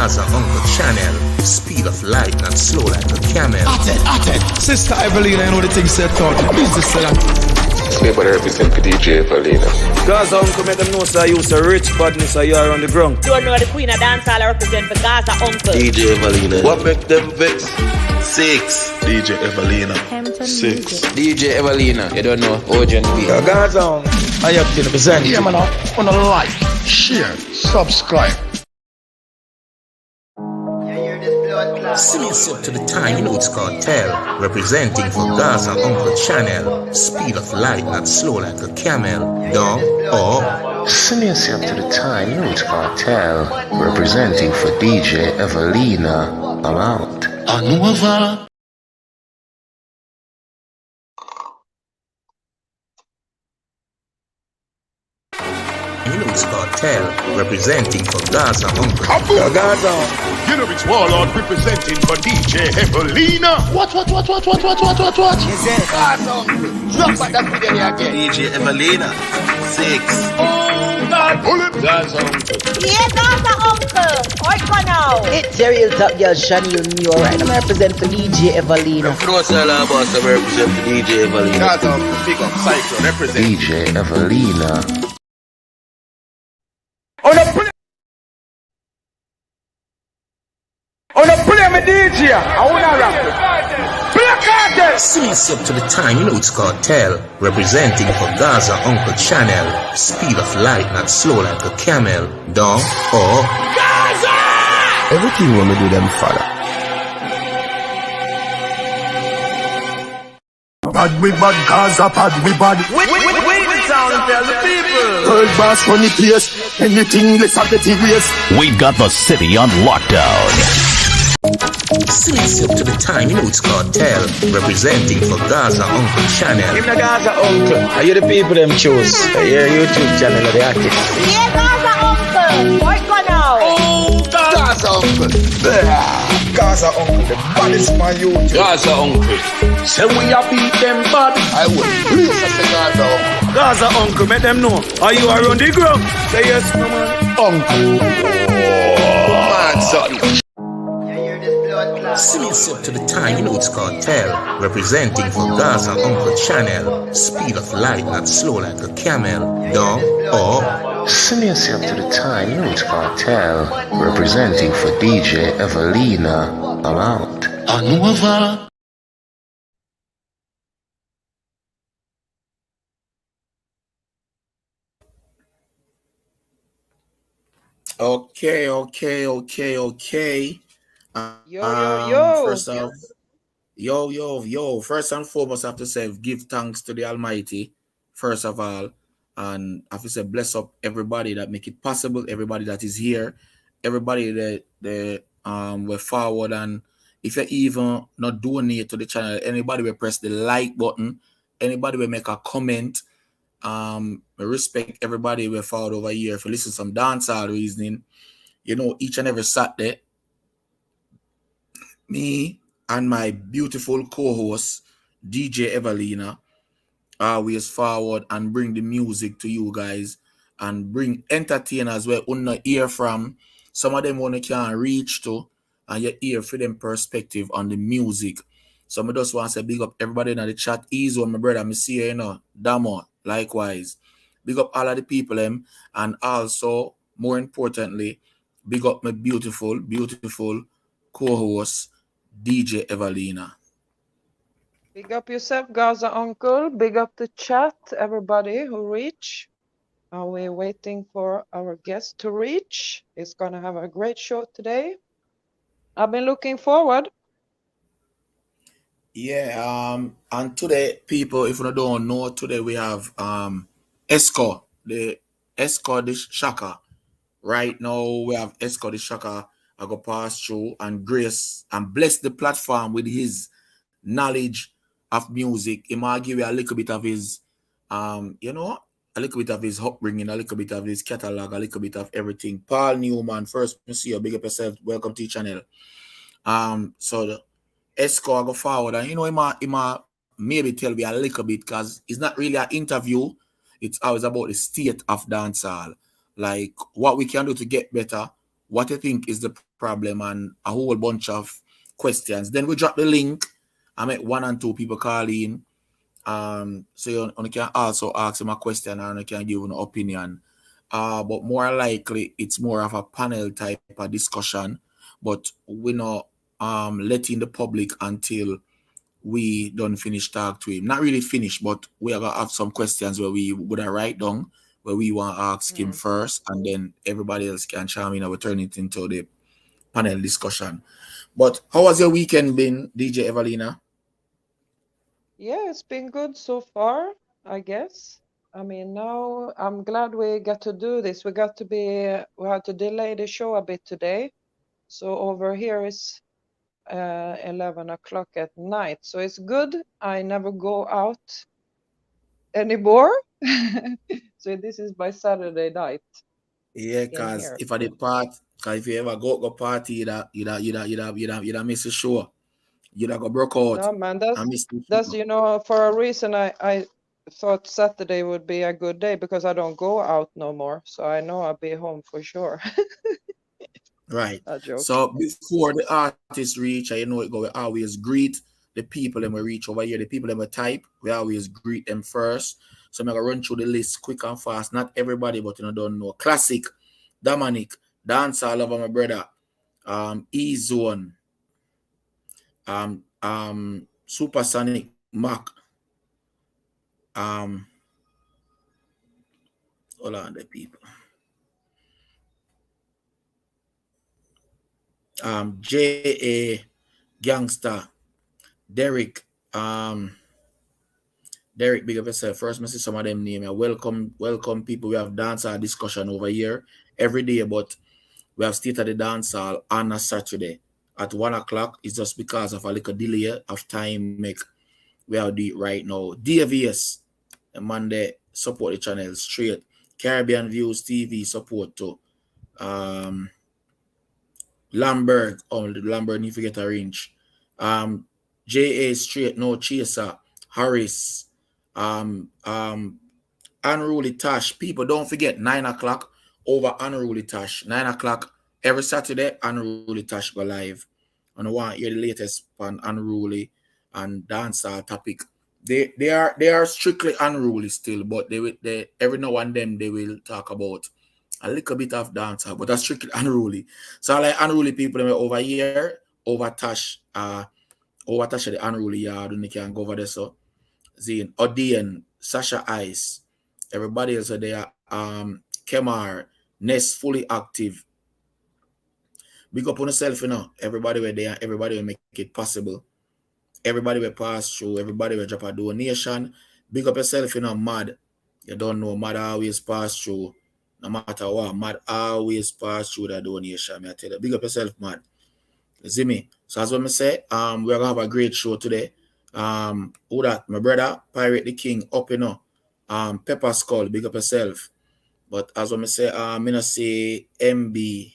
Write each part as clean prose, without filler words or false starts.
Gaza Uncle channel. Speed of light, not slow like a camel. Attend. Sister Everlina, you know the things said thought. Please just say that. Everybody represent for DJ Everlina. Gaza Uncle make them know so I use a rich badness so you are on the ground. Don't know the Queen of Dancehall represent for Gaza Uncle. DJ Everlina. What make them vex? 6. DJ Everlina. 6. DJ Everlina. You don't know. Ojan B. Gaza Uncle. I have to represent. Yeah, man, on a like, share, subscribe. Serious up to the time, you know it's cartel. Representing for Gaza Uncle channel. Speed of light, not slow like a camel. Dog or Serious up to the time, you know it's cartel. Representing for DJ Everlina. I'm out. Anova. you know it's cartel. Representing for Gaza Uncle. Gaza. You know it's Warlord representing for DJ Everlina. What? You say Gaza Uncle. Drop back that video again. DJ Everlina. 6. Oh God, pull it. Gaza Uncle. Yeah, Gaza Uncle. What's going now? It's your real top girl, Shani, you alright? I'm represent for DJ Everlina. If you know sell our boss, I represent for DJ Everlina. Gaza Uncle, big up, Selector, represent. DJ Everlina. On the play me DJ, I wanna rap. Play cartel. Serious up to the time, you know it's cartel. Representing for Gaza Uncle channel. Speed of light, not slow like a camel. Dog or Everything when we do them follow. Bad we bad, Gaza bad we bad. Wait the sound and tell the people. World boss run the place. Anything let's have the race. We've got the city on lockdown. serious up to the time, you know it's cartel. Representing for Gaza Uncle channel. Give the Gaza Uncle. Are you the people them choose? Your YouTube channel or the artist? Yeah, Gaza Uncle. What's going now? Oh, Gaza Uncle. Gaza Uncle, the baddest man YouTube. Gaza Uncle. Say we a beat them bad. I would. Please, I say Gaza Uncle. Gaza Uncle, make them know. Are you around the ground? Say yes, no man. Uncle. Oh, man, son. Serious up to the time, you know it's cartel. Representing for Gaza Uncle channel. Speed of light, not slow like a camel. Dog or Serious up to the time, you know it's cartel. Representing for DJ Everlina. I'm out. Anova. Okay. Yo. First off, yo. First and foremost, I have to say, give thanks to the Almighty, first of all. And I have to say, bless up everybody that make it possible, everybody that is here, everybody that were forward. And if you even not donate to the channel, anybody will press the like button, anybody will make a comment. I respect everybody we forward over here. If you listen to some dancehall reasoning, you know, each and every Saturday, me and my beautiful co-host, DJ Everlina, always forward and bring the music to you guys and bring entertainers where you not hear from. Some of them you can't reach to, and you hear for them perspective on the music. So I just want to say big up everybody in the chat. Easy on my brother, I see you know, Damo, likewise. Big up all of the people them, and also, more importantly, big up my beautiful co-host, DJ Everlina. Big up yourself, Gaza Uncle. Big up the chat, everybody who reach. We're waiting for our guest to reach. It's going to have a great show today. I've been looking forward. Yeah, and today, people, if you don't know, today we have Esco, the Shaka. Right now, we have Esco the Shaka. I go pass through and grace and bless the platform with his knowledge of music. He might give you a little bit of his, a little bit of his upbringing, a little bit of his catalog, a little bit of everything. Paul Newman, first, see you, big up yourself. Welcome to the channel. So the Esco I go forward, and he might maybe tell me a little bit because it's not really an interview. It's always about the state of dancehall, like what we can do to get better. What I think is the problem and a whole bunch of questions. Then we drop the link. I met 1 and 2 people call in. So you can also ask them a question and you can give an opinion. But more likely it's more of a panel type of discussion. But we're not letting the public until we don't finish talk to him. Not really finish, but we are gonna have some questions where we would write down where we want to ask him first, and then everybody else can chime in and we turn it into the panel discussion. But how has your weekend been, DJ Everlina? Yeah, it's been good so far, I guess. I mean, now I'm glad we got to do this. We had to delay the show a bit today. So over here is 11 o'clock at night. So it's good. I never go out anymore. So this is my Saturday night. Yeah, cause if I did if you ever go party, you'd miss the show. You'd go broke out. No, man, that's for a reason I thought Saturday would be a good day because I don't go out no more. So I know I'll be home for sure. Right. So before the artists reach, we always greet the people and we reach over here. The people that we type, we always greet them first. So I'm gonna run through the list quick and fast. Not everybody, but don't know. Classic, Dominic, Dancehall Lover, my brother, E-Zone, Supersonic Mac, hold on the people. J.A. Gangster, Derek, big up yourself. First, I see some of them name. Welcome people. We have dancehall discussion over here every day, but we have started the dancehall on a Saturday at 1 o'clock. It's just because of a little delay of time. We have the right now. DVS, Monday, support the channel straight. Caribbean Views TV support too. Lambert, Lambert, you forget a range. J.A. straight, no chaser. Harris, Unruly Tash. People don't forget 9 o'clock over Unruly Tash. 9 o'clock every Saturday, Unruly Tash go live. And I want to hear the latest on Unruly and dancehall topic. They are strictly unruly still, but they every now and then they will talk about a little bit of dancehall, but that's strictly unruly. So I like unruly people over here, over Tash the unruly yard, and they can go over there. So Zane, Odian, Sasha Ice, everybody else are there. Kemar, Ness fully active. Big up on yourself, Everybody were there, everybody will make it possible. Everybody will pass through, everybody will drop a donation. Big up yourself, Mad. You don't know, Mad always pass through. No matter what, Mad always pass through that donation. I tell you, big up yourself, Mad. You see me? So as what I say, we're gonna have a great show today. Who that? My brother, Pirate the King, up Pepper Skull, big up yourself. But as what I say, I'm gonna say MB.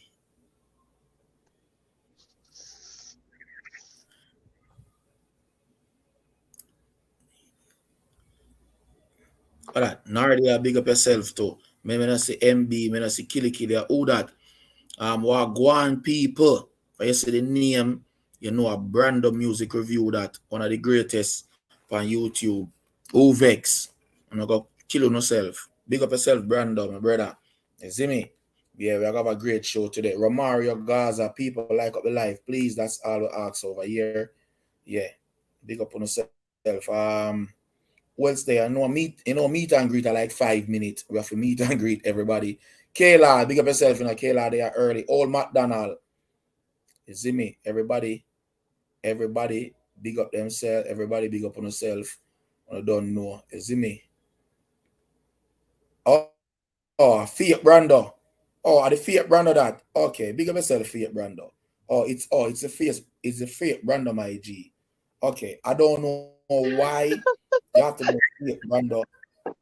Alright, Nardia, big up yourself too. I'm gonna say MB, I'm gonna say Killy. Who that? Wagwan people. If you see the name, you know a brand of music review that one of the greatest on YouTube. Vex. I'm gonna go kill yourself. Big up yourself, Brando, my brother. You see me? Yeah, we have a great show today. Romario, Gaza, people like up the life. Please, that's all we ask over here. Yeah. Big up on yourself. Wednesday, I know meet and greet are like 5 minutes. We have to meet and greet everybody. Kayla, big up yourself, Kayla, they are early. Old McDonald. You see me? Everybody, big up themselves. Everybody big up on yourself. I don't know. You see me? Fiat Brando. Are the Fiat Brando that? Okay, big up yourself, Fiat Brando. It's a Fiat Brando, my G. Okay, I don't know why you have to go Fiat Brando.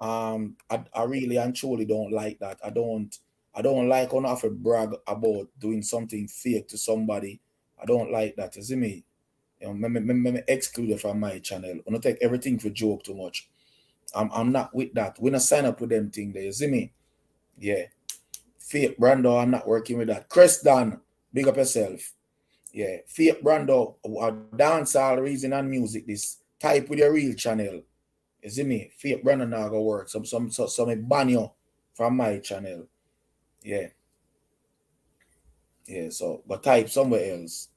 I really and truly don't like that. I don't like when I have to brag about doing something fake to somebody. I don't like that. You see me? Me exclude it from my channel. I don't take everything for joke too much. I'm not with that. We not sign up with them thing there. You see me? Yeah. Fake Brando, I'm not working with that. Creston, Big up yourself. Yeah. Fake Brando, dancehall, reason and music. This type with your real channel. You see me? Fake Brando now go work. Some ban you from my channel. Yeah. Yeah. So but type somewhere else.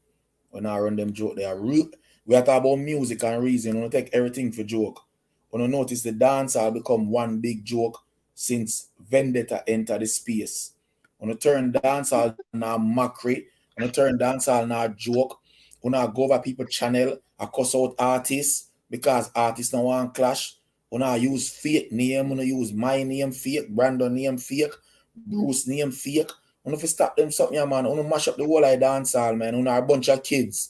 When I run them joke, they are real. We are talking about music and reason. We don't take everything for joke. When you notice the dancehall become one big joke since Vendetta entered the space. When you turn dancehall now mockery, when you turn dancehall now joke, when I go over people channel, I cuss out artists because artists don't want clash. When I use fake name, when I use my name fake, Brandon name fake, Bruce name fake. When if you stop them something, yeah, man, when you mash up the whole of dancehall, man, when are a bunch of kids.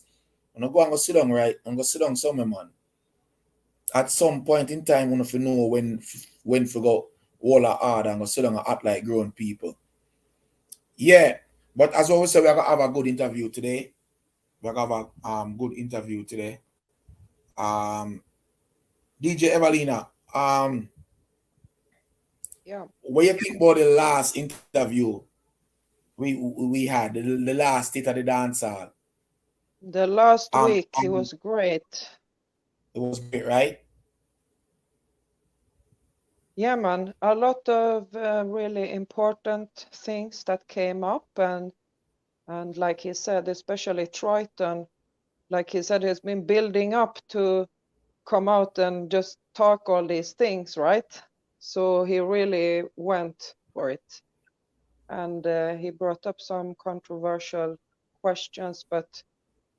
When you go and go sit down, right? And go sit down somewhere, man. At some point in time, when you know when to go all hard and go sit down and act like grown people. Yeah. But as always say, we're gonna have a good interview today. We're gonna have a good interview today. DJ Everlina, yeah. what you think about the last interview we had, the last state of the dancehall? The last week, it was great. It was great, right? Yeah, man. A lot of really important things that came up, and like he said, especially Triton, like he said, has been building up to come out and just talk all these things, right? So he really went for it, and he brought up some controversial questions, but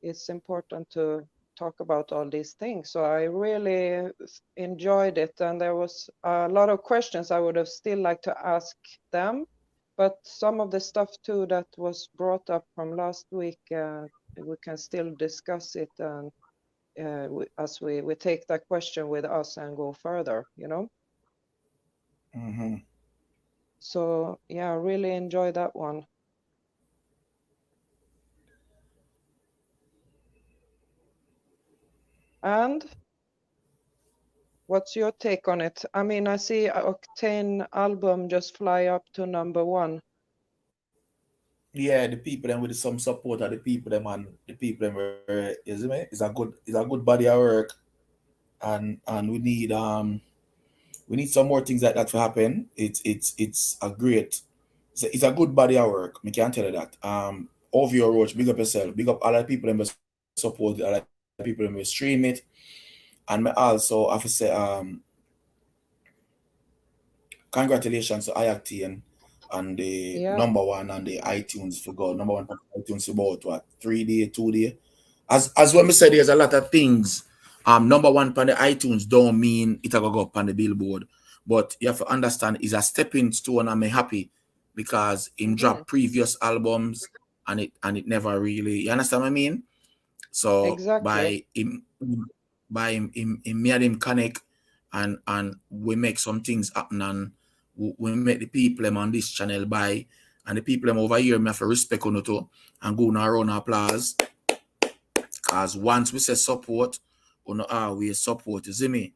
it's important to talk about all these things. So I really enjoyed it, and there was a lot of questions I would have still liked to ask them, but some of the stuff too that was brought up from last week, we can still discuss it, and as we take that question with us and go further, you know. Mm-hmm. So yeah, I really enjoy that one. And what's your take on it? I mean, I see Octane album just fly up to #1. Yeah, the people them with some support of the people them, and the people them you see me? It's a good body of work, and we need some more things like that to happen. It's a great, it's a good body of work. Me can tell you that. Over your roach, big up yourself, big up all the people them support, all the people them stream it, and me also have to say congratulations to IACT and the #1 on the iTunes for God. #1 on iTunes for about what 3 days, 2 days. As when we said, there's a lot of things. #1 on the iTunes don't mean it'll go up on the billboard. But you have to understand it's a stepping stone, and I'm happy because him dropped previous albums and it never really, you understand what I mean? So exactly. by him made him connect, and we make some things happen, and we make the people them on this channel buy, and the people them over here me have to respect on too and go now round applause. Cause once we say support, we support, you see me?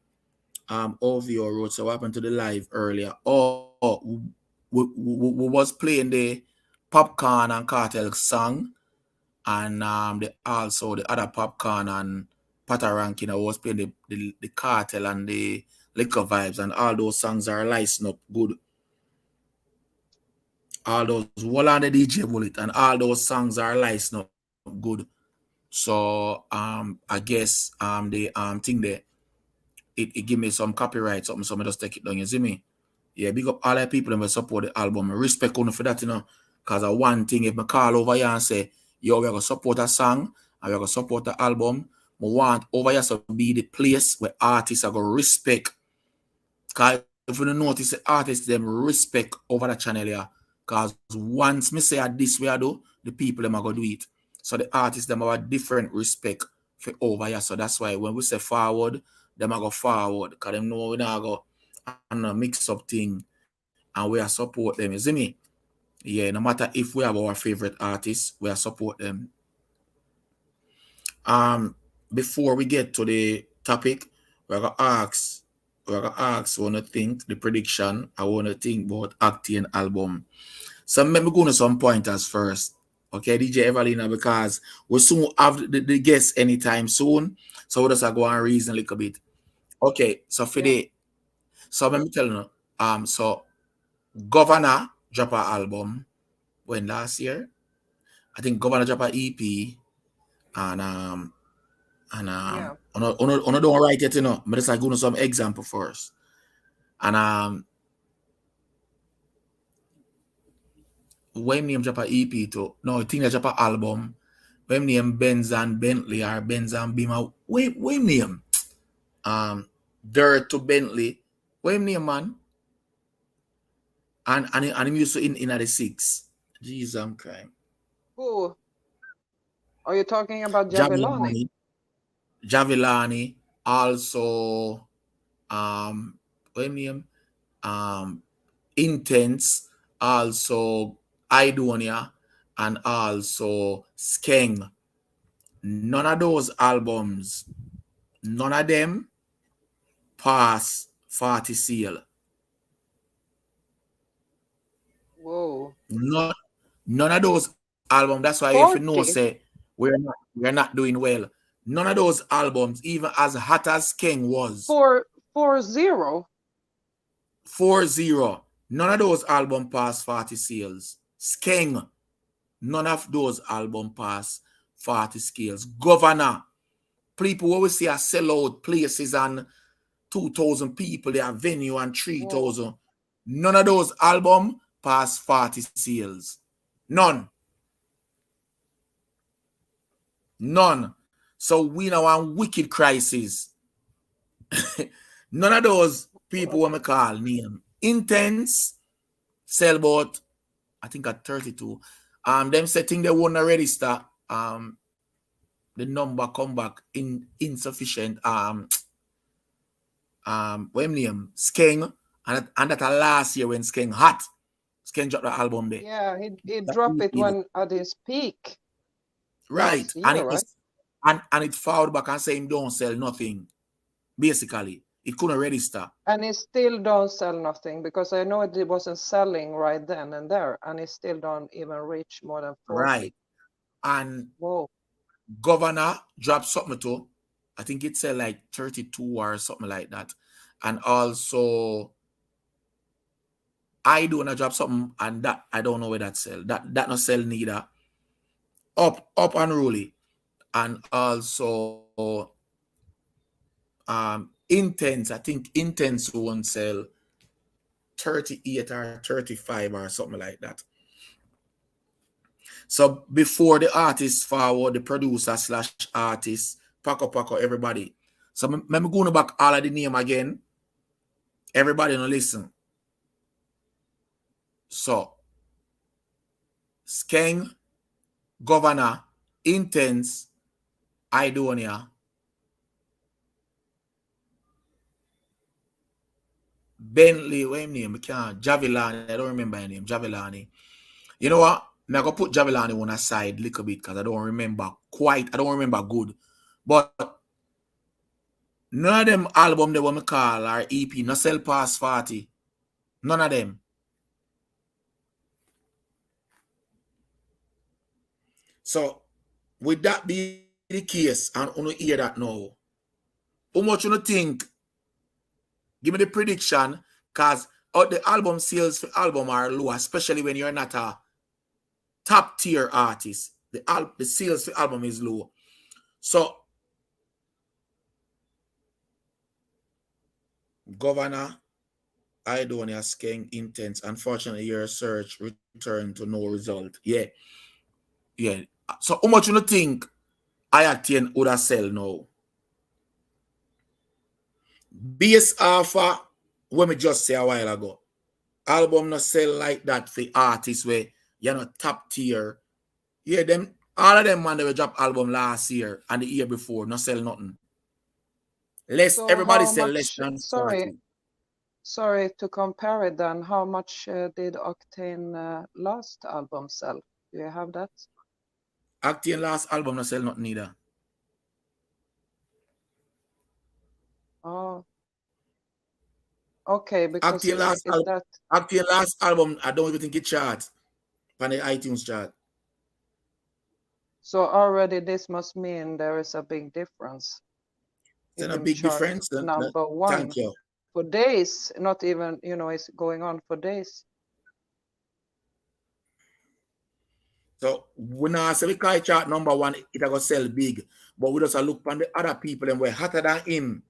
Over your road. So what happened to the live earlier? We was playing the Popcorn and Cartel song, and also the other Popcorn and Pataranking. I was playing the Cartel and the Liquor Vibes, and all those songs are licensed up good. All those Wall on the DJ Bullet, and all those songs are licensed up good. So I guess the thing there, it give me some copyright, something, so I just take it down, you see me? Yeah, big up all the people that will support the album. I respect you for that, you know. Because one thing, if I call over here and say, yo, we're going to support a song and we're going to support the album, I want over here to be the place where artists are going to respect. Because if you don't notice, the artists, them respect over the channel here. Because once me say this way I do, the people them are going to do it. So the artists, them have a different respect for over here. So that's why when we say forward, them are go forward. Because them know we not go and a mix up thing, and we are support them, you see me? Yeah, no matter if we have our favorite artists, we are support them. Before we get to the topic, we're gonna ask what you think, the prediction, I wanna think about Octane album. So let me go to some pointers first. Okay, DJ Everlina, because we soon have the guests anytime soon. So we'll just go and reason a little bit. Okay, so for so let me tell you, so Governor drop an album when last year. I think Governor drop an EP and Yeah. I don't write it, but just like going to some example first. And when name drop an EP too, no, I think they drop an album. When name Benz and Bentley or Benz and Beamer, when name Dirt to Bentley, when name man, and him used to in the 6. Jesus, I'm crying. Who? Are you talking about Javelani? Javelani, also when name Intense, also Idonia, and also Skeng. None of those albums, none of them pass 40 seal. Whoa. None of those albums. That's why 40? If you know, say we're not doing well. None of those albums, even as hot as Skeng was. 4-0. 4-0. None of those albums pass 40 sales. Skeng, none of those albums pass 40 scales. Governor, people always see a sellout places and 2,000 people, they have venue and 3,000. Whoa. None of those albums pass 40 sales. None. So we now on wicked crisis. None of those people what me call name. Intense sell about, I think at 32. Them setting they won't register. The number come back insufficient. When name Skeng and that last year when Skeng hot. Skeng dropped the album there. Yeah, he dropped it when at his peak. Right. Year, and it right? was and it fouled back and say him don't sell nothing. Basically. It couldn't register. And it still don't sell nothing because I know it wasn't selling right then and there, and it still don't even reach more than 40. Right. And whoa. Governor dropped something too. I think it said like 32 or something like that. And also I do not drop something, and that I don't know where that sell. That not sell neither. Up unruly. And also Intense. I think Intense won't sell 38 or 35 or something like that. So before the artist forward, the producer / artist, pack up everybody. So let me go back all of the name again. Everybody now listen. So Skeng, Governor, Intense, Idonia, Bentley, what his name? Javelani, I don't remember his name. Javelani. You know what? I'm going to put Javelani on a side a little bit because I don't remember good. But none of them album they want me call or EP, no sell past 40. None of them. So, with that being the case, and you hear that now, how much you think? Give me the prediction, because the album sales for album are low, especially when you're not a top tier artist. The sales for album is low. So, Governor, Idonia, Skeng, Intense. Unfortunately, your search returned to no result. Yeah. So, how much you think I-10 would have sell now? Based off what me just say a while ago. Album not sell like that for artists where you're not top tier. Yeah, all of them man they will drop album last year and the year before, not sell nothing. So everybody sell less than 40. Sorry to compare it then. How much did Octane last album sell? Do you have that? Octane last album not sell nothing either. Oh. Okay, because Octane last album, I don't even think it chart on the iTunes chart. So already this must mean there is a big difference. It's a big difference. Number one. Thank you. For days, not even, it's going on for days. So when I say we call chart number one, it going to sell big. But we just look on the other people and we're hotter than him.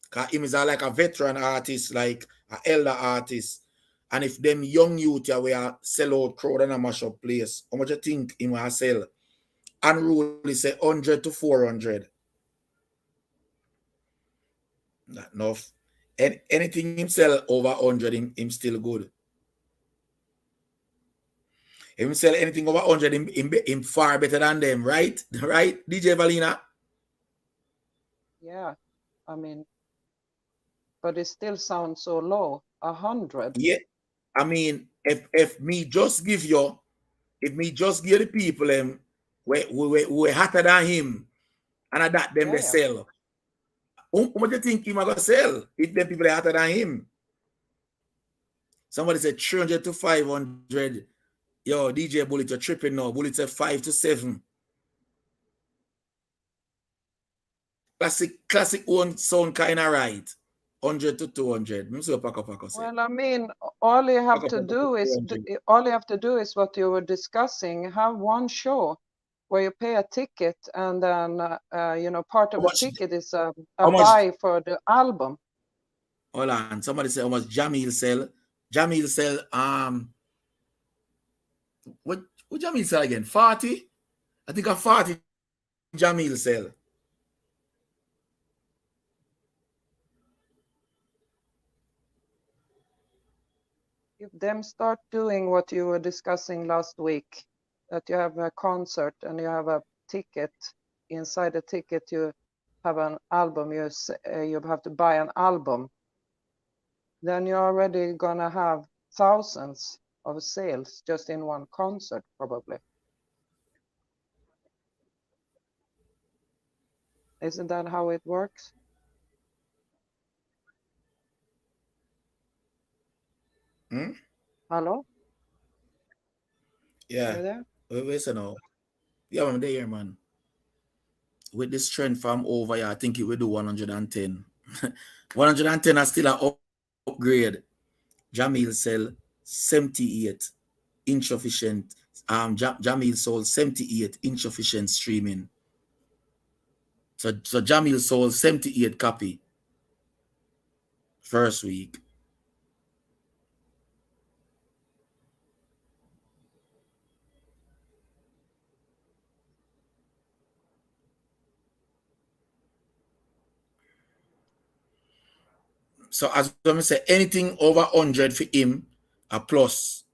Because him is like a veteran artist, like an elder artist. And if them young youth we are sell out crowd and a mash up place, how much you think him will sell? Unruly say 100 to 400. Not enough. And anything him sell over 100, him still good. If him sell anything over 100, him far better than them, right? Right, DJ Everlina? Yeah, I mean, but it still sounds so low. 100. Yeah, I mean, if me just give the people we hotter than him, and that them they sell. How much do you think him gonna sell if them people are hotter than him? Somebody said 300 to 500. Yo, DJ Bullet, you're tripping now. Bullet said 5 to 7. Classic one sound kind of right. 100 to 200. Well, I mean, all you have to do is what you were discussing. Have one show where you pay a ticket, and then part of the ticket is a buy for the album. Hold on. Somebody said how much Jamil sell. Jamil sell what Jamil sell again? 40? I think a 40 Jamil sell. If them start doing what you were discussing last week, that you have a concert and you have a ticket, inside the ticket you have an album, you have to buy an album, then you're already gonna have thousands of sales just in one concert, probably. Isn't that how it works? Hello? Yeah. Wait, now. Yeah, I'm there, man. With this trend from over here, I think it will do 110. 110 are still an upgrade. Jamil sell 78 inch efficient. Jamil sold 78 inch efficient streaming. So Jamil sold 78 copy first week. So as I say, anything over 100 for him, a plus.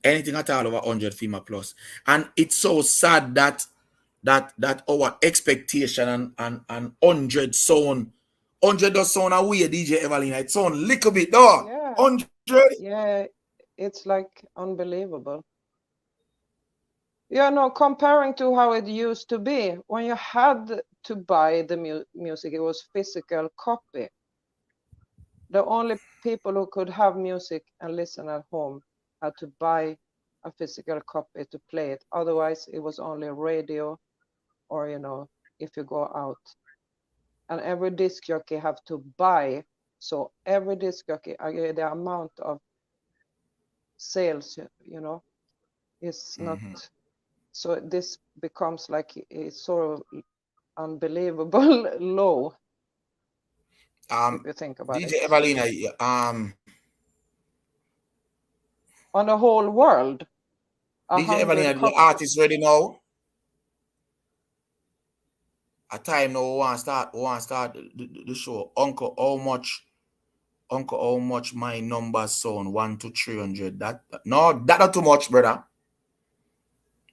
Anything at all over 100 for him, a plus. And it's so sad that our expectation and 100 sound, 100 does sound away, DJ Everlina. It sound a little bit, though. Yeah. 100. Yeah, it's like unbelievable. Yeah, no, comparing to how it used to be, when you had to buy the music, it was physical copy. The only people who could have music and listen at home had to buy a physical copy to play it. Otherwise, it was only radio or, if you go out. And every disc jockey have to buy. So every disc jockey, the amount of sales, is not... So this becomes like a sort of unbelievable low. If you think about DJ it. Everlina, on the whole world. DJ Everlina, the artist ready now. A time now we want to start the show. Uncle, how much my numbers sound? 1 to 300. That not too much, brother.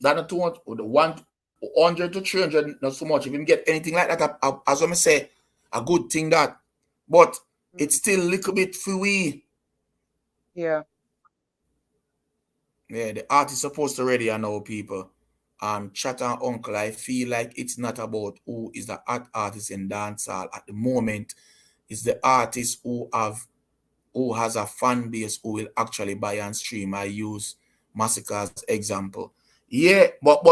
That not too much. 100 to 300, not so much. If you get anything like that, as I say, a good thing that. But it's still a little bit free. Yeah. Yeah, the artist supposed to ready and know people. Chat and Uncle, I feel like it's not about who is the artist in dancehall at the moment. It's the artist who has a fan base who will actually buy and stream. I use Massacre's example. Yeah, but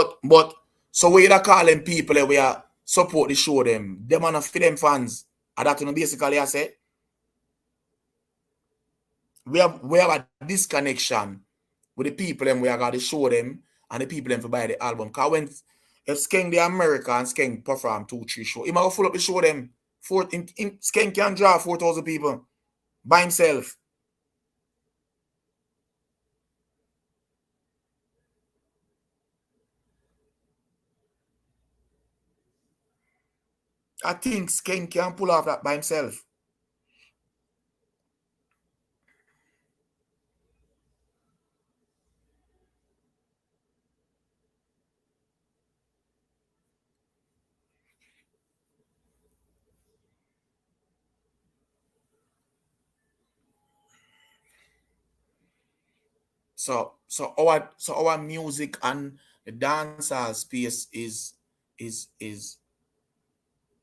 so we are calling people that we are support the show them. Them are not for them fans. And that basically I say we have a disconnection with the people and we are gonna show them and the people them to buy the album. Cause when if Skeng the American Skeng perform 2-3 shows, he might full up the show them. Skeng can draw 4,000 people by himself. I think Skeng can pull off that by himself. So our music and the dancehall space is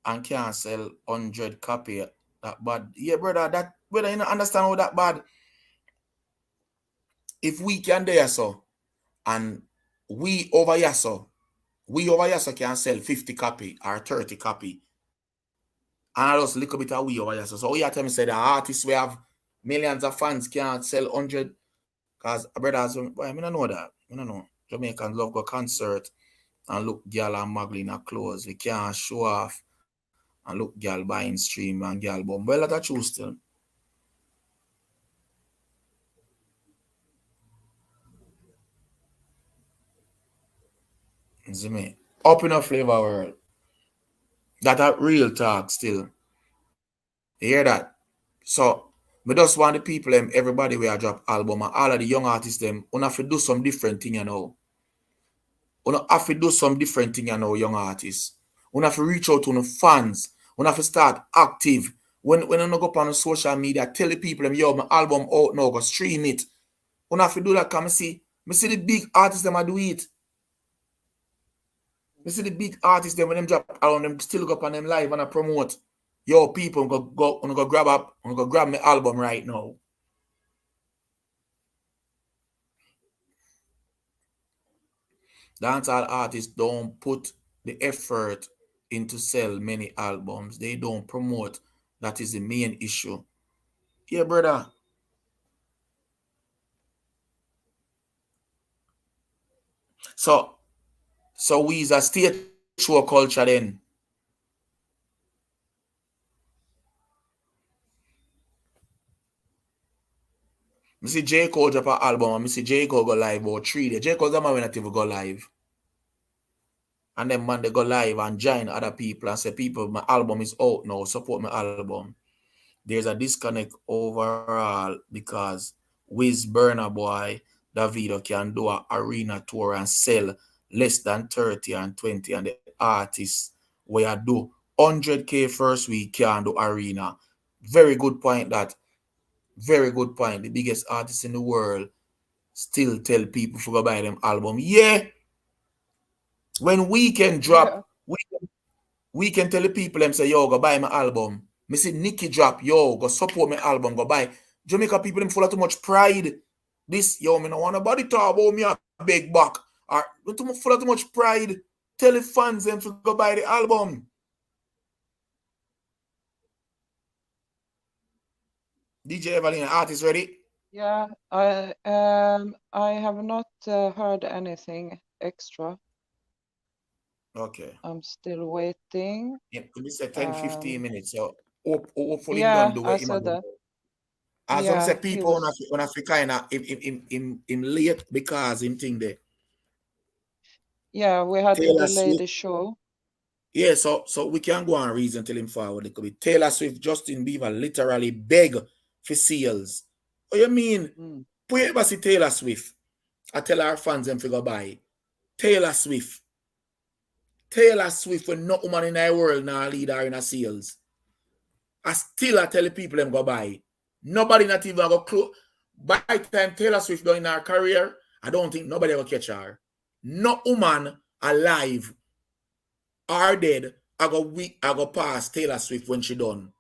and can't sell 100 copy that bad. Yeah, brother, that brother, you don't understand how that bad. If we can there so and we over here can sell 50 copy or 30 copy. And I just little bit of we over here. So you tell me say the artists we have millions of fans can't sell 100. Because brothers, boy, I don't know that. I don't know. Jamaicans love go concert and look girl and muggle in her clothes. We can't show off and look girl buying stream and girl bomb. Well, that's true still. See me? Up in a flavor world. That a real talk still. You hear that? So we just want the people everybody we drop album and all of the young artists them have to do some different thing, you know. Have to do some different thing, you know, young artists. Have to reach out to the fans. Have to start active. When you go up on social media, tell the people them, yo, my album out now, go stream it. Have to do that because me see the big artists them do it. Me see the big artists them when them drop album, them still go up on them live and I promote. Yo, people, go grab my album right now. Dancehall artists don't put the effort into sell many albums. They don't promote. That is the main issue. Yeah, brother. So we is a state show culture then. I see J. Cole drop an album and I see J. Cole go live about 3 days. J. Cole's the man when not even go live. And then man they go live and join other people and say, people, my album is out now, support my album. There's a disconnect overall because Wiz Burna Boy, Davido can do an arena tour and sell less than 30 and 20 and the artists where do 100K first week can do arena. Very good point that. Very good point. The biggest artists in the world still tell people to go buy them album. Yeah. When we can drop, we can tell the people them say, yo, go buy my album. Me see Nicky drop, yo, go support my album, go buy. Jamaica people them full of too much pride. This, yo, me no want nobody talk about me a big back. Or full of too much pride. Tell the fans them to go buy the album. DJ Everlina, artist ready? Yeah, I have not heard anything extra. Okay. I'm still waiting. Yeah, we said 10-15 minutes, so hopefully yeah, done the way I said that. As yeah, I said, people on Africa in late because him thing there. Yeah, we had Taylor to delay Swift. the show. Yeah, so we can go on reason till him forward. It could be Taylor Swift, Justin Bieber literally beg for sales. What you mean? Put ever see Taylor Swift? I tell our fans them figure buy. Taylor Swift when no woman in the world now lead her in a sales. I tell the people them go buy. Nobody not even go close. By the time Taylor Swift done in her career, I don't think nobody will catch her. No woman alive or dead I go pass Taylor Swift when she done.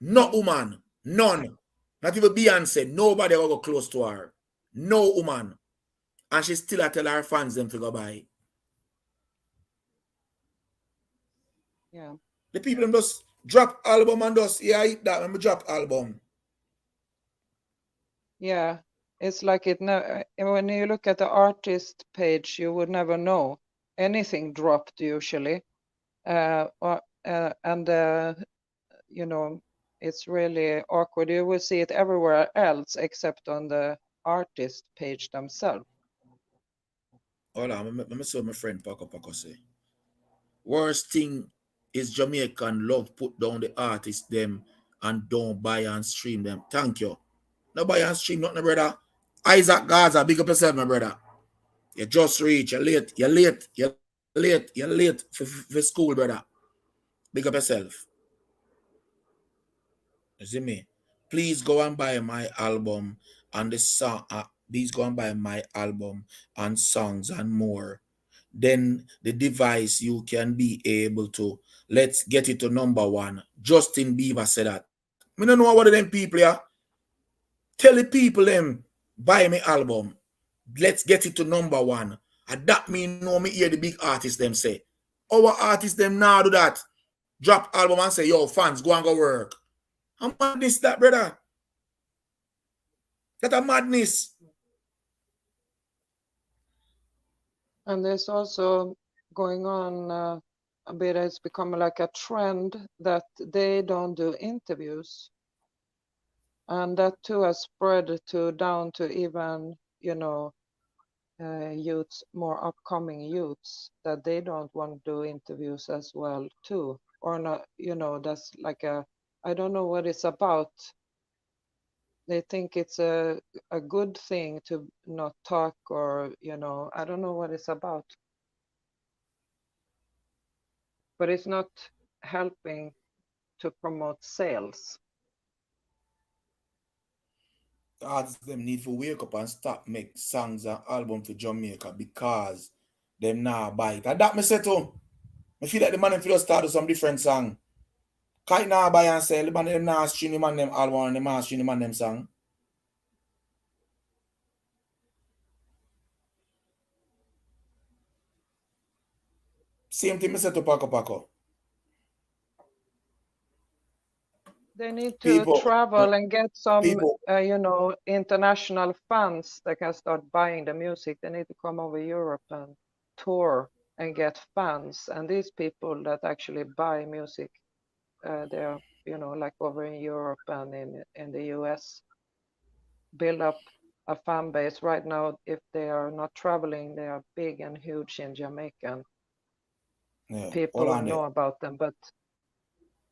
No woman, none. Not even Beyonce. Nobody will go close to her. No woman. And she still a tell her fans them to go buy. Yeah. The people them just drop album and just, yeah, I hit that when we drop album. Yeah. It's like it when you look at the artist page, you would never know anything dropped usually. You know, it's really awkward. You will see it everywhere else except on the artist page themselves. Hold on, let me see what my friend Paco say. Worst thing is Jamaican love put down the artists them and don't buy and stream them. Thank you. No buy and stream nothing, brother. Isaac Gaza, big up yourself, my brother. You just reach, you're late for school, brother. Big up yourself. You see me? Please go and buy my album and the song. Please go and buy my album and songs and more. Then the device you can be able to let's get it to #1. Justin Bieber said that. I don't know what of them people here. Tell the people them buy me album. Let's get it to #1. And that mean no me hear the big artists them say. Our artists them now do that. Drop album and say, yo, fans, go and go work. How madness that, brother? That a madness. And there's also going on a bit, it's become like a trend that they don't do interviews. And that too has spread down to even, you know, youths, more upcoming youths, that they don't want to do interviews as well too. Or not, you know, that's like I don't know what it's about. They think it's a good thing to not talk, or, you know, I don't know what it's about. But it's not helping to promote sales. Artists them need to wake up and stop make songs and album for Jamaica because them now buy it. And that me say too. I feel like the man feel start with some different song. Kite now buy and sell, the man them now stream the man them album and the man stream the man them song. Same thing me say to Paco. They need to travel and get some, you know, international fans that can start buying the music. They need to come over Europe and tour and get fans. And these people that actually buy music, they're, you know, like over in Europe and in the US, build up a fan base. Right now, if they are not traveling, they are big and huge in Jamaica. Yeah, people know about them, but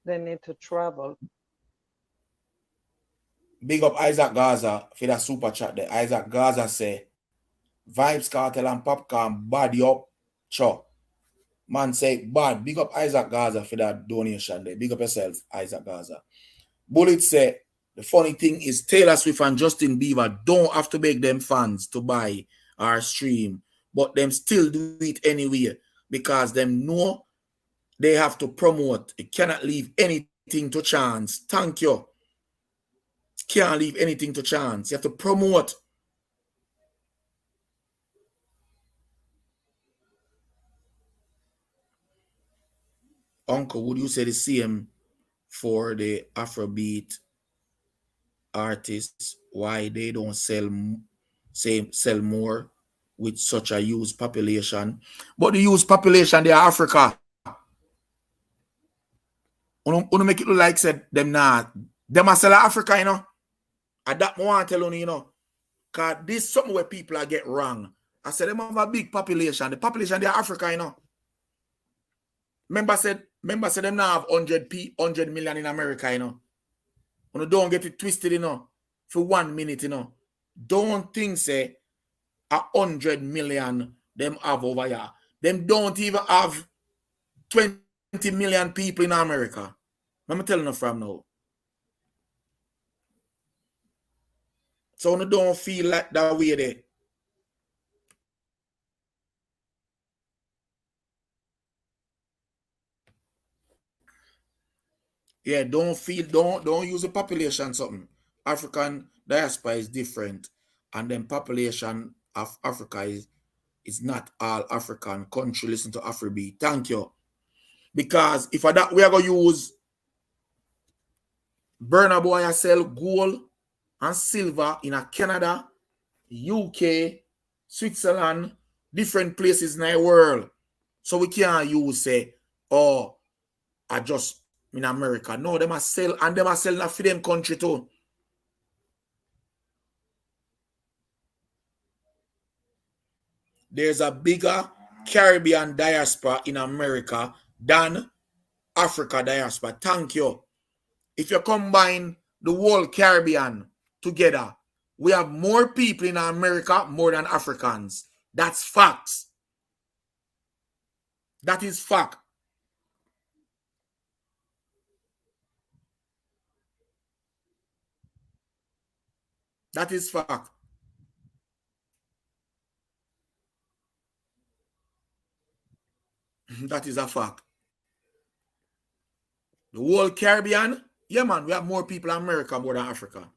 they need to travel. Big up Isaac Gaza for that super chat there. Isaac Gaza say, Vibes Cartel and Popcorn, body up, cho. Man say, bad. Big up Isaac Gaza for that donation there. Big up yourself, Isaac Gaza. Bullet say, the funny thing is Taylor Swift and Justin Bieber don't have to beg them fans to buy our stream, but them still do it anyway because them know they have to promote. It cannot leave anything to chance. Thank you. Can't leave anything to chance. You have to promote. Uncle, would you say the same for the Afrobeat artists? Why they don't sell more with such a youth population? But the youth population, they are Africa. Uno make it look like said them not. Them are sell Africa, you know. And that I want to tell you, you know. Because this is something where people are get wrong. I said them have a big population. The population, they are Africa, you know. Member said them now have 100 million in America, you know. You don't get it twisted, you know, for 1 minute, you know. Don't think, say, 100 million them have over here. Them don't even have 20 million people in America. I'm telling you from now. So you don't feel like that way there. Yeah, don't use the population something. African diaspora is different. And then population Africa is not all African country listen to Afrobeat. Thank you. Because if that we are going to use Burna Boy sell gold and silver in a Canada, UK, Switzerland, different places in the world. So we can't use say, oh, I just in America. No, they must sell and they must sell in for them country too. There's a bigger Caribbean diaspora in America than Africa diaspora. Thank you. If you combine the whole Caribbean together, we have more people in America more than Africans. That's facts. That is fact. That is fact. That is a fact. The whole Caribbean, yeah, man, we have more people in America more than Africa.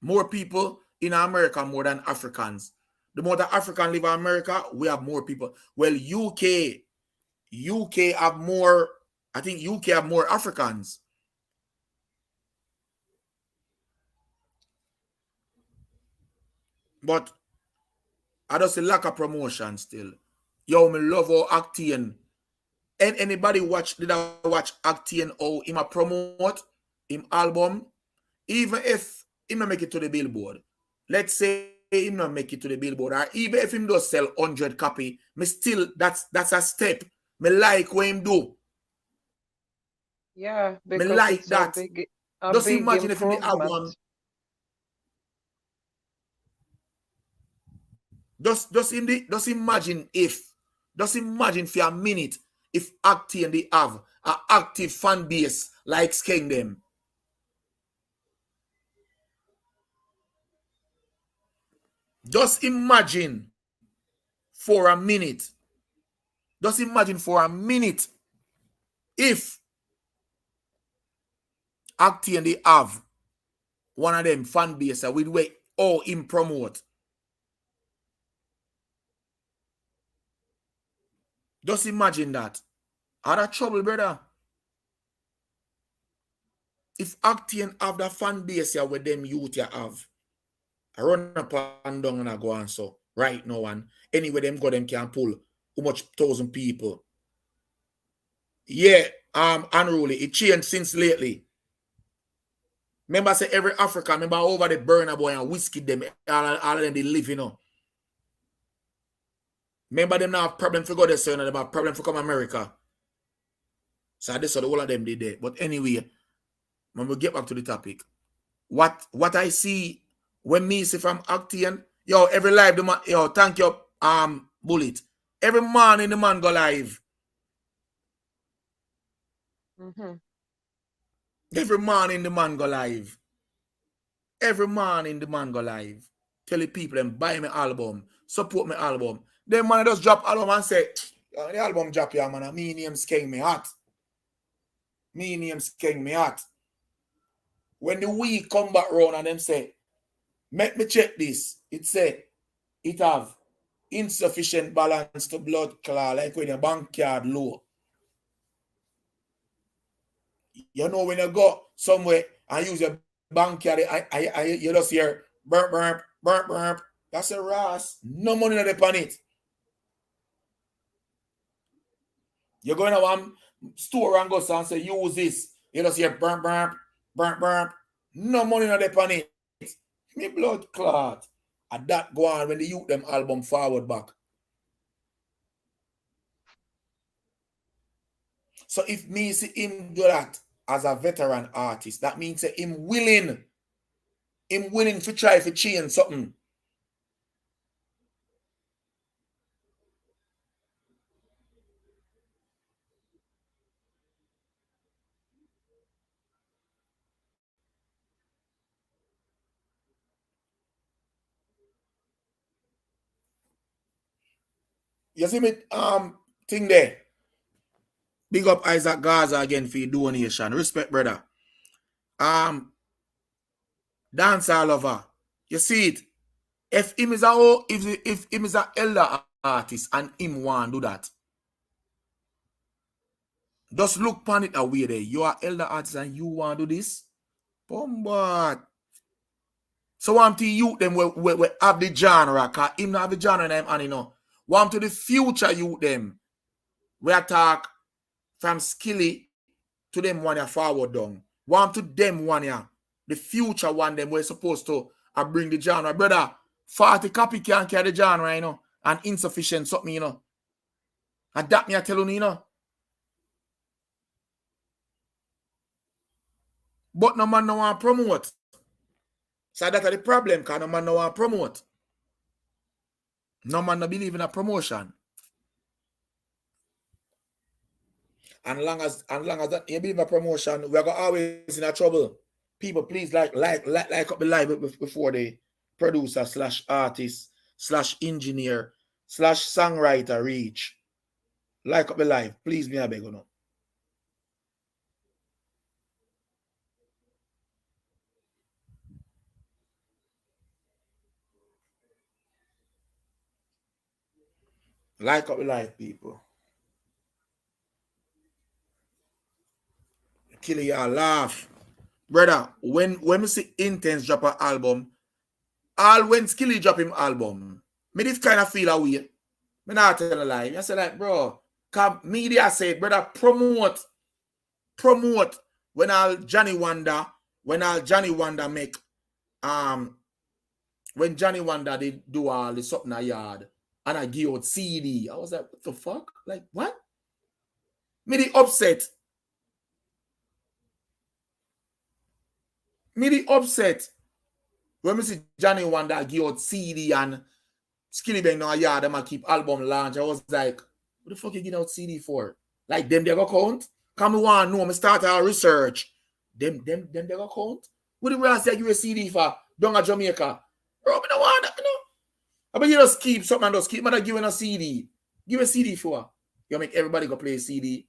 More people in America more than Africans. The more the African live in America, we have more people. Well, UK have more, I think UK have more Africans. But I just a lack of promotion still. Yo, me love how Actian. And anybody did I watch Actian how him a promote him album? Even if him not make it to the billboard. Let's say him not make it to the billboard. Or even if him does sell 100 copy, me still that's a step. Me like what him do. Yeah, because me like that. Just imagine if him have one. Just imagine for a minute if Actian they have an active fan base like Skeng them. Just imagine for a minute. Just imagine for a minute if Actian they have one of them fan base with way or him promote. Just imagine that. Are that trouble, brother? If Actian have the fan base here with them youth you have, I run up and down and I go on so right now and anyway them go them can pull how much 1,000 people. Yeah, unruly. It changed since lately. Remember say every African, remember over the Burna Boy and whiskey them, all of them they live, you know. Remember them now have problem for go there, so they have problem for come America. So this is the whole of them did there. But anyway, when we get back to the topic, what I see when me see from Actian, yo, every live the man, yo, thank you, Bullet. Every morning the man go live. Every morning the man go live. Every morning the man go live. Tell the people them buy my album, support my album. Then man just drop album and say, the album drop here, man. Me name Skeng me hot. Me name Skeng me hot. When the week come back round and them say, make me check this. It say, it have insufficient balance to blood clot, like when your bank card low. You know when you go somewhere and use your bank card, you just hear burp, burp, burp, burp. That's a ras. No money on the on it. You're going to one store and go and say, use this. You just hear burp, burp, burp, burp. No money on the on it. Me blood clot. And that go on when they use them album forward back. So if me see him do that as a veteran artist, that means that him willing to try to change something. You see me thing there. Big up Isaac Gaza again for your donation. Respect, brother. Dancehall lover. You see it. If him is if him is a elder artist and him want do that, just look upon it away there. You are elder artist and you want to do this? Bombard. So want to youth them we have the genre, cause him not have the genre name and you know. Want to the future youth them. We attack from Skilly to them one year forward down. Want to them one year. The future one them we're supposed to bring the genre. Brother, 40 copy can't carry the genre, you know, and insufficient something, you know. And that me I tell you, you know. But no man no want to promote. So that's the problem, because no man no want to promote. No man no believe in a promotion. And long as that you believe in a promotion, we're gonna always in a trouble. People, please like up the live before the producer / artist / engineer / songwriter reach. Like up the live, please me I beg you now. Like up the live, people. Kill y'all laugh. Brother, when we see Intense drop an album, all when Skilly drop him album, me this kind of feel away. Me not tell a lie. I say like, bro, cause media say, brother, promote. When all Johnny Wonder make when Johnny Wonder they do all the something a yard and I give out CD. I was like, what the fuck? Like what? Me the upset. When we see Johnny Wonder give out CD and Skilly Bang no yard them keep album launch. I was like, what the fuck you giving out CD for? Like them they go count? Come on, no, me start our research. Them they go count? What the rest say give a CD for down at Jamaica? Bro, me no want that, you know. But you just keep something and just keep man giving a CD. Give a CD for. You make everybody go play a CD.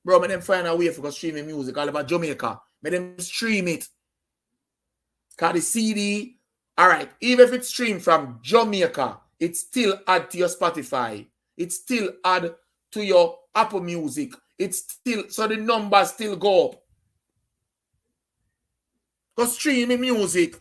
Bro, me them find a way for streaming music all over Jamaica. Me them stream it. Cause the CD, all right, even if it's streamed from Jamaica, it still add to your Spotify. It still add to your Apple Music. It's still, so the numbers still go up. Because streaming music.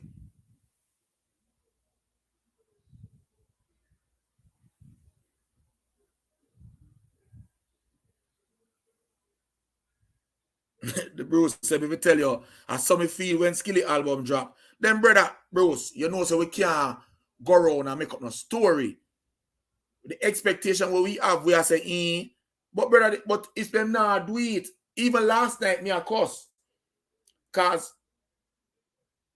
The Bruce said, if I tell you, I saw me feel when Skilly album drop. Then, brother, Bruce, you know, so we can't go around and make up no story. The expectation what we have, we are saying, but brother, but if them not do it, even last night, me a cuss. Because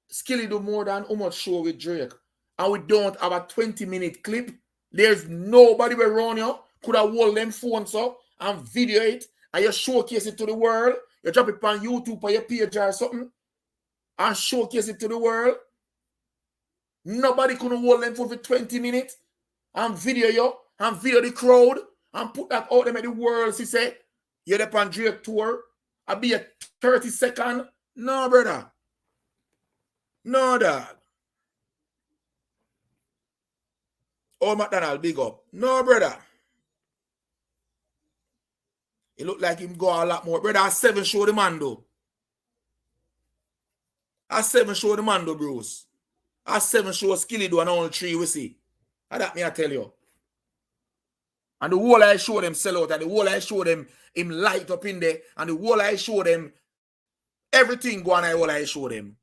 Skilly do more than how much show with Drake. And we don't have a 20-minute clip. There's nobody around you could have hold them phones up and video it and you showcase it to the world. You drop it on YouTube or your page or something and showcase it to the world. Nobody could hold them for 20 minutes and video you and video the crowd and put that out there at the world. She said, you're up on Drake tour. I'll be a 30-second. No, brother. No, dog. Oh, McDonald, big up. No, brother. It look like him go a lot more. Brother, I 7 show the man, though. I 7 show the man, though, Bruce. I 7 show Skilly, though, and only 3 we see. And that me, I tell you. And the whole I show them sell out, and the whole I show them him light up in there, and the whole I show them everything go on, all I show them.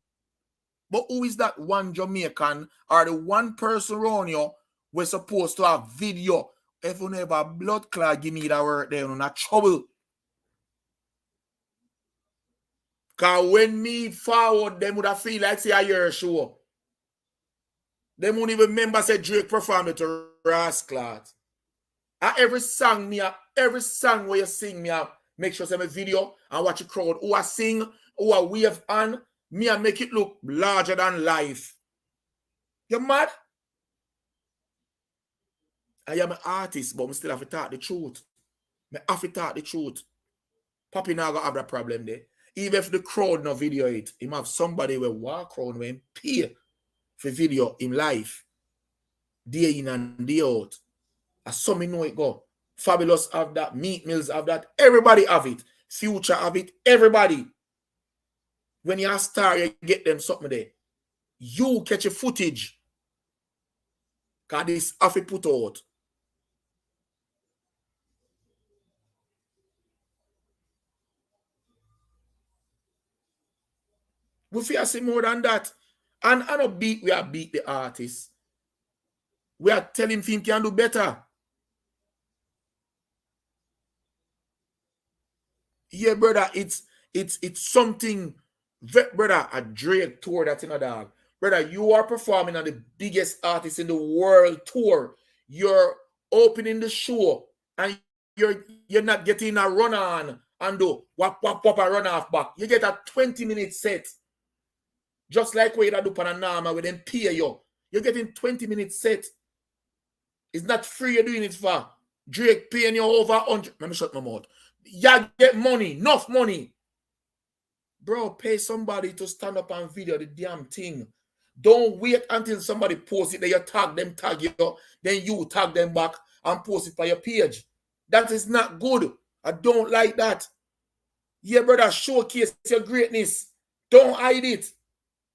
But who is that one Jamaican or the one person around you we're supposed to have video? If you never blood clot, give me that word there, you're not trouble. Because when me forward, them would have feel like say a year show. Them won't even remember say Drake performed it to Rasclat. And every song where you sing, me up, make sure send a video and watch the crowd. Who I sing, who I wave on, me and make it look larger than life. You mad? I am an artist, but I still have to talk the truth. I have to talk the truth. Papi now gonna have that problem there. Even if the crowd no video it, he have somebody will walk around when pay for video in life. day in and day out. As some me know it go. Fabulous have that, Meat Mills have that, everybody have it. Future have it, everybody. When you start, you get them something there. You catch a footage. Because this have to put out. We feel see more than that. And I don't beat, we are beat the artist. We are telling him can do better. Yeah, brother, it's something, brother, a Drake tour that's in a dog. Brother, you are performing on the biggest artist in the world tour. You're opening the show and you're not getting a run on and do wap wap wap a run off back. You get a 20-minute set. Just like what you do on a normal with them pay you. You're getting 20-minute set. It's not free you're doing it for. Drake paying you over 100. Let me shut my mouth. You get money, enough money. Bro, pay somebody to stand up and video the damn thing. Don't wait until somebody posts it, then you tag them, tag you, then you tag them back and post it by your page. That is not good. I don't like that. Yeah, brother, showcase your greatness. Don't hide it.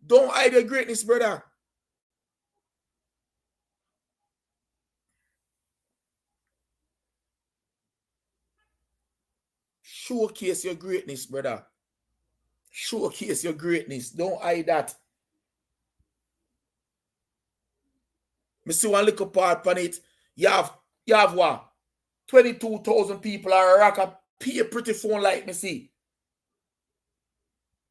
Don't hide your greatness, brother. Showcase your greatness, brother. Showcase your greatness. Don't hide that. Me see one little part on it. You have what? 22,000 people are rock a pay pretty phone like me see.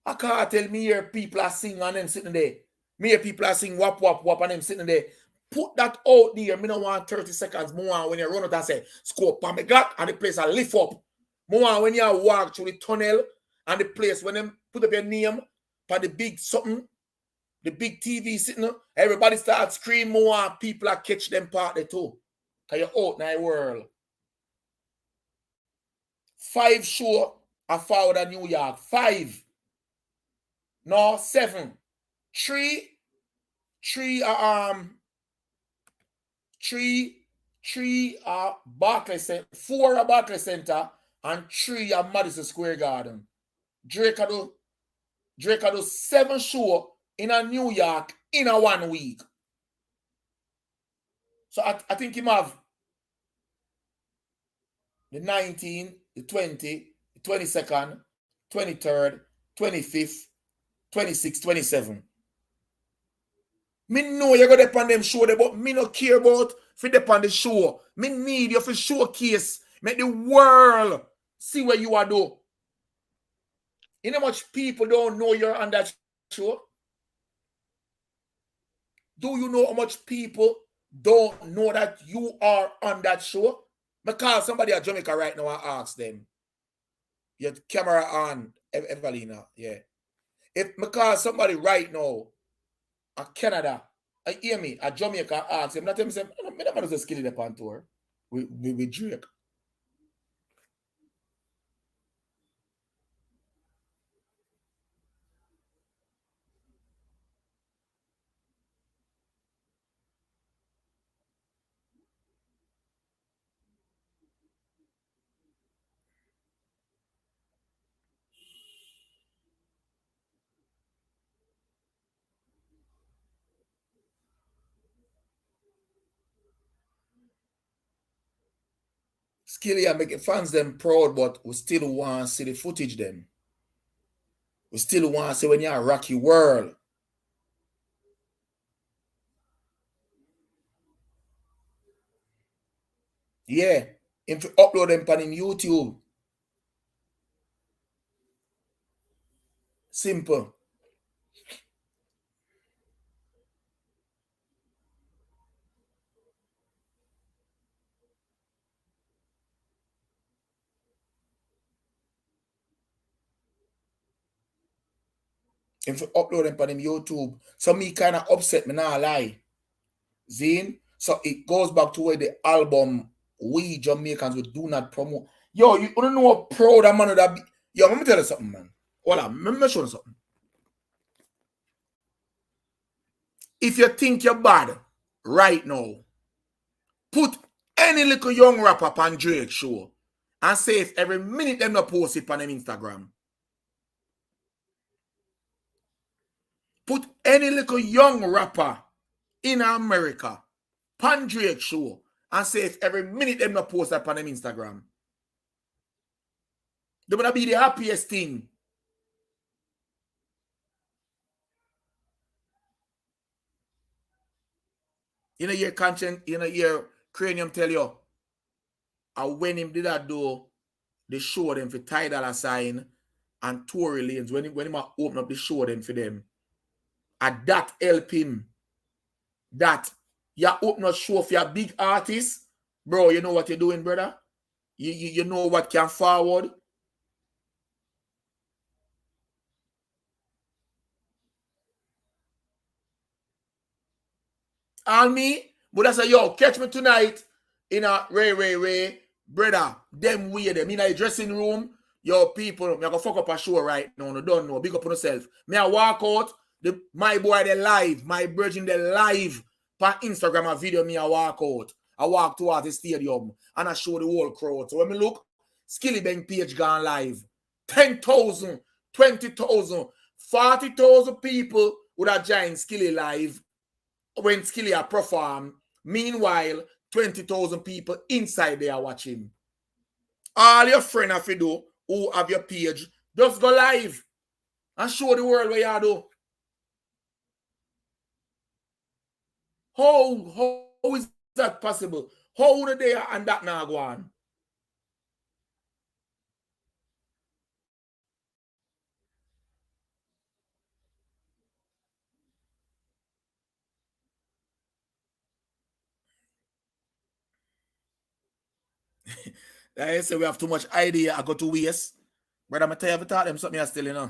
I can't tell me here people are singing and them sitting there. Me here people are singing wap wap wap and them sitting there. Put that out there. Me don't want 30 seconds more when you run out and say, scope on me Glock and the place will lift up. More when you walk through the tunnel and the place when them put up your name for the big something, the big TV sitting there, everybody starts screaming more, people are catch them part there too. Because you're out in the world. 5 show I forward at New York. 5. No, 7. 3 Barclays Center, 4 at Barclays Center, and 3 at Madison Square Garden. Drake do 7 show in a New York in a 1 week. So I think him have the 19th, the 20th, the 22nd, 23rd, 25th, 26th, 27th. Me know you're going to depend on them show there, but me no care about if you depend on the show. Me need you for showcase. Make the world see what you are doing. You know how much people don't know you're on that show? Do you know how much people don't know that you are on that show? I call somebody at Jamaica right now and ask them. Your camera on, Everlina, yeah. If I call somebody right now at Canada, I hear me, at Jamaica, ask them, not them say, I don't know skill in the tour with Drake. Skilly are making fans them proud, but we still want to see the footage them. We still want to see when you're a rocky world. Yeah. If you upload them on YouTube. Simple. If you upload them on YouTube. So me kind of upset, me not lie. Zine. So it goes back to where the album we Jamaicans would do not promote. Yo, you don't know how proud that man that be. Yo, let me tell you something, man. Hold on, let me show you something. If you think you're bad right now, Put any little young rapper on Drake show and say if every minute them not post it on them Instagram. Put any little young rapper in America on Drake show and say if every minute them not post that on them Instagram. They're gonna be the happiest thing. You know your conscience, you know your cranium tell you. And when him did that though, they show them for Tidal sign and Tory lanes. When him open up, they show them for them. And that help him. That you open up show for your big artist, bro. You know what you're doing, brother? You know what can forward. All me, but I say, yo, catch me tonight in a Ray, brother. Them weird them in a dressing room. Yo, people, me gonna fuck up a show right now. No, don't know. Big up on yourself. Me I walk out. My boy they live. My virgin they live. On Instagram a video me I walk out. I walk towards the stadium and I show the whole crowd. So when me look, Skilly Bang page gone live. 10,000, 20,000, 40,000 people would have joined Skilly live when Skilly are perform. Meanwhile, 20,000 people inside there watching. All your friends have to do who have your page, just go live and show the world what you do. How is that possible? How would they and that now go on? I say we have too much idea I got to waste. Brother, I tell you, if I taught them something I still, you know.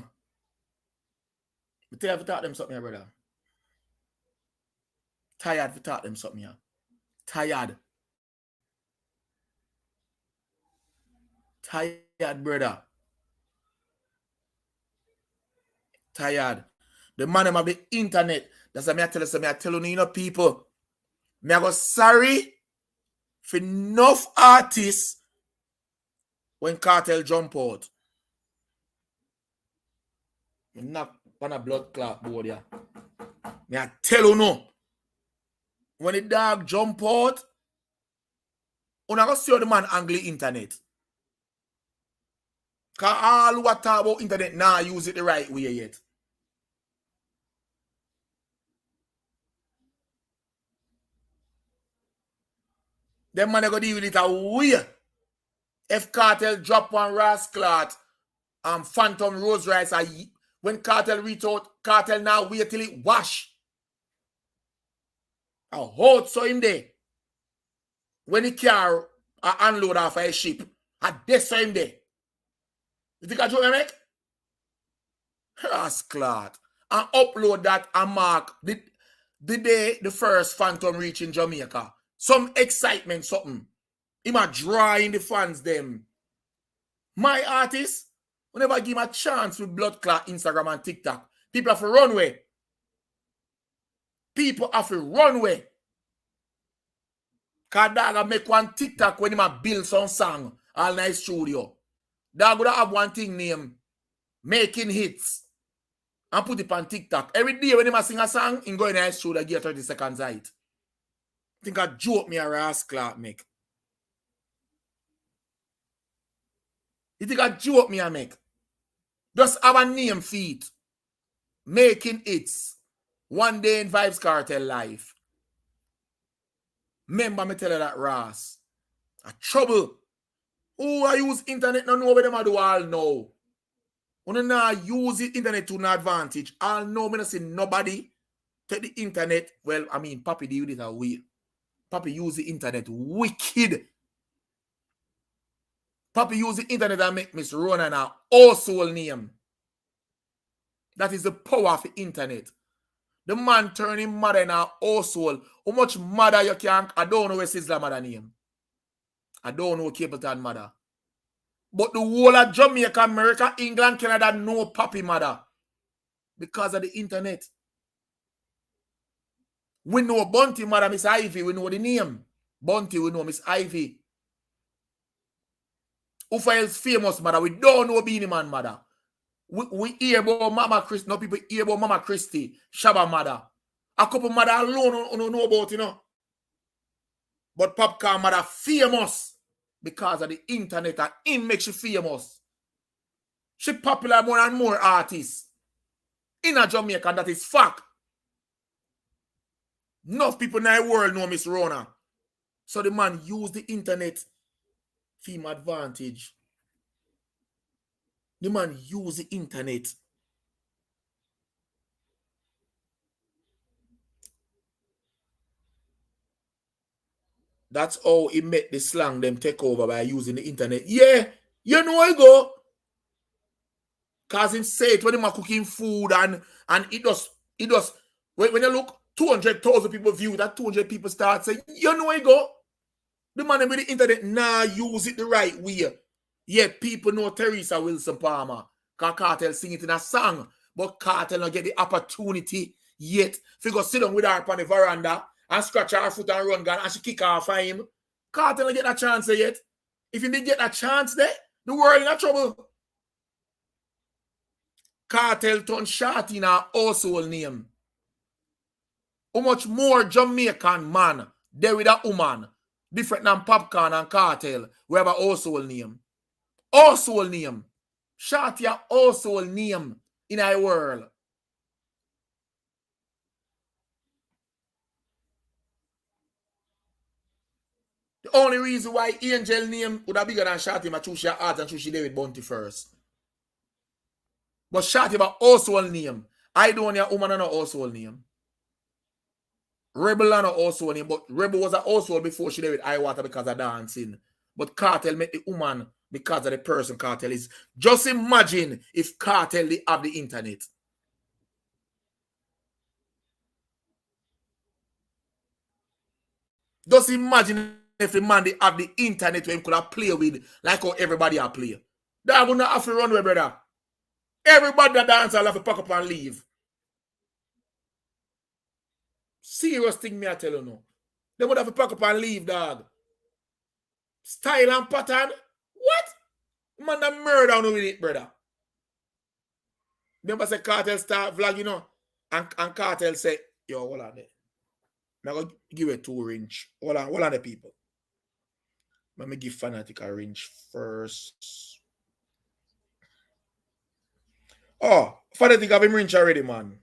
I tell you, if I taught them something, brother. Tired if I taught them something, yeah. Tired. Tired, brother. Tired. The man of the internet. That's what I tell you. I tell you, know, people. I go sorry for enough artists when cartel jump out. I'm not on a blood clot board, yeah. I tell you no. When the dog jump out, you're not going to see how the man angle the internet. Because all who talk about internet now use it the right way yet. Them man are going to deal with it a way. If cartel drop one rascal Phantom Rose Rice, when cartel reach out, cartel now wait till it wash. I hold so him there. When he car unload off a ship, I death him there. You think I joke, make? Rascal. And upload that and mark the day the first Phantom reach in Jamaica. Some excitement, something. He might drawing the fans them. My artist, whenever I give him a chance with blood clot Instagram and TikTok, people have to run away. People have to run away. Cause dog make one TikTok when he might build some song all nice studio. Dog would have one thing named Making Hits. And put it on TikTok. Every day when he might sing a song, he go in the studio get 30 seconds height. Think I joke me a rascal make. You think I joke me a make? Just have a name feet. Making Hits. One day in Vibes Cartel life. Remember me tell you that Ras. A trouble. Who I use internet no know what them I do all know. When I use the internet to an advantage, all know me not see nobody take the internet. Well, I mean, Papi do it a way. Papi use the internet wicked. Papi use the internet and make Miss Ronan a household name. That is the power of the internet. The man turning mother in a household. How much mother you can? I don't know where Sizzla mother name. I don't know Capleton mother. But the whole of Jamaica, America, England, Canada know Papi mother. Because of the internet. We know Bunty mother, Miss Ivy, we know the name. Bunty, we know Miss Ivy. Who else famous, mother? We don't know Beanie Man, mother. We hear about Mama Christie. No people hear about Mama Christie, Shabba mother. A couple mother alone don't know about, you know. But Popcorn mother famous because of the internet, and it makes she famous. She popular more and more artists in a Jamaica, and that is fact. Enough people in the world know Miss Rona. So the man use the internet for him advantage. The man use the internet. That's how he met the slang them take over by using the internet. Yeah, you know I go. Cause him say it when him are cooking food and it does when you look 200,000 people view that 200 people start saying, you know I go. The man with the internet use it the right way. Yet people know Teresa Wilson Palmer. Cause Cartel sing it in a song. But Cartel not get the opportunity yet. If you go sit down with her on the veranda and scratch her foot and run gun and she kick off of him. Cartel not get that chance yet. If he did get that chance there, the world in a trouble. Cartel turn shot in a household name. How much more Jamaican man there with a woman different than Popcorn and Cartel we have a household name. Household name. Shot your household name in our world. The only reason why Angel name would have bigger than Shotty ma choose your odds and choose David Bounty first. But Shotty a household name. I don't want your woman and a household name. Rebel and a household name, but Rebel was a household before she did with Iwater because of dancing. But Cartel met the woman because of the person Cartel is. Just imagine if Cartel they have the internet. Just imagine if the man they have the internet where he could have play with like how everybody have play. They're going to have to run away, brother. Everybody that dance will have to pack up and leave. Serious thing me I tell you now. They would have to pack up and leave, dog. Style and pattern. What? Man, that murder with it, brother. Remember say Cartel start vlog, you know, and Cartel say, yo, hold on there. I'm going to give it 2 range. Hold on the people. Let me give Fanatic a range first. Oh, Fanatic have him range already, man.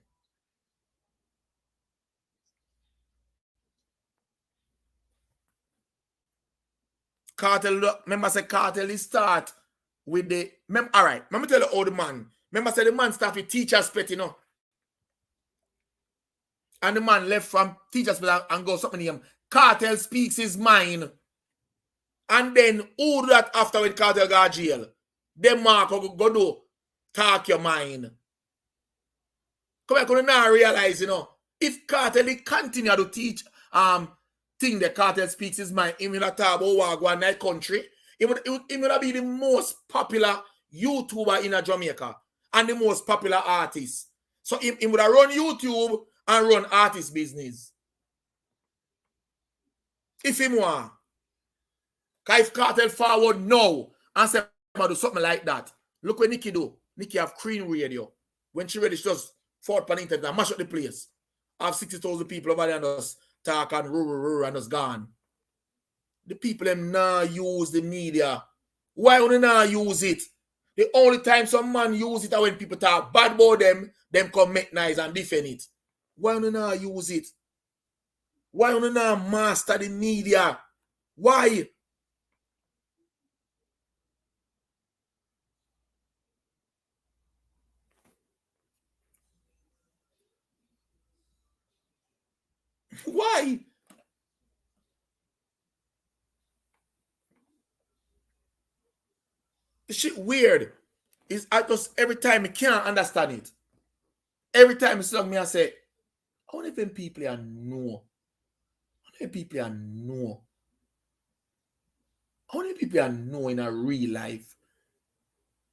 Cartel, remember say Cartel is start with the, all right, let me tell you how the man, remember say the man start with teacher's pet, you know. And the man left from teacher's pet and go something him. Cartel speaks his mind. And then who do that after when Cartel got jail? Them Mark go do talk your mind. Come here, couldn't now realize, you know, if Cartel continue to teach thing the Cartel speaks his mind, he will talk about Wagwan night country. He would be the most popular YouTuber in Jamaica and the most popular artist. So he would have run YouTube and run artist business. If he want. Because if Cartel forward now and say do something like that, look what Nikki do. Nikki have Queen Radio. When she ready, she just forward on the internet and mash up the place. Have 60,000 people over there and just talk and and just gone. The people them now use the media. Why would they not use it? The only time some man use it is when people talk bad about them come make nice and defend it. Why would they not use it? Why would they not master the media? Why? Why? The shit weird. Is I just every time I can't understand it. Every time it's like me, I say, how many people I know? How many people I know? How many people I know in a real life?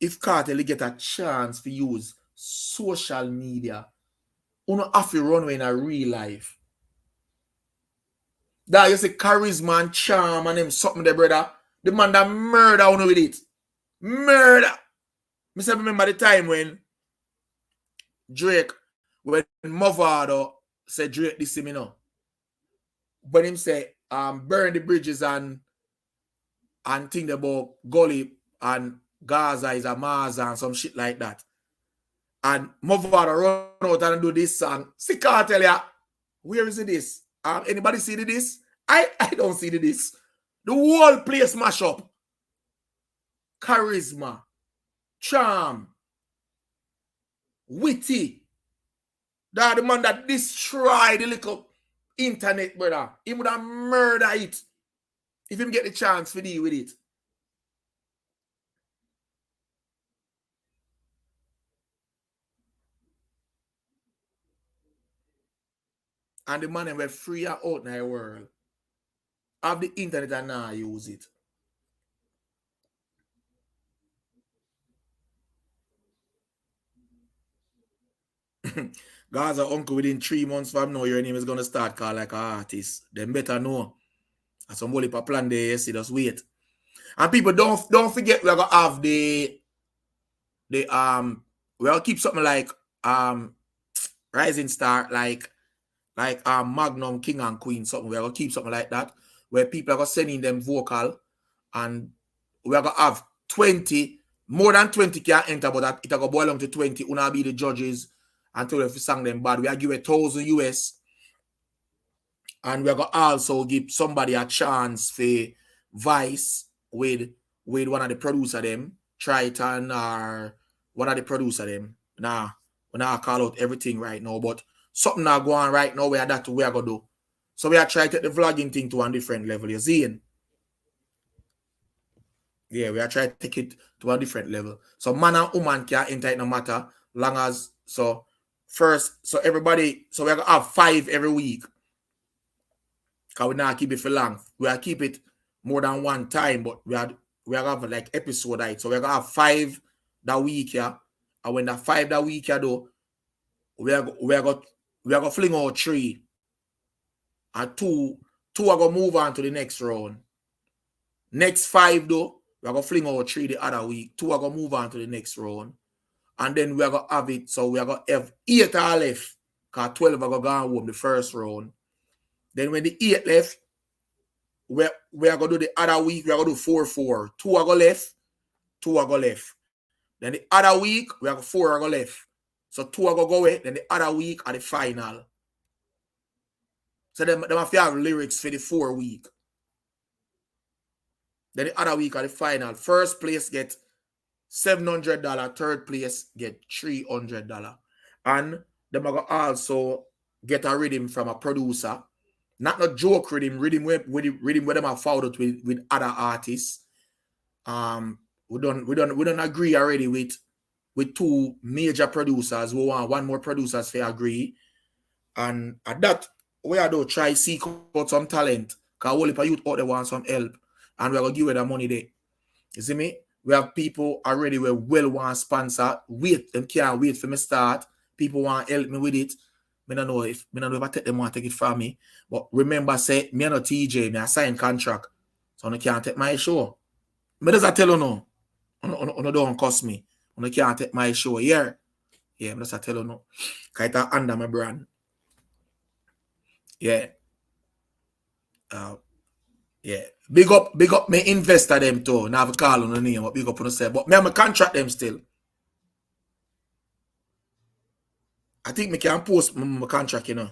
If Cartel get a chance to use social media, you don't have to run away in a real life. That you say charisma and charm and him something there, brother. The man that murder on with it. Murder. Me say remember the time when Drake, when Movado said Drake this to me now. When him say burn the bridges and think about Gully and Gaza is a Mars and some shit like that. And Movado run out and do this song. See, can't tell ya, where is this? Anybody see this? I don't see this. The whole place mash up. Charisma, charm, witty. That the man that destroyed the little internet, brother. He would have murdered it if him get the chance to deal with it. And the man were free out in the world. Have the internet and now use it. Gaza uncle within 3 months from now, your name is gonna start call like an artist. Them better know. And some whole heap plan there, see, just wait. And people don't forget we're gonna have we'll keep something like Rising Star, like Magnum King and Queen, something. We're gonna keep something like that, where people are gonna send in them vocal, and we're gonna have 20, more than 20 can enter, but that it'll go boil down to 20. Una be the judges until if you sang them bad. We are give $1,000 US, and we're gonna also give somebody a chance for Vice with one of the producer them, Triton or one of the producer them. Nah, we not call out everything right now, but something not going on right now where that we are gonna do. So we are trying to take the vlogging thing to a different level. You see? Yeah, we are trying to take it to a different level. So man and woman can enter it no matter long as so everybody, so we're gonna have 5 every week. Because we not keep it for long. We are keep it more than one time, but we are have like episode right. So we're gonna have 5 that week, yeah. And when that 5 that week, yeah, though, we are gonna fling out 3. And 2 are gonna move on to the next round. Next 5 though, we are gonna fling out 3 the other week. 2 are gonna move on to the next round. And then we are gonna have it. So we are gonna have 8 are left. Because 12 are gonna go home the first round. Then when the 8 left, we are gonna do the other week, we are gonna do 4-4. 2 are gonna left, 2 are gonna left. Then the other week, we have 4 are gonna left. So 2 are gonna go away, then the other week are the final. So them have to have lyrics for the 4 week. Then the other week are the final. First place get $700, third place get $300. And them are gonna also get a rhythm from a producer. Not a joke rhythm where them have followed out with other artists. We don't agree already with 2 major producers. We want 1 more producers to agree. And at that, we are to try seek out some talent. Because all the youth out there want some help. And we're gonna give them money there. You see me? We have people already where well want sponsor. Them can't wait for me start. People want help me with it. I don't know if I take them want to take it from me. But remember, say, me and TJ, me I sign contract. So I can't take my show. Me does I tell you no. You don't cost me. You can't take my show here. Yeah, me does I tell you no. Because it's under my brand. Yeah. Yeah. Big up me investor them too. Now I call on the name, but big up on the side. But me I'm contract them still. I think me can post my contract, you know.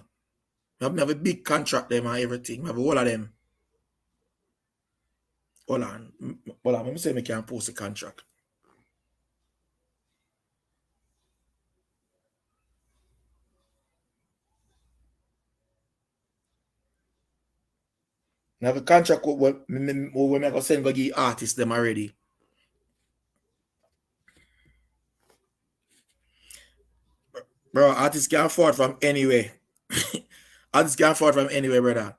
I have a big contract them and everything. I have all of them. Hold on. Let me say I can post a contract. I have a contract when I go send go give artists them already. Bro, artists can afford from anywhere. Artists can afford from anywhere, brother.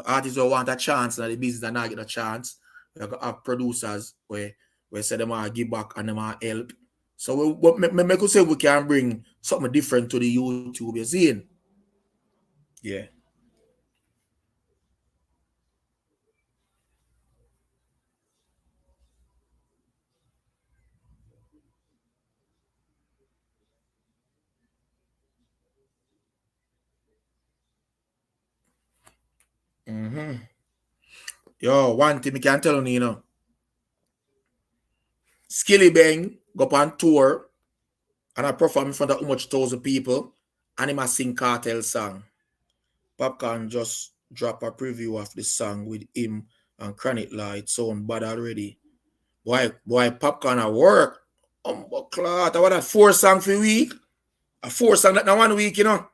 Artists will want a chance and the business and not get a chance. We have producers where say them are give back and them are help. So we could say we can bring something different to the YouTube, you see? Yeah. Yo, one thing I can tell you, you know. Skilly Bang go up on tour and I perform in front of how much 1,000 people and him a sing Cartel song. Popcorn just drop a preview of the song with him and Chronic Law. It sound bad already. Boy, Popcorn at work. Clot. I want a 4 song for a week. A 4 song that now 1 week, you know.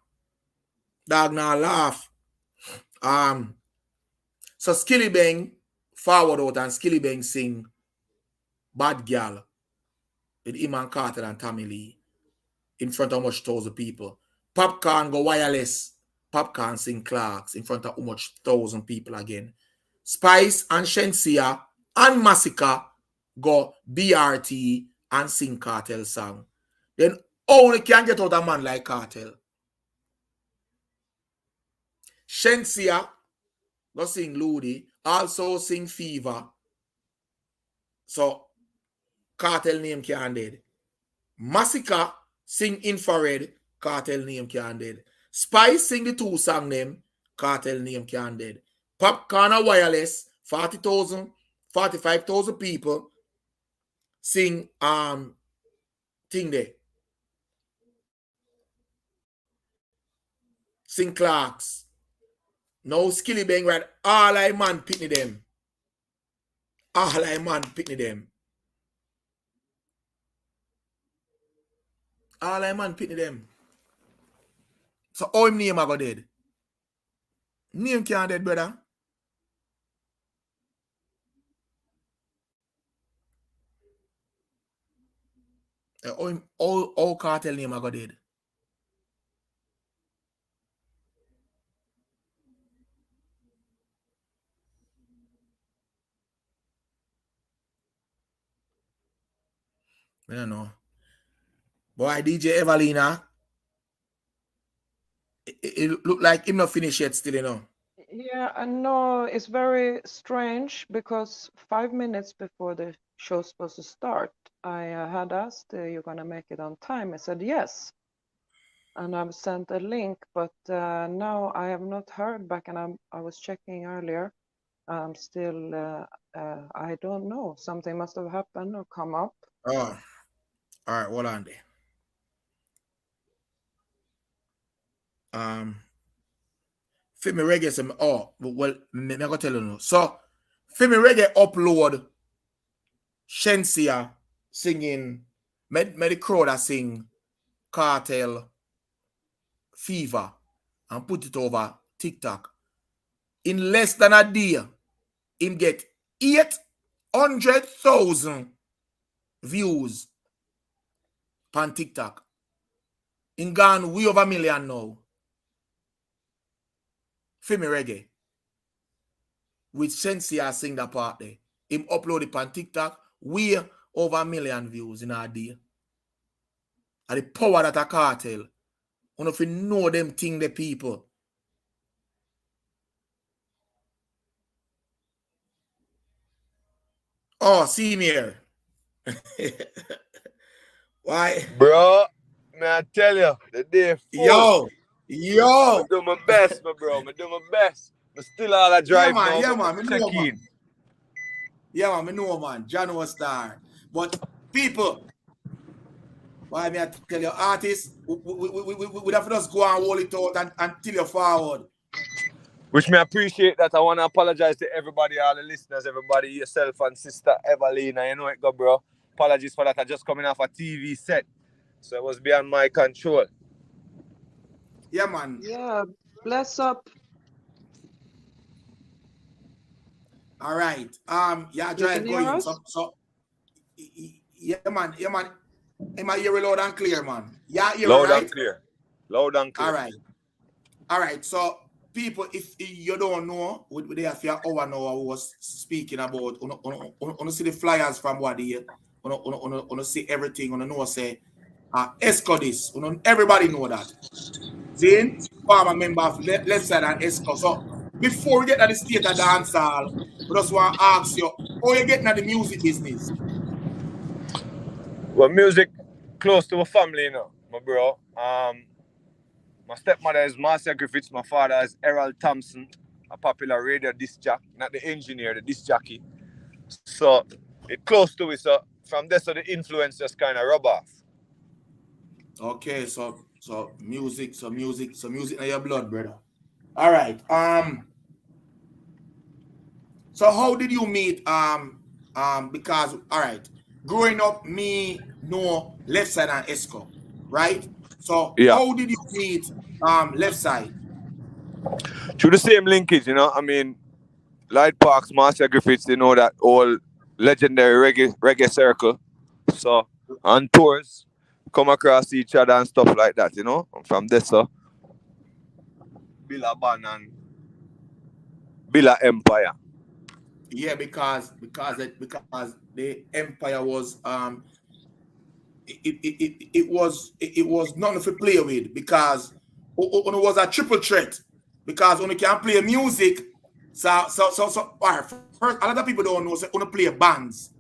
Dog now laugh. So Skilly Bang forward out and Skilly Bang sing Bad Girl with him and Carter and Tommy Lee in front of how much 1,000 people. Popcorn go wireless. Popcorn sing Clarks in front of how much 1,000 people again. Spice and Shensia and Massacre go BRT and sing Cartel song. Then only can get out a man like Cartel. Shensia go sing Ludi, also sing Fever. So Cartel name can dead. Massacre sing Infrared, Cartel name can dead. Spice sing the 2 song name, Cartel name can dead. Popcorn a wireless, 40,000, 45,000 people sing thing there. Sing Clarks. No Skilly Bang right. All I man pitney them. All I man pitney them. All I man pitney them. So how him name I go dead? Name can't dead, brother. All Cartel name I go dead. I don't know. Boy, DJ Everlina, it look like him not finished yet still, you know. Yeah, I know it's very strange because 5 minutes before the show's supposed to start, I had asked, you're gonna make it on time? I said yes. And I've sent a link, but now I have not heard back, and I was checking earlier. I'm still, I don't know. Something must have happened or come up. Oh, all right, hold on there. Fimi Reggae some well, me go tell you no. So Fimi Reggae upload Shensia singing the crowd that sing Cartel Fever and put it over TikTok. In less than a day, him get 800,000 views on TikTok. In gone way over 1 million now. Fimi Reggae. With Shensia sing that part there. Him upload it on TikTok. Way over 1 million views in a day. And the power that a Cartel. You know if you know them thing the people. Oh, see me here. Why? Bro, may I tell you, the day Yo! I do my best, my bro. I do my best. I still all I drive now. Yeah, man. Check in. Yeah, man. I know, man. John was star. But people, why may I tell you, artists, we have to just go and hold it out and tell you forward. Which me appreciate that. I want to apologize to everybody, all the listeners, everybody, yourself and sister Everlina. You know it, go, bro. Apologies for that. I just coming off a TV set. So it was beyond my control. Yeah, man. Yeah, bless up. All right. Yeah, drive going. So, yeah, man. Am I hearing loud and clear, man? Yeah, you're loud right? and clear. Loud and clear. All right. So, people, if you don't know, we there for an hour now, I was speaking about, on see the flyers from what here, on see everything, on know say, esco this, everybody know that. Zane, former member of left side and esco. So, before we get to the state of dancehall, we just want to ask you, how you getting at the music business? Well, music close to a family, you know, my bro. My stepmother is Marcia Griffiths, my father is Errol Thompson. a popular radio disc jockey, not the engineer, the disc jockey. So it close to it. So from there, so the influence just kind of rub off. Okay, so music in your blood, brother. All right. So how did you meet? Because all right, growing up, me know left side and esco, right? So how did you meet left side? Through the same linkage, you know. I mean, Light Parks, Master Griffiths, you know that whole legendary reggae circle. So on tours, come across each other and stuff like that, you know. And from there, so Billa Ban and Billa Empire. Yeah, because the empire was it was nothing to play with because it was a triple threat because when you can play music, so all right, first a lot of people don't know so when you play bands.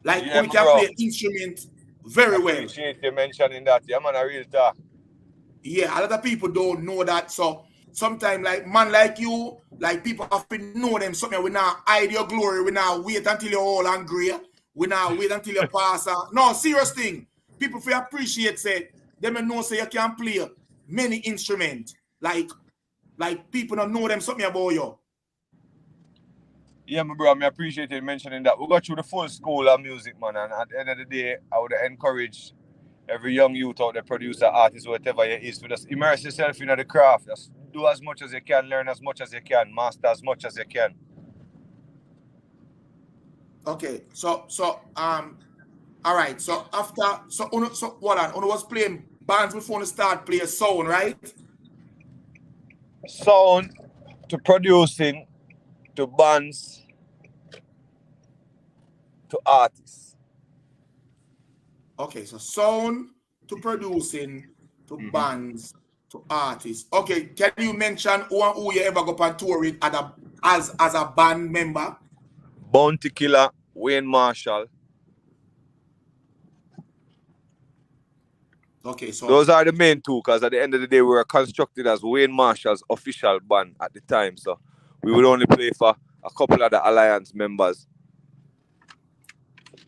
Like when you can play instrument very well. I appreciate you mentioning that. Yeah, man, a real talk. Yeah, a lot of people don't know that. So sometimes like man like you, like people have to know them something. We now hide your glory. We now wait until you're all angry. We now wait until you pass. No, serious thing. People feel appreciate say them know say you can play many instruments. Like people don't know them something about you. Yeah, my bro, I appreciate you mentioning that. We got through the full school of music, man, and at the end of the day, I would encourage every young youth out there, producer, artist, whatever it is, to just immerse yourself in the craft. Just do as much as you can, learn as much as you can, master as much as you can. Okay, so all right, so after what on was playing bands before you start playing sound, right? Sound to producing to bands to artists. Okay, so sound to producing to bands to artists. Okay, can you mention who you ever go on tour with as a band member? Bounty Killer, Wayne Marshall. Okay, so those are the main two, because at the end of the day, we were constructed as Wayne Marshall's official band at the time. So we would only play for a couple of the Alliance members.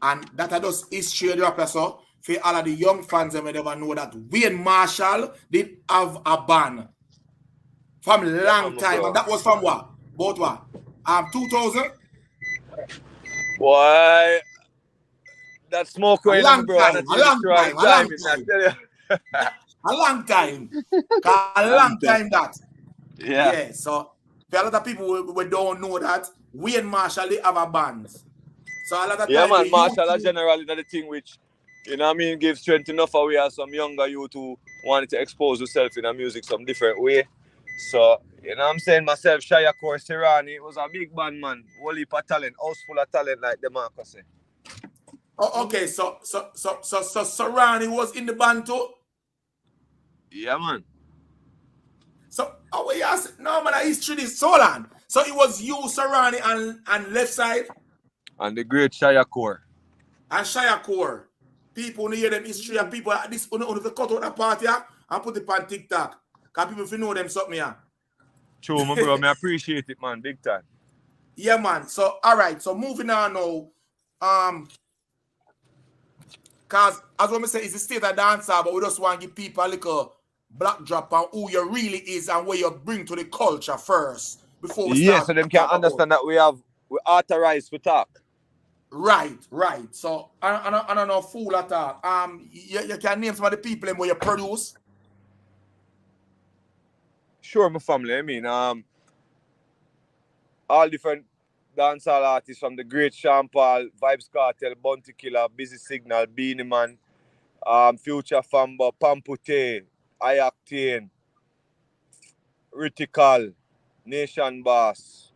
And that are just history drop, so for all of the young fans that may never know that Wayne Marshall did have a band from a long time. And that was from what? About what? 2000? Why? That smoke a long bro. Time, a long time. A long time. A long time that. Yeah. So for a lot of people we don't know that Wayne Marshall they have a band. So a lot of yeah, man, Marshall are generally the thing which, you know what I mean, gives strength enough away as some younger youth who wanted to expose yourself in a music some different way. So, you know what I'm saying, myself, Shia Core, Serrani, it was a big band, man. Whole heap of talent, house full of talent, like the Marcus say. Oh, okay, so Serrani was in the band too? Yeah, man. So, no, man, history is so long. So it was you, Serrani, and left side? And the great Shia Core. And Shia Core. People hear them history and people this on the cut out the party and put it on TikTok. Because people if you know them something here. True, my bro. I appreciate it, man. Big time. Yeah, man. So all right. So moving on now. Because as what I say, it's the state of dancer, but we just want to give people a little backdrop on who you really is and what you bring to the culture first before we start. Yeah, so them can understand that we authorized to talk. Right. So I don't know fool at all. You can name some of the people where you produce. Sure, my family. I mean, all different dancehall artists from the great Sean Paul, Vibes Cartel, Bounty Killer, Busy Signal, Beanie Man, Future Famba, Pampute, Iactane, Ritical, Nation Boss.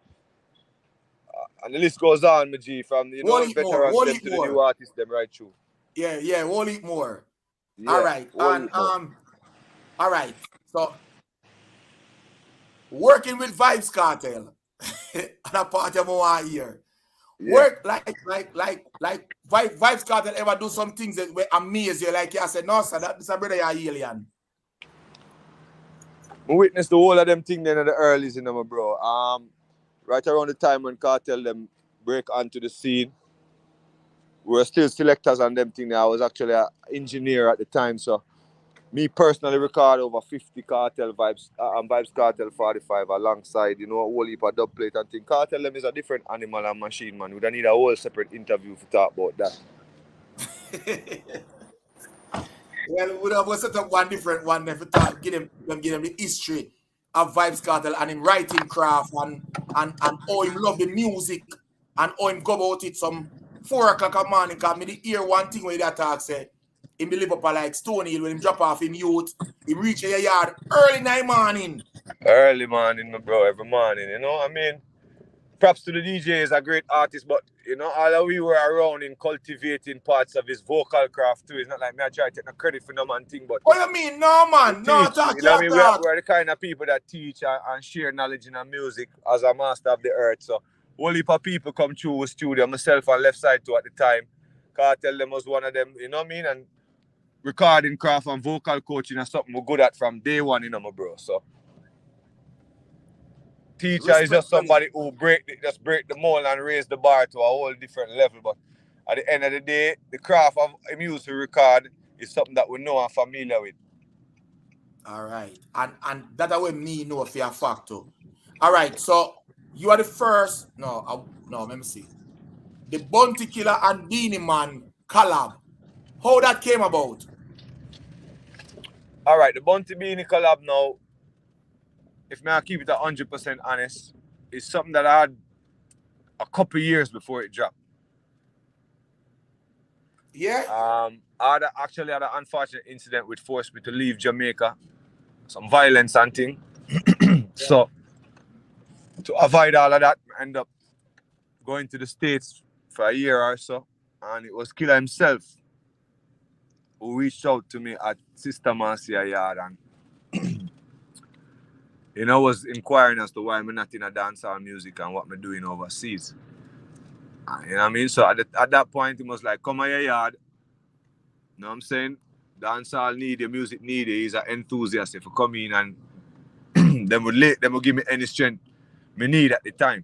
And the list goes on, my G, from the veterans them to the new artists, them right through. Yeah, we'll eat more. Yeah, all right. And all right. So working with Vibes Cartel. And a part of my ear. Yeah. Work like Vibes Cartel ever do some things that amaze you, like you said, no, sir, that's a brother you're alien. I witnessed the whole of them thing then in the earlys, you know, my bro. Right around the time when Cartel them break onto the scene, we were still selectors on them thing. I was actually an engineer at the time, so me personally record over 50 Cartel vibes and Vibes Cartel 45 alongside, you know, a whole heap of dub plate and thing. Cartel them is a different animal and machine, man. We don't need a whole separate interview to talk about that. Well, we have set up one different one then for talk, give them the history of Vibes Cartel and him writing craft and how him love the music and how him go about it some 4 o'clock a morning. Because me hear one thing where that talk said, him live up like Stony Hill when him drop off him youth, he reach your yard early in the morning. Early morning, my bro, every morning, you know. I mean, props to the DJ, is a great artist, but you know, all of we were around in cultivating parts of his vocal craft too. It's not like me I try to take no credit for no man thing, but what you mean? No man, no talk. You know what I mean? We're the kind of people that teach and share knowledge in our music as a master of the earth. So whole heap of people come through the studio, myself on left side too at the time. Cartel them was one of them, you know what I mean? And recording craft and vocal coaching is something we're good at from day one, you know, my bro. So teacher is just somebody who break the mold and raise the bar to a whole different level. But at the end of the day, the craft of music to record is something that we know and familiar with. All right. And that way me know for a fact too. All right. So you are the first. No, let me see. The Bounty Killer and Beanie Man collab. How that came about? All right. The Bounty Beanie collab now, if I keep it 100% honest, is something that I had a couple years before it dropped. Yeah. I actually had an unfortunate incident which forced me to leave Jamaica. Some violence and thing. So to avoid all of that, I ended up going to the States for a year or so. And it was Killer himself who reached out to me at Sister Marcia Yard and you know, was inquiring as to why I'm not in a dancehall music and what I'm doing overseas. You know what I mean? So at that point, it was like, come on your yard. You know what I'm saying? Dancehall need your music need it. He's an enthusiast. If you come in and them will give me any strength me need at the time.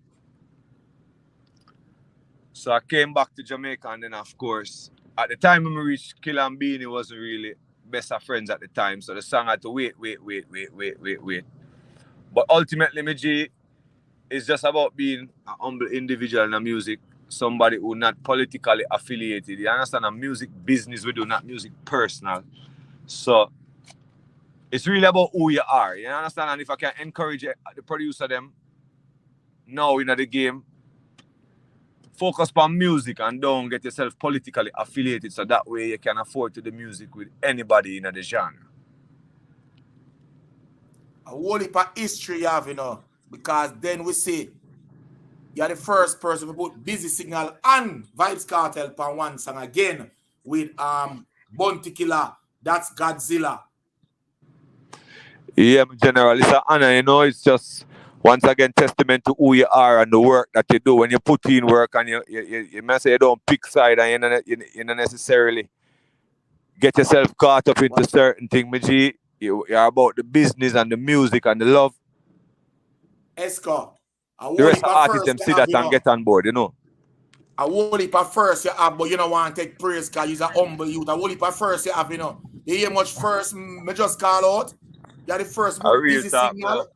So I came back to Jamaica and then, of course, at the time when we reached Killer and Beanie wasn't really best of friends at the time. So the song had to wait. But ultimately, my G, it's just about being an humble individual in the music, somebody who not politically affiliated. You understand? A music business we do, not music personal. So it's really about who you are. You understand? And if I can encourage the producer them now in the game, focus on music and don't get yourself politically affiliated, so that way you can afford to do music with anybody in the genre. A whole heap of history you have, you know, because then we say you're the first person to put Busy Signal and Vibes Cartel on one song again with Bounty Killer, that's Godzilla. Yeah, General, it's an honor, you know, it's just once again testament to who you are and the work that you do. When you put in work and you may say you don't pick side and you don't necessarily get yourself caught up into certain things, you're about the business and the music and the love. Esco. The rest of artists them see that and get on board, you know. A whole heap of first you have, but you don't want to take praise because you're a humble youth. A whole heap of first you have, you know. You hear much first, me just call out. You're the first book, Busy Signal.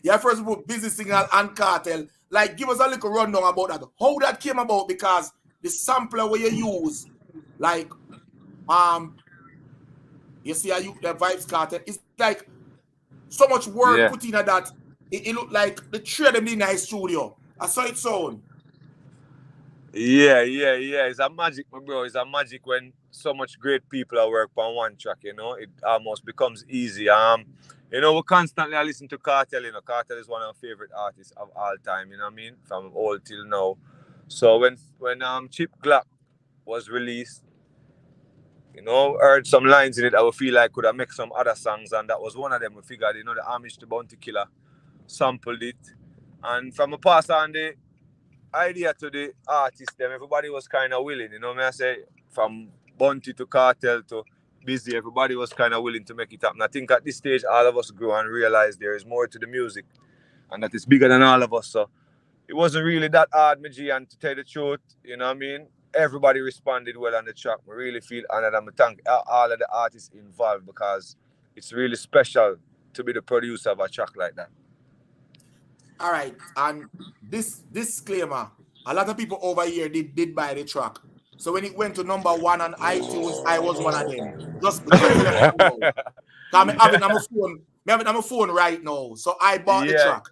You're the first book, Busy Signal and Cartel. Like, give us a little rundown about that. How that came about, because the sampler where you use, like, you see how the Vibes Cartel, it's like so much work put in that. It looked like the three of them in the studio. I saw it sound. Yeah. It's a magic, my bro. It's a magic when so much great people are work on one track, you know. It almost becomes easy. You know, we constantly listen to Cartel, you know. Cartel is one of our favorite artists of all time, you know what I mean? From old till now. So when Chip Glock was released, you know, heard some lines in it I would feel like could have made some other songs, and that was one of them. We figured, you know, the Amish, the Bounty Killer sampled it. And from a pass on the idea to the artist, them everybody was kind of willing, you know what I say? From Bounty to Cartel to busy. Everybody was kind of willing to make it happen. I think at this stage, all of us grew and realized there is more to the music and that it's bigger than all of us. So it wasn't really that hard, G, and to tell you the truth, you know what I mean? Everybody responded well on the track. I really feel honored and I thank all of the artists involved because it's really special to be the producer of a track like that. All right, and this disclaimer, a lot of people over here did buy the track. So when it went to number 1 on iTunes, I was one of them. Just to let you know. I have it on my phone right now. So I bought the track.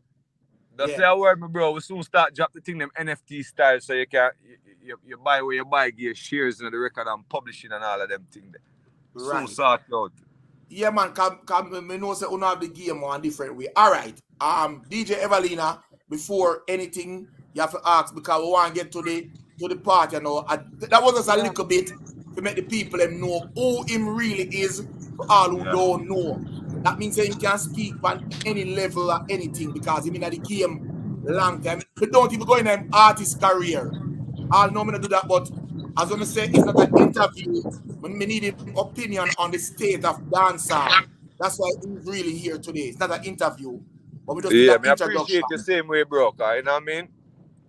That's the word, my bro. We soon start drop the thing them NFT style, so you can you buy where you buy, give shares in the record and publishing and all of them things. Right. So sort out. Yeah, man. Come, me know say you have the game on a different way. All right. DJ Everlina. Before anything, you have to ask because we want to get to the part. You know, that was just a little bit to make the people them know who him really is. For all who don't know. That means that him can speak on any level or anything because he been at the game long time. But don't even go in an artist career. I'll know me to do that, but as I say, it's not an interview. We need an opinion on the state of dancehall. That's why he's really here today. It's not an interview, but we just did an introduction. I appreciate the same way, bro. You know what I mean?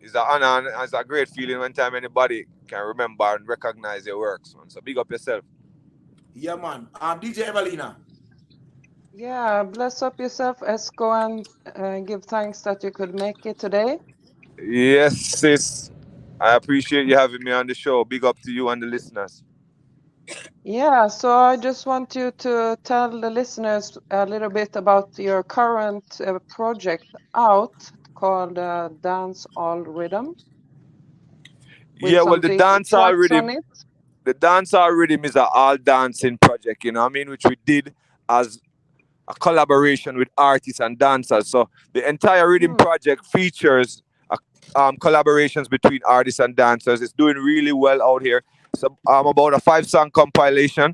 It's an honor and it's a great feeling when time anybody can remember and recognize your works. Man. So big up yourself. Yeah, man. DJ Everlina. Yeah, bless up yourself, Esco, and give thanks that you could make it today. Yes, sis. I appreciate you having me on the show. Big up to you and the listeners. Yeah, so I just want you to tell the listeners a little bit about your current project out called Dancehall Rhythm. Yeah, well, the Dancehall Rhythm. The Dancehall Rhythm is an all dancing project, you know what I mean, which we did as a collaboration with artists and dancers. So the entire Rhythm project features collaborations between artists and dancers. It's doing really well out here. So about a 5-song compilation.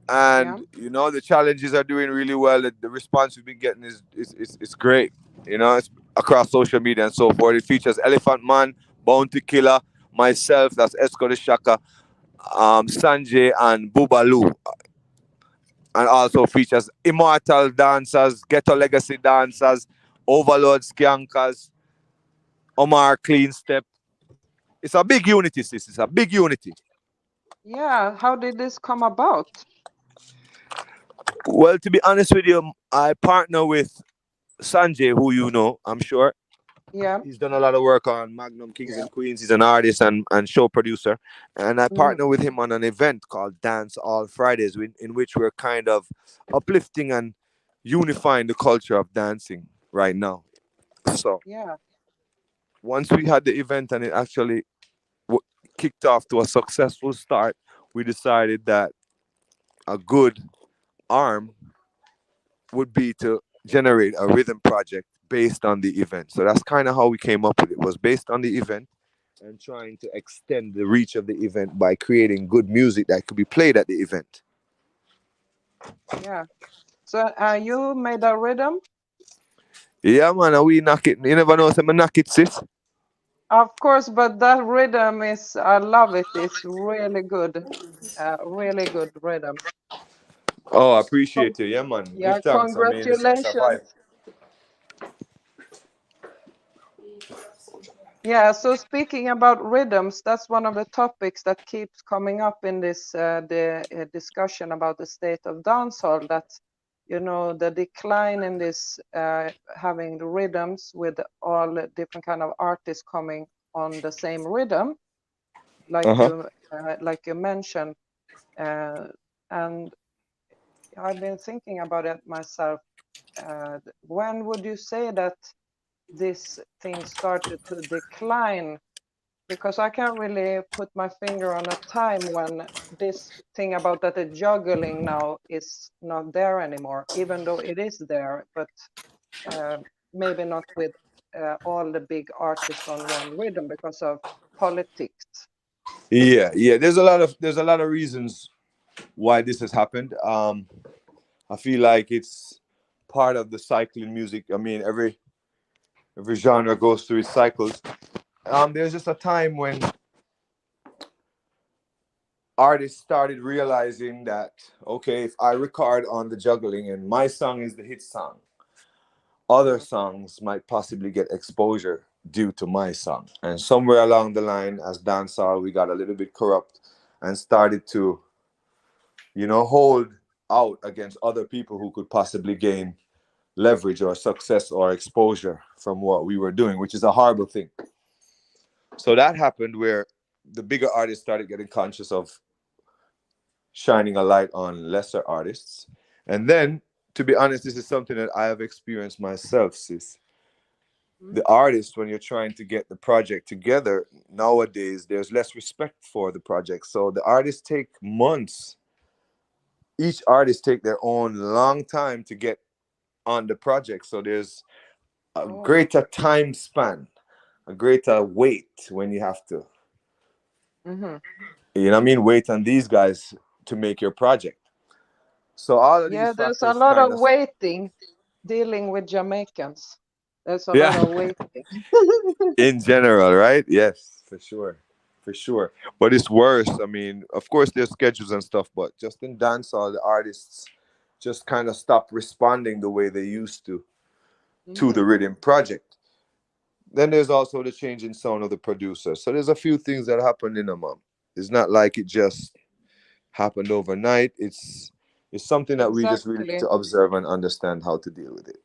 And, you know, the challenges are doing really well. The response we've been getting is great. You know, it's across social media and so forth. It features Elephant Man, Bounty Killer, myself, that's Esco the Shaka, Sanjay, and Boobaloo. And also features Immortal dancers, Ghetto Legacy dancers, Overlord Skankers, Omar Clean Step. It's a big unity, sis. It's a big unity. Yeah. How did this come about? Well, to be honest with you, I partner with Sanjay, who you know, I'm sure. Yeah. He's done a lot of work on Magnum Kings and Queens. He's an artist and show producer. And I partner with him on an event called Dancehall Fridays, in which we're kind of uplifting and unifying the culture of dancing right now. So once we had the event and it actually kicked off to a successful start, we decided that a good arm would be to generate a rhythm project based on the event. So that's kind of how we came up with it. It was based on the event and trying to extend the reach of the event by creating good music that could be played at the event. Yeah. So you made a rhythm? Yeah, man, we knock it. You never know, so I knock it, sis. Of course, but that rhythm is, I love it. It's really good. Really good rhythm. Oh, I appreciate you. Yeah, man. Yeah, Give thanks. congratulations. Yeah, so speaking about rhythms, that's one of the topics that keeps coming up in this discussion about the state of dancehall, that, you know, the decline in this having the rhythms with all different kind of artists coming on the same rhythm, like you mentioned. And I've been thinking about it myself. When would you say that this thing started to decline? Because I can't really put my finger on a time when this thing about that the juggling now is not there anymore, even though it is there, but maybe not with all the big artists on one rhythm because of politics. Yeah. There's a lot of reasons why this has happened. I feel like it's part of the cycle in music. I mean, every genre goes through its cycles. There's just a time when artists started realizing that, okay, if I record on the juggling and my song is the hit song, other songs might possibly get exposure due to my song. And somewhere along the line, as dancehall, we got a little bit corrupt and started to, hold out against other people who could possibly gain leverage or success or exposure from what we were doing, which is a horrible thing. So that happened where the bigger artists started getting conscious of shining a light on lesser artists. And then, to be honest, this is something that I have experienced myself, sis. The artist, when you're trying to get the project together, nowadays there's less respect for the project. So the artists take months. Each artist take their own long time to get on the project. So there's a greater time span, a greater wait when you have to, wait on these guys to make your project. So all of these there's factors a lot kind of waiting dealing with Jamaicans. There's a lot of waiting. In general, right? Yes, for sure. For sure. But it's worse. I mean, of course there's schedules and stuff, but just in dancehall, the artists just kind of stop responding the way they used to the rhythm project. Then there's also the change in sound of the producer. So there's a few things that happened in a month. It's not like it just happened overnight. It's something that we just really need to observe and understand how to deal with it.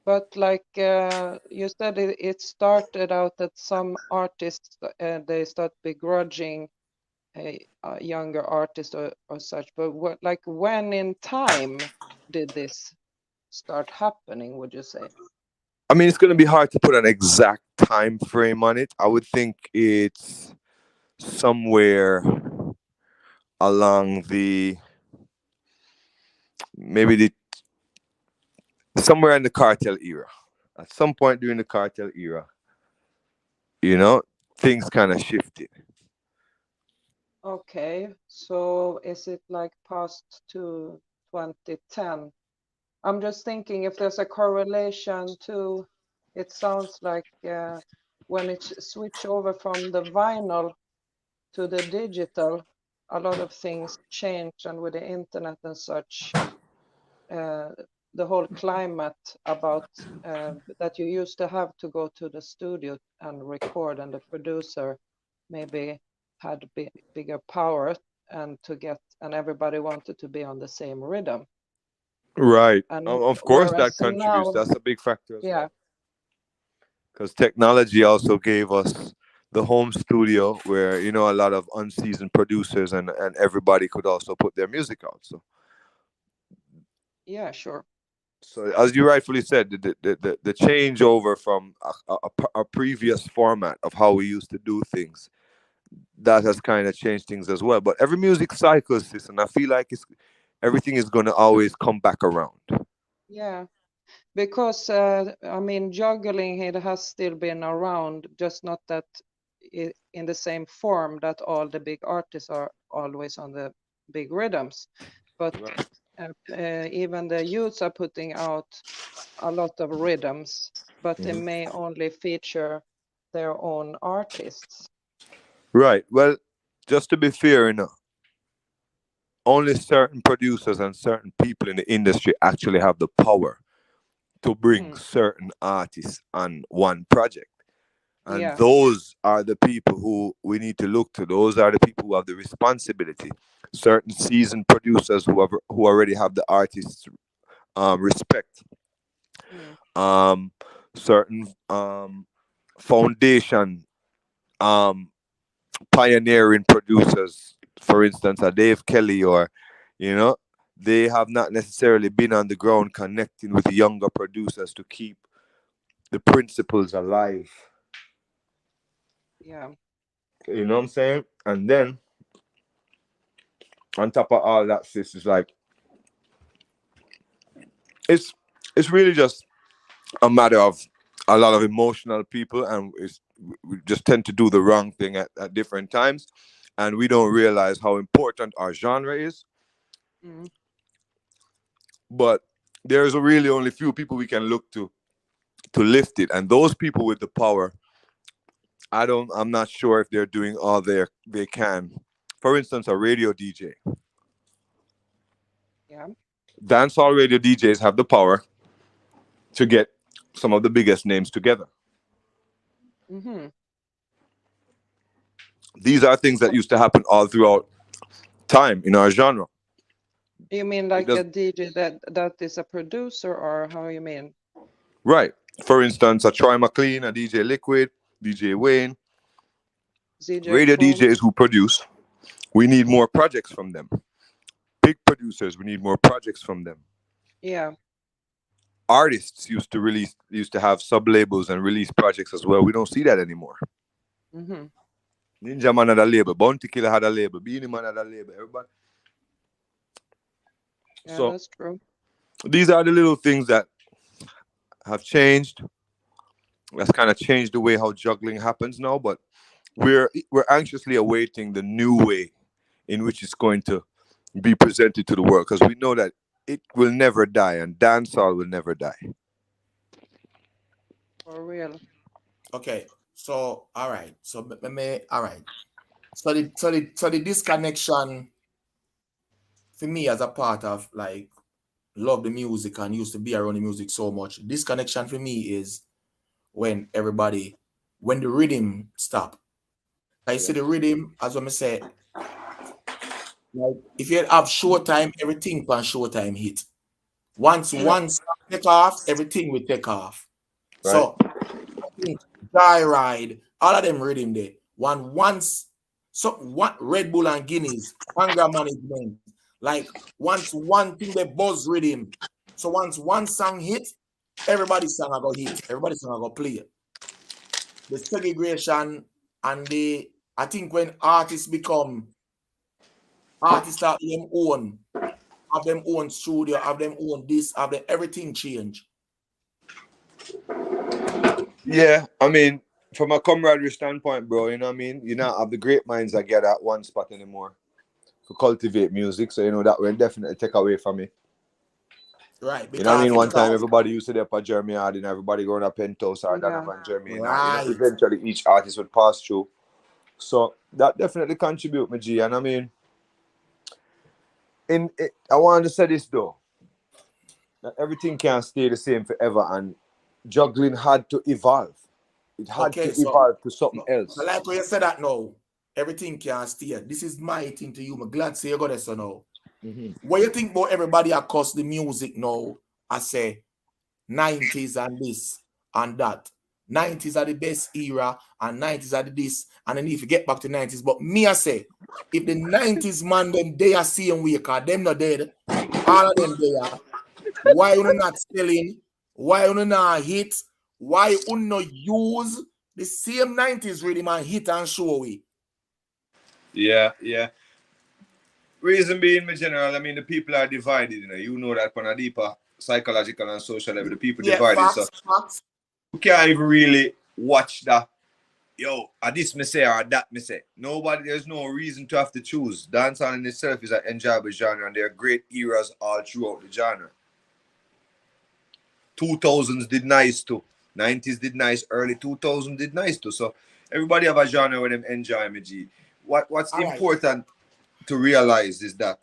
But like you said, it started out that some artists, they start begrudging a younger artist or such. But when in time did this start happening, would you say? I mean, it's going to be hard to put an exact time frame on it. I would think it's somewhere along somewhere in the cartel era. At some point during the cartel era, things kind of shifted. Okay, so is it like past to 2010? I'm just thinking if there's a correlation to, it sounds like when it switched over from the vinyl to the digital, a lot of things changed, and with the internet and such, the whole climate about that you used to have to go to the studio and record, and the producer maybe had bigger power and everybody wanted to be on the same rhythm. Right. And of course that now, contributes. That's a big factor as well. Because Yeah. technology also gave us the home studio where, a lot of unseasoned producers and everybody could also put their music out. So Yeah, sure. So as you rightfully said, the changeover from a previous format of how we used to do things, that has kind of changed things as well. But every music cycles this, and I feel like everything is going to always come back around. Yeah, because I mean, juggling, it has still been around, just not that in the same form that all the big artists are always on the big rhythms, but even the youths are putting out a lot of rhythms, but they may only feature their own artists. Right. Well, just to be fair, only certain producers and certain people in the industry actually have the power to bring certain artists on one project. And those are the people who we need to look to. Those are the people who have the responsibility. Certain seasoned producers who already have the artists' respect. Certain foundation pioneering producers, for instance, a Dave Kelly, or they have not necessarily been on the ground connecting with the younger producers to keep the principles alive. Yeah. You know what I'm saying? And then on top of all that, sis, is like it's really just a matter of a lot of emotional people, and we just tend to do the wrong thing at different times, and we don't realize how important our genre is. But there's really only few people we can look to lift it, and those people with the power, I'm not sure if they're doing all they can for instance, a radio DJ. Yeah. Dancehall radio DJs have the power to get some of the biggest names together. Mm-hmm. These are things that used to happen all throughout time in our genre. You mean like a DJ that is a producer, or how you mean? Right. For instance, a Troy McLean, a DJ Liquid, DJ Wayne, radio DJs who produce. We need more projects from them. Big producers, we need more projects from them. Yeah. Artists used to have sub-labels and release projects as well. We don't see that anymore. Mm-hmm. Ninja Man had a label, Bounty Killer had a label, Beanie Man had a label, everybody. Yeah, So that's true. These are the little things that have changed. That's kind of changed the way how juggling happens now, but we're anxiously awaiting the new way in which it's going to be presented to the world, because we know that it will never die and dancehall will never die. For real. Okay, so all right, so all right, so the disconnection for me as a part of like love the music and used to be around the music so much. Disconnection for me is when the rhythm stop. I see the rhythm, as I say, like if you have Showtime, everything can Showtime hit. Once take off, everything will take off. Right. So Joyride, all of them rhythm there. One Red Bull and Guinness, anger management. Like once one thing they buzz rhythm. So once one song hit, everybody's song I go hit. Everybody's song I go play. The segregation and I think when artists have them own studio, have them own this, have them everything change. Yeah, I mean, from a camaraderie standpoint, bro, you know what I mean? You not have the great minds that get at one spot anymore to cultivate music, so you know that will definitely take away from me. Right. You know what I mean? One time everybody used to be up at Jeremy Harding, everybody going to Penthouse or Donovan Jeremy. Right. You know, eventually each artist would pass through. So that definitely contribute, my G. And I mean, I wanted to say this though, that everything can't stay the same forever, and juggling had to evolve. It had to evolve to something else. So like when you say that now, everything can't stay. This is my thing to you. I'm glad to say you got this now. Mm-hmm. What you think about everybody across the music now? I say 90s and this and that. 90s are the best era and 90s are the this. And then if you get back to 90s, but me I say, if the 90s man them they are seeing we cause them not dead, all of them they are. Why you not selling? Why you not hit? Why you not use the same 90s rhythm and hit and show we? Yeah. Reason being, my general, I mean, the people are divided, you know that on a deeper psychological and social level, the people divided. Facts. You can't even really watch that, this me say or that me say. There's no reason to have to choose. Dancehall in itself is an enjoyable genre, and there are great eras all throughout the genre. 2000s did nice too. 90s did nice. Early 2000s did nice too. So everybody have a genre where them enjoy, me G. What's important to realize is that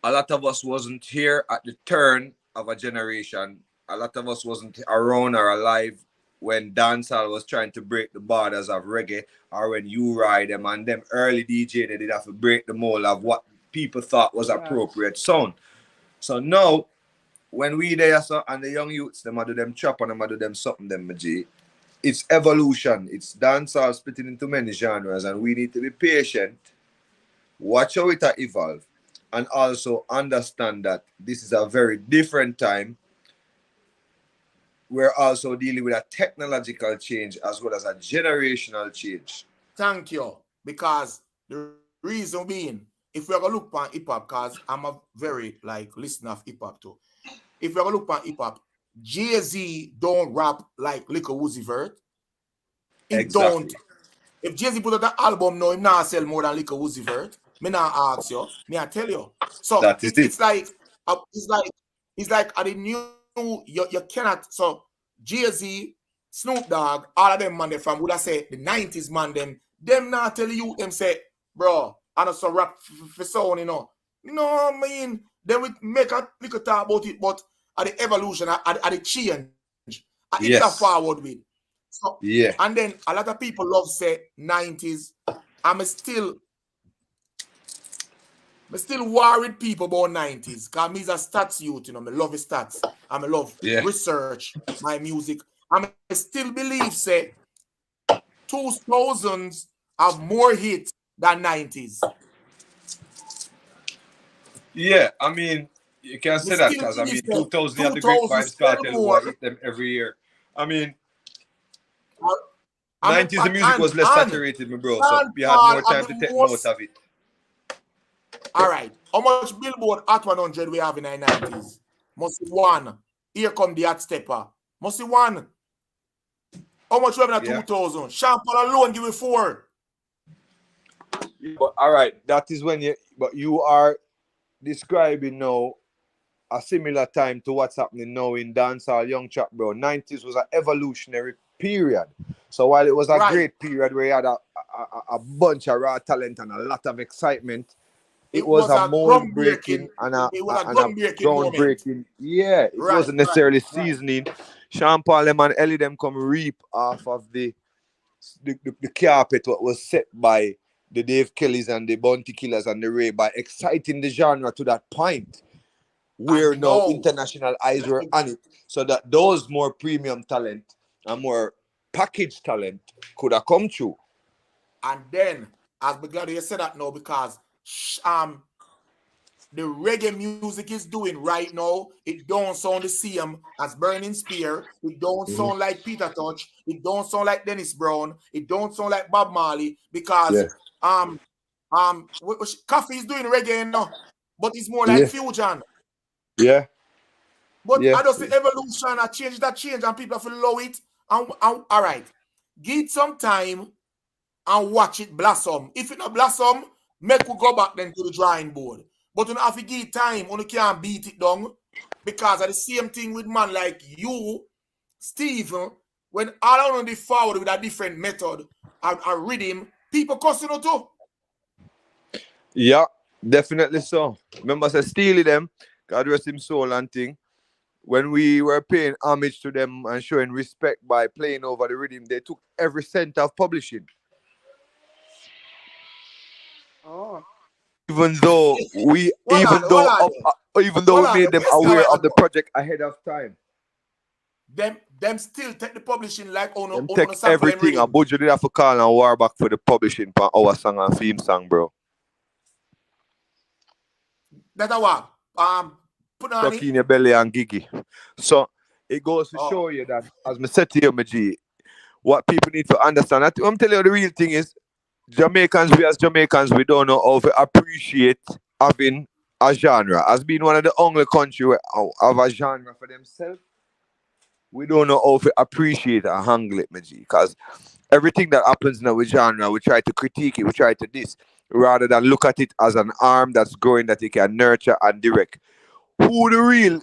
a lot of us wasn't here at the turn of a generation. A lot of us wasn't around or alive when dancehall was trying to break the borders of reggae, or when you ride them and them early DJ, they did have to break the mold of what people thought was appropriate sound. So now, when we there and the young youths, them do them chop and them do them something, them G. It's evolution. It's dancehall splitting into many genres, and we need to be patient, watch how it evolve, and also understand that this is a very different time. We're also dealing with a technological change as well as a generational change. Thank you. Because the reason being, if we're going to look at hip-hop, because I'm a very listener of hip-hop too. If we're going to look at hip-hop, Jay-Z don't rap like Little Uzi Vert. Don't. If Jay-Z put out that album now, him not sell more than Little Uzi Vert. Me not ask you. Me I tell you. So it's like at the new you cannot. So Jay-Z, Snoop Dogg, all of them man they from would I say the 90s man them them not tell you, them say, bro, I know some rap for sound, you know. No, I mean, then we make a little talk about it, but at the evolution, at the change, it's a forward with. So, Yeah. And then a lot of people love say 90s. I'm still worried people about 90s because me's a stats youth, you know. I love the stats. I love research, my music. I still believe say 2000s have more hits than 90s. Yeah, I mean, you can say that because I mean, 2000 have the Grapevine Cartel who I hit them every year. I mean, 90s the music was less saturated, my bro, so we had more time to take note of it. All right, how much Billboard Hot 100 we have in the 90s? Must be one. Here come the Hot Stepper. Must be one. How much we have in the 2000? Sean Paul alone give me 4. But all right, that is when you are describing now a similar time to what's happening now in dancehall, young chap, bro. 90s was an evolutionary period. So while it was a great period where you had a bunch of raw talent and a lot of excitement, it was a mold-breaking and a groundbreaking. Yeah, it wasn't necessarily seasoning. Sean Paul and Ellie them come reap off of the carpet what was set by the Dave Kellys and the Bounty Killers and the Ray by exciting the genre to that point where no international eyes were on it, so that those more premium talent and more packaged talent could have come through. And then, as I'm glad you said that now, because the reggae music is doing right now, it don't sound the same as Burning Spear. It don't sound like Peter Touch. It don't sound like Dennis Brown. It don't sound like Bob Marley because Coffee is doing reggae now, but it's more like fusion. Yeah. But I just the evolution, I change, and people have to love it. And all right, give it some time and watch it blossom. If it not blossom, make we go back then to the drawing board. But you have to give it time, you can't beat it down. Because of the same thing with man like you, Steve, when all on the forward with a different method and rhythm, people cussing you too. Yeah, definitely so. Remember I said stealing them, God rest him soul and thing. When we were paying homage to them and showing respect by playing over the rhythm, they took every cent of publishing. Oh. Even though we made them aware of the project ahead of time. Them still take the publishing like on them take everything. And Bojo did have to call and war back for the publishing for our song and theme song, bro. That's what put on Tuck in your belly and giggy. So it goes to show you that, as I said to you, my G, what people need to understand. I'm telling you, the real thing is, Jamaicans, we don't know how to appreciate having a genre. As being one of the only countries where have a genre for themselves, we don't know how to appreciate and handle it, my G. Because everything that happens now with genre, we try to critique it, we try to this, rather than look at it as an arm that's growing that you can nurture and direct. Who the real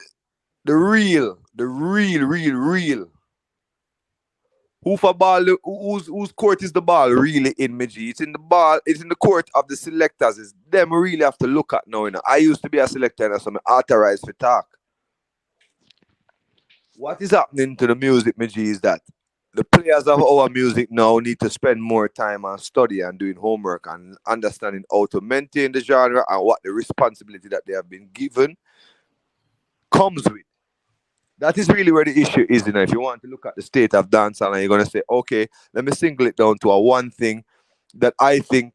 who for ball, whose court is the ball really in, my G? It's in the court of the selectors. It's them we really have to look at now, you know. I used to be a selector and so I'm authorized to talk. What is happening to the music, my G, is that the players of our music now need to spend more time on study and doing homework and understanding how to maintain the genre and what the responsibility that they have been given comes with. That is really where the issue is, you know. If you want to look at the state of dancehall and you're going to say, okay, let me single it down to one thing that I think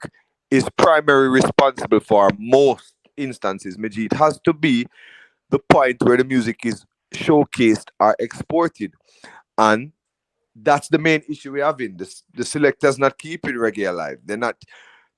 is primarily responsible for most instances, Majid, it has to be the point where the music is showcased or exported. And that's the main issue we have in this. The selectors not keeping reggae alive. They're not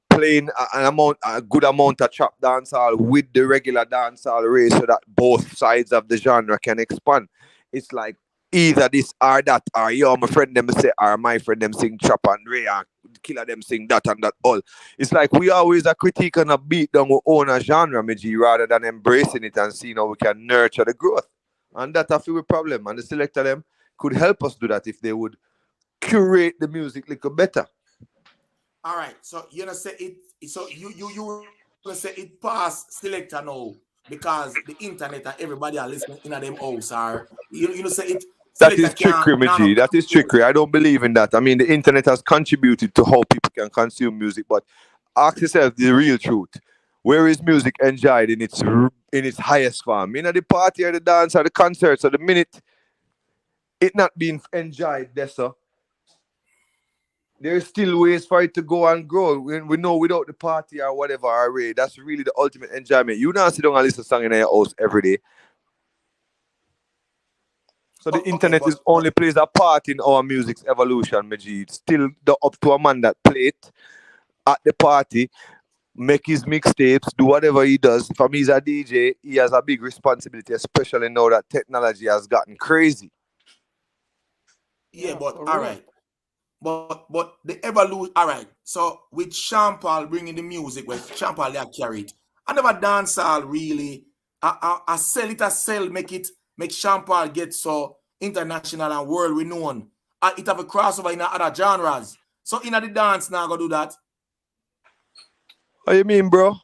playing a good amount of trap dancehall with the regular dancehall race so that both sides of the genre can expand. It's like either this or that, or my friend them say, or my friend them sing trap and ray, and killer them sing that and that all. It's like we always a critique and a beat down we own a genre, G, rather than embracing it and seeing how we can nurture the growth. And that's a few problem. And the selector them could help us do that if they would curate the music a little better. All right. So you know say it. So you gonna say it past Selector now because the internet and everybody are listening in them house or you know say it That Selector is can't trickery, my G. That is trickery. I don't believe in that. I mean, the internet has contributed to how people can consume music, but ask yourself the real truth. Where is music enjoyed in its highest form? You know, the party or the dance or the concerts or the minute it not being enjoyed, that's so. There's still ways for it to go and grow. We know without the party or whatever array, that's really the ultimate enjoyment. You not sit down and listen to song in your house every day. So the internet is only plays a part in our music's evolution, Majid. Still up to a man that play it at the party, make his mixtapes, do whatever he does. For me, as a DJ, he has a big responsibility, especially now that technology has gotten crazy. Yeah, but all right. But the evolution, all right. So with Sean Paul bringing the music, where Sean Paul they carry it. I never dancehall really. I sell it, make Sean Paul get so international and world renowned. It have a crossover in other genres. So in the dance now go do that. What you mean, bro?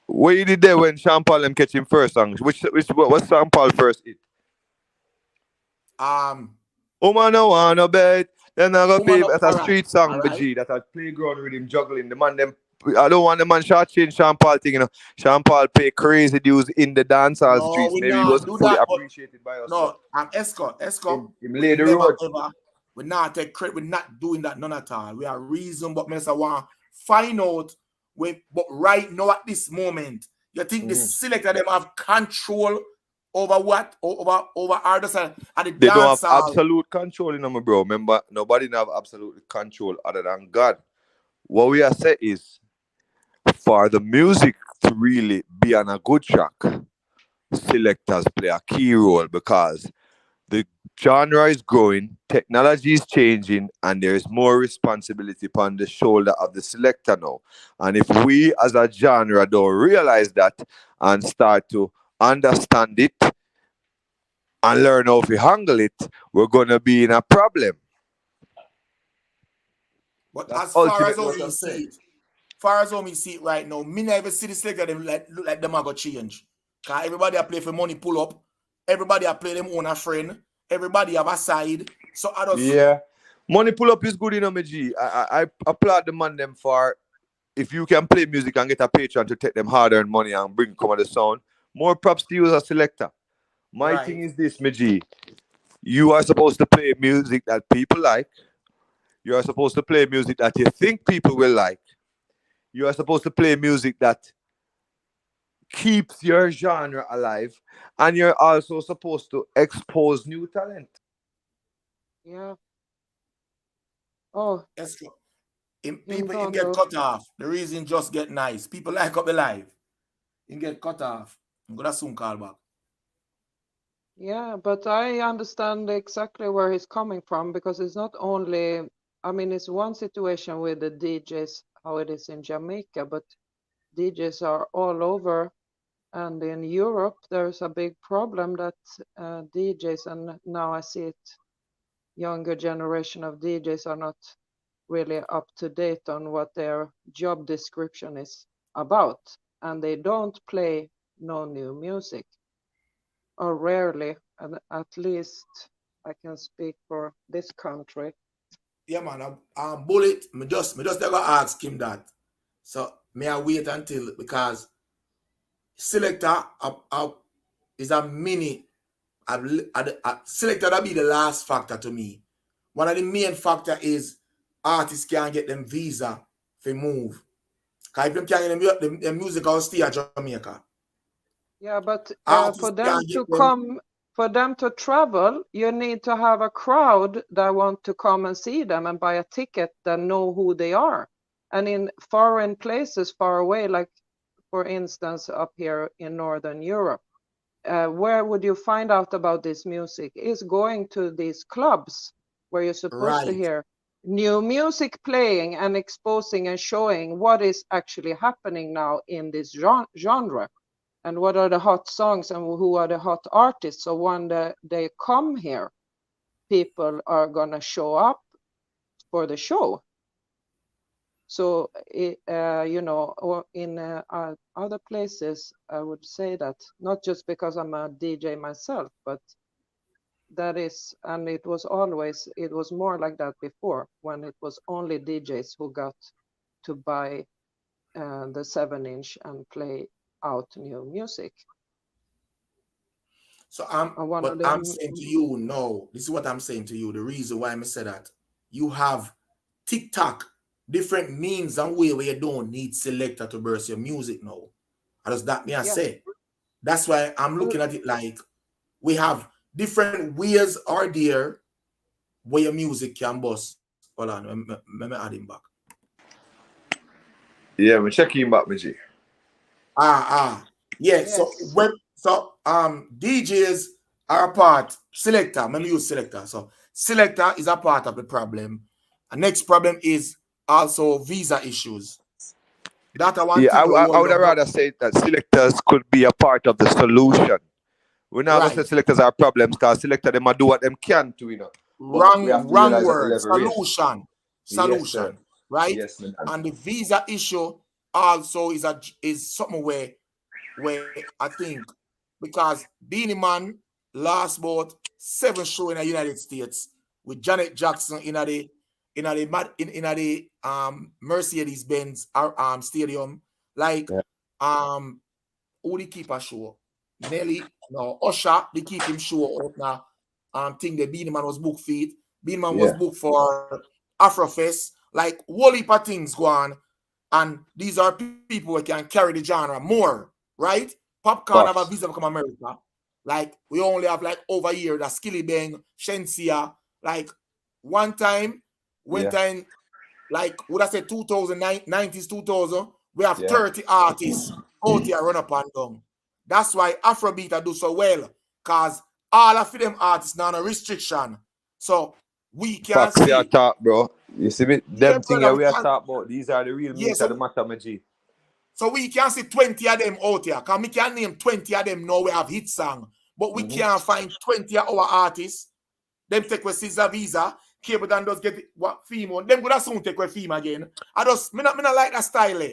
What you did there when Sean Paul them catch him first song? What's Sean Paul first hit? Woman I wanna bet. Then I go play that's a street song, but G, that's a playground rhythm juggling. The man them I don't want the man short change Sean Paul thing, you know. Sean Paul pay crazy dues in the dancehall streets. Maybe he wasn't fully appreciated by us. No, I'm Esco. Him lay the road. We not take credit. We're not doing that none at all. We are reason, but Mr. want find out. But right now at this moment, you think the Selector them have control over what? Over artists and the They don't have absolute control in them, bro. Remember, nobody have absolute control other than God. What we are saying is, for the music to really be on a good track, selectors play a key role because the genre is growing, technology is changing, and there is more responsibility upon the shoulder of the selector now. And if we as a genre don't realize that and start to understand it and learn how to handle it, we're going to be in a problem. But that's as far as how we see it right now, me never see the selector them look like them are going to change. Because everybody play for money pull up. Everybody play them own a friend. Everybody have a side. So I don't Yeah. Money pull up is good, you know, me G. I applaud the man them for if you can play music and get a patron to take them hard-earned money and bring come on the sound. More props to you as a selector. My thing is this, me G. You are supposed to play music that people like. You are supposed to play music that you think people will like. You are supposed to play music that keeps your genre alive. And you're also supposed to expose new talent. Yeah. Oh. That's true. People get cut off. The reason just get nice. People like up the live. You get cut off. I'm gonna soon call back. Yeah, but I understand exactly where he's coming from because it's not only, I mean, it's one situation with the DJs, how it is in Jamaica, but DJs are all over. And in Europe, there's a big problem that DJs, and now I see it, younger generation of DJs are not really up to date on what their job description is about. And they don't play no new music. Or rarely, and at least I can speak for this country. Yeah, man. I'm bullet. Me just never ask him that. So may I wait until because selector is a mini. Selector that be the last factor to me. One of the main factor is artists can't get them visa for move. Cause if them can't get them music out stay at Jamaica. Yeah, but for them to come, for them to travel, you need to have a crowd that want to come and see them and buy a ticket that know who they are. And in foreign places far away, like for instance up here in Northern Europe, where would you find out about this music? Is going to these clubs where you're supposed to hear new music playing and exposing and showing what is actually happening now in this genre. And what are the hot songs and who are the hot artists? So when they come here, people are going to show up for the show. So, you know, or in other places, I would say that not just because I'm a DJ myself, but that is, and it was more like that before, when it was only DJs who got to buy the 7-inch and play out new music. So I'm saying to you, no, this is what I'm saying to you. The reason why I say that, you have TikTok, different means and way where you don't need selector to burst your music now. How does that mean? I say that's why I'm looking at it like we have different ways are there where your music can bust. Hold on, let me add him back. Yeah, we check him back, G. Yeah. Yes. So DJs are a part. Selector. Let me use selector. So selector is a part of the problem. The next problem is also visa issues. That I want. Yeah, I would rather say that selectors could be a part of the solution. We're not going to say selectors are problems, because selectors them do what them can to, you know. Wrong word. Solution. Yes, right? Yes, and the visa issue also is something where I think, because Beanie Man last about 7 shows in the United States with Janet Jackson in the Mercedes-Benz stadium, like who they keep a show? Nelly, no, Usher, they keep him show up now. Thing that Beanie Man was booked for it. Beanie Man was booked for Afrofest. Like whole heap of things go on. And these are people who can carry the genre more, right? Popcorn have a visa to come America. Like we only have like over here that Skilly Bang, Shensia. Like one time, like would I say 90s, 2000, we have 30 artists out here run up and down. That's why Afrobeat do so well, because all of them artists now no restriction. So we can see. Facts talk, bro. You see me? Them things we are talking about, these are the real meat of the matter, my G. So we can see 20 of them out here. Because we can name 20 of them now we have hit song. But we can't find 20 of our artists. Them take with Caesar Visa. Cable Dan does get what female. Them good as soon take with female again. I not like that style.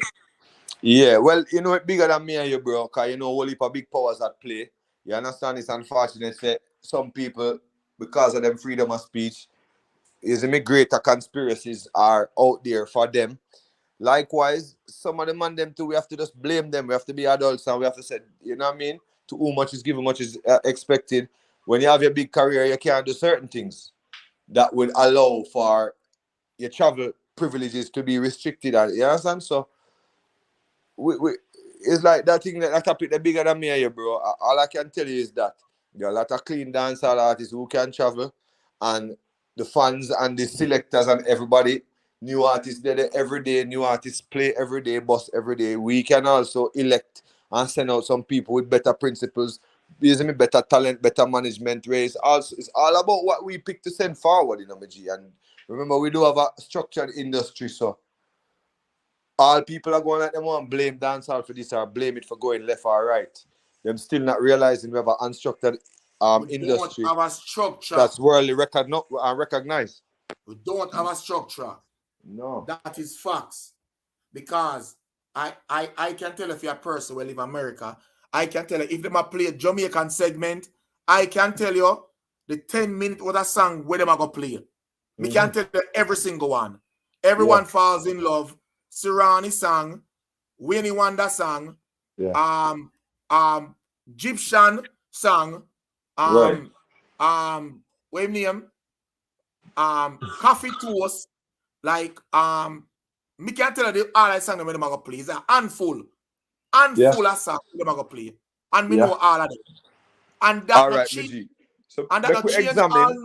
Yeah, well, you know it bigger than me and you, bro. Because you know whole heap of big powers at play. You understand? It's unfortunate that some people, because of them freedom of speech, greater conspiracies are out there for them. Likewise, some of them and them too, we have to just blame them. We have to be adults and we have to say, you know what I mean? To whom much is given, much is expected. When you have your big career, you can't do certain things that would allow for your travel privileges to be restricted. You understand? So, it's like that thing, that topic that bigger than me and you, bro. All I can tell you is that there are a lot of clean dancehall artists who can travel, and the fans and the selectors and everybody, new artists there every day, new artists play every day, boss every day. We can also elect and send out some people with better principles, using better talent, better management race. Also, it's all about what we pick to send forward, you know, my G. And remember, we do have a structured industry, so all people are going like them want blame dancehall for this or blame it for going left or right. Them still not realizing we have an unstructured industry have a structure that's worldly recognized. We don't have a structure. No. That is facts. Because I can tell if you're a person who live in America, I can tell you if they might play a Jamaican segment, I can tell you the 10-minute with a song where they might go play. We can tell you every single one. Everyone falls in love. Sirani song, Winnie Wanda song, Egyptian song, what name? Coffee Toast, like me can't tell you all I sang them when I'm gonna play. It's a handful of songs them gonna play. And me know all of them. And that all right, cheap. So and that we examine.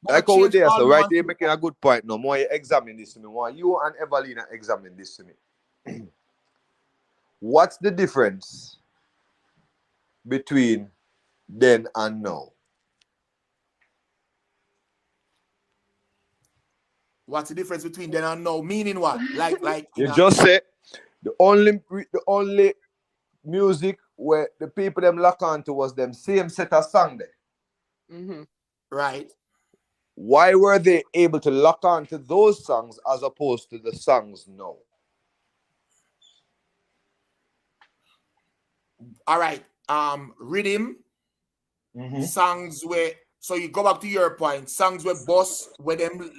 Like over there, so right there making a good point now. More you examine this to me. More you and Everlina examine this to me. What's the difference between then and now? What's the difference between then and now? Meaning what? Like you just say the only music where the people them lock on to was them same set of song there. Right. why were they able to lock on to those songs as opposed to the songs now? All right. Rhythm, songs where, so you go back to your point, songs where boss, where them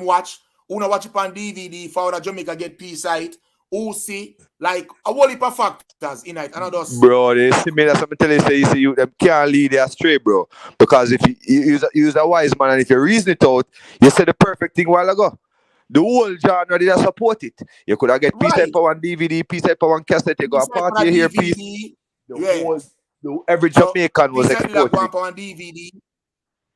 watch, who not watch it on DVD, for the Jamaica get P-side, who see, like, a whole heap of factors in it. Bro, they see me, that's what I'm telling you, say, you them can't lead you astray, bro. Because if you use a wise man and if you reason it out, you said the perfect thing a while ago. The whole genre did not support it. You could have get P-side for one DVD, P-side for one cassette, you go a party, you hear piece. Every Jamaican was exporting it. On DVD.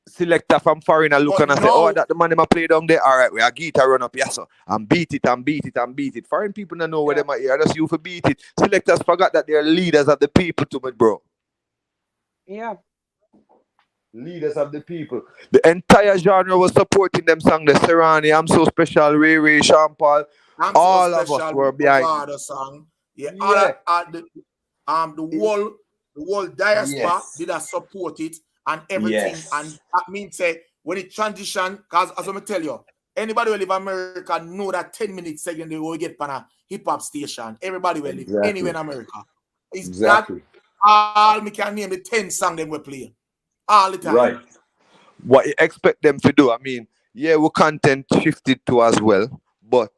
Selector from foreigner look and say, oh, that the man them play down there. All right, we are guitar run up, yes, sir. And beat it. Foreign people don't know where they might hear. Just you for beat it. Selectors forgot that they're leaders of the people to me, bro. Yeah. Leaders of the people. The entire genre was supporting them song. The Serrani, I'm So Special, Ray Ray, Sean Paul. All of us were behind it. Song. Yeah. The whole Diaspora did support it. And everything, and that means when it transition, because as I'm tell you, anybody who live in America know that 10 minutes second they will get on a hip hop station. Everybody will live anywhere in America. It's that all me can name the 10 songs they will play all the time. Right. What you expect them to do? I mean, yeah, we content shifted to as well, but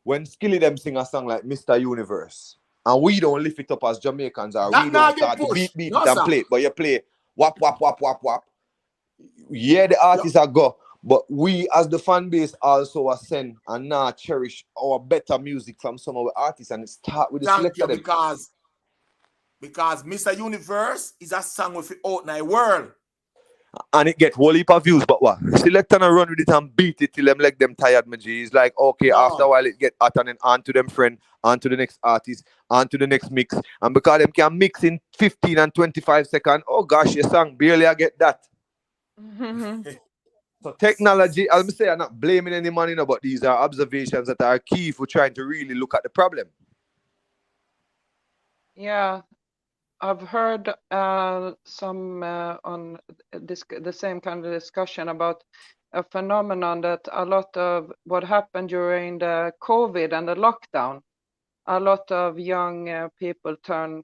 when Skilly them sing a song like Mr. Universe, and we don't lift it up as Jamaicans, or we don't start to beat it and play it, but you play wap, wap, wap, wap, wap. Yeah, the artists are go, but we as the fan base also ascend and now cherish our better music from some of the artists, and it start with the Selector. Because Mr. Universe is a song with the out in the world. And it get whole heap of views, but what? Selector and run with it and beat it till them like them tired, my G. It's like, okay, after a while it get hot and then on to them friend, on to the next artist, on to the next mix. And because them can mix in 15 and 25 seconds, oh gosh, your song barely I get that. So technology, I'll say I'm not blaming any man, but these are observations that are key for trying to really look at the problem. Yeah. I've heard some on the same kind of discussion about a phenomenon that a lot of what happened during the COVID and the lockdown, a lot of young people turn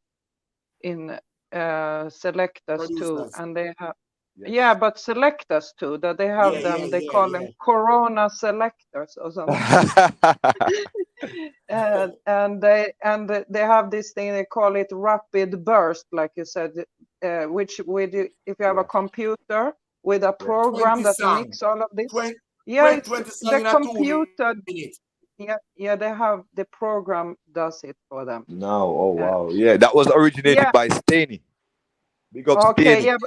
in selectors too, and they have but selectors too, that they have they call them Corona selectors or something. and they have this thing, they call it rapid burst, like you said, which if you have a computer with a program that makes all of this, it's the computer. They have the program does it for them. No, oh wow, that was originated by Staney. Big up Staney.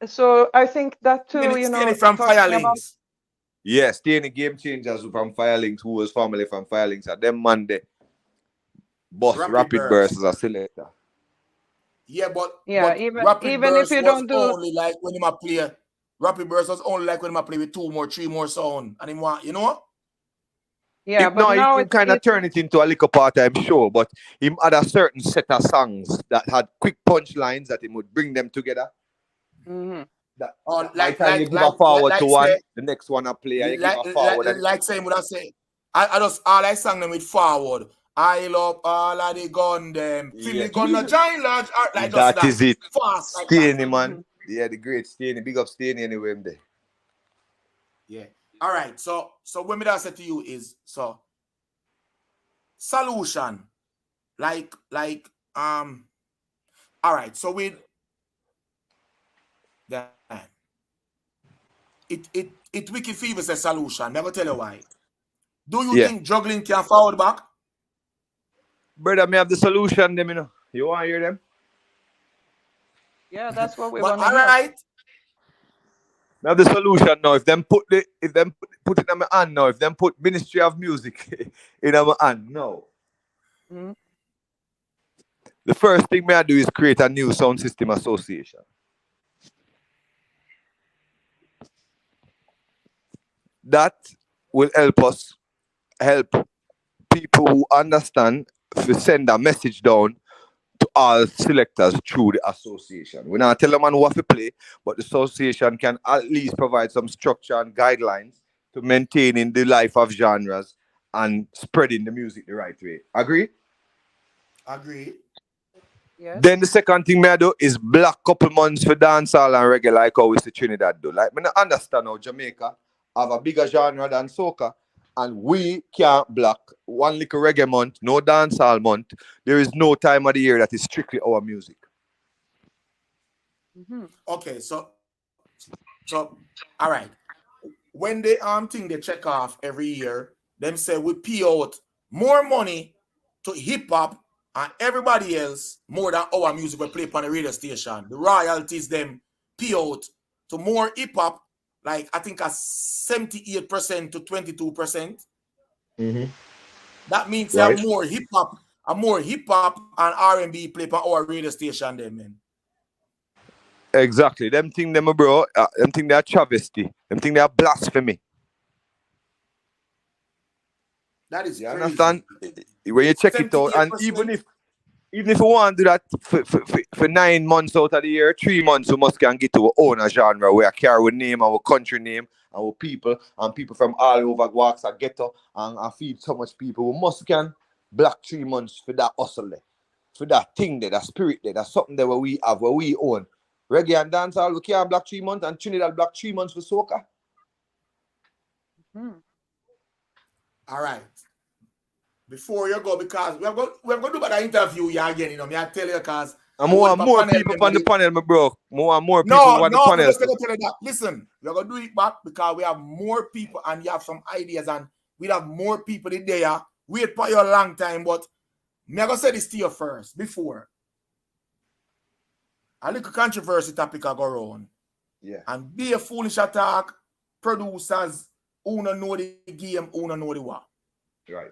So I think that too, Staney from Firelinks. Yes, Staney Game Changers from Firelinks, who was formerly from Firelinks, at them Monday. Boss Rapid Burst as a Selector. Yeah, but even if you don't do only like when him a play. Rapid Burst was only like when him a play with 2 more, 3 more sound, and him want, Yeah, but now he kind of turn it into a little part-time show, but he had a certain set of songs that had quick punchlines that he would bring them together. Mm-hmm. You give a forward to one, the next one I play, and you give a forward. Like saying what I say, I just all I sang them with forward. I love all of the gun them. Feel the gun, no giant large art like that is it. Fast, Staney, like man. Yeah, the great Staney. Big up Staney anyway. I'm there. Yeah. All right. So what me that say to you is solution. All right. So with that. It Wiki Fever says solution. Never tell you why. Do you think juggling can forward back? Brother, me have the solution, them, You want to hear them? Yeah, that's what we want to hear. All right. Me have the solution now. If them put it in my hand now, if them put Ministry of Music in my hand now. Mm-hmm. The first thing I do is create a new sound system association. That will help us help people who understand to send a message down to all selectors through the association. We not tell them man what to play, but the association can at least provide some structure and guidelines to maintaining the life of genres and spreading the music the right way. Agree? Agree. Yes. Then the second thing me I do is block couple months for dancehall and reggae like how we see Trinidad do. Like, me not understand how Jamaica have a bigger genre than soca and we can't block one little reggae month, no dancehall month. There is no time of the year that is strictly our music. Okay, so all right. When they thing they check off every year, them say we pay out more money to hip hop and everybody else more than our music we play on the radio station. The royalties them pay out to more hip hop, like I think a 78% to 22%. That means Right. more hip hop and R&B play on our radio station then, man. Exactly. Them thing them bro, them thing they are travesty. Them thing they are blasphemy. That is You crazy. understand? When you check it out, and 78%. even if we want to do that for 9 months out of the year, 3 months, we must can get to our own genre where I carry our name, our country name, our people, and people from all over walks and ghetto, and I feed so much people. We must can block 3 months for that hustle there, for that thing there, that spirit there, that's something there where we have, where we own. Reggae and dancehall, we can't block 3 months, and Trinidad block 3 months for soca. All right. Before you go, because we're going to do that interview you again, you know, me I tell you because And more people on the panel, my bro. More people on the panel. I'm just going to tell you that. Listen, we're going to do it back because we have more people and you have some ideas and we have more people in there. Wait for you a long time, but me I going to say this to you first, before. A little controversy topic I go around. Yeah. And be a foolish attack, producers who don't know the game, who don't know the what. Right.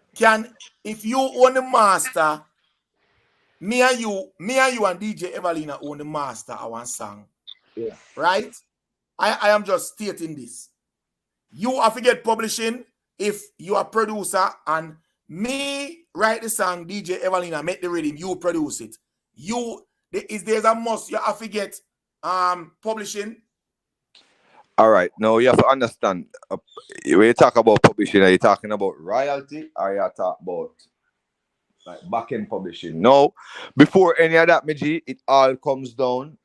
If you own the master, me and you and DJ Everlina own the master of one song. Yeah. Right? I am just stating this. You have to get publishing if you are producer and me write the song, DJ Everlina make the rhythm, you produce it. There's a must, you have to get publishing. All right. Now you have to understand. When you talk about publishing, are you talking about royalty or are you talking about like back-end publishing? No. Before any of that, Meji, it all comes down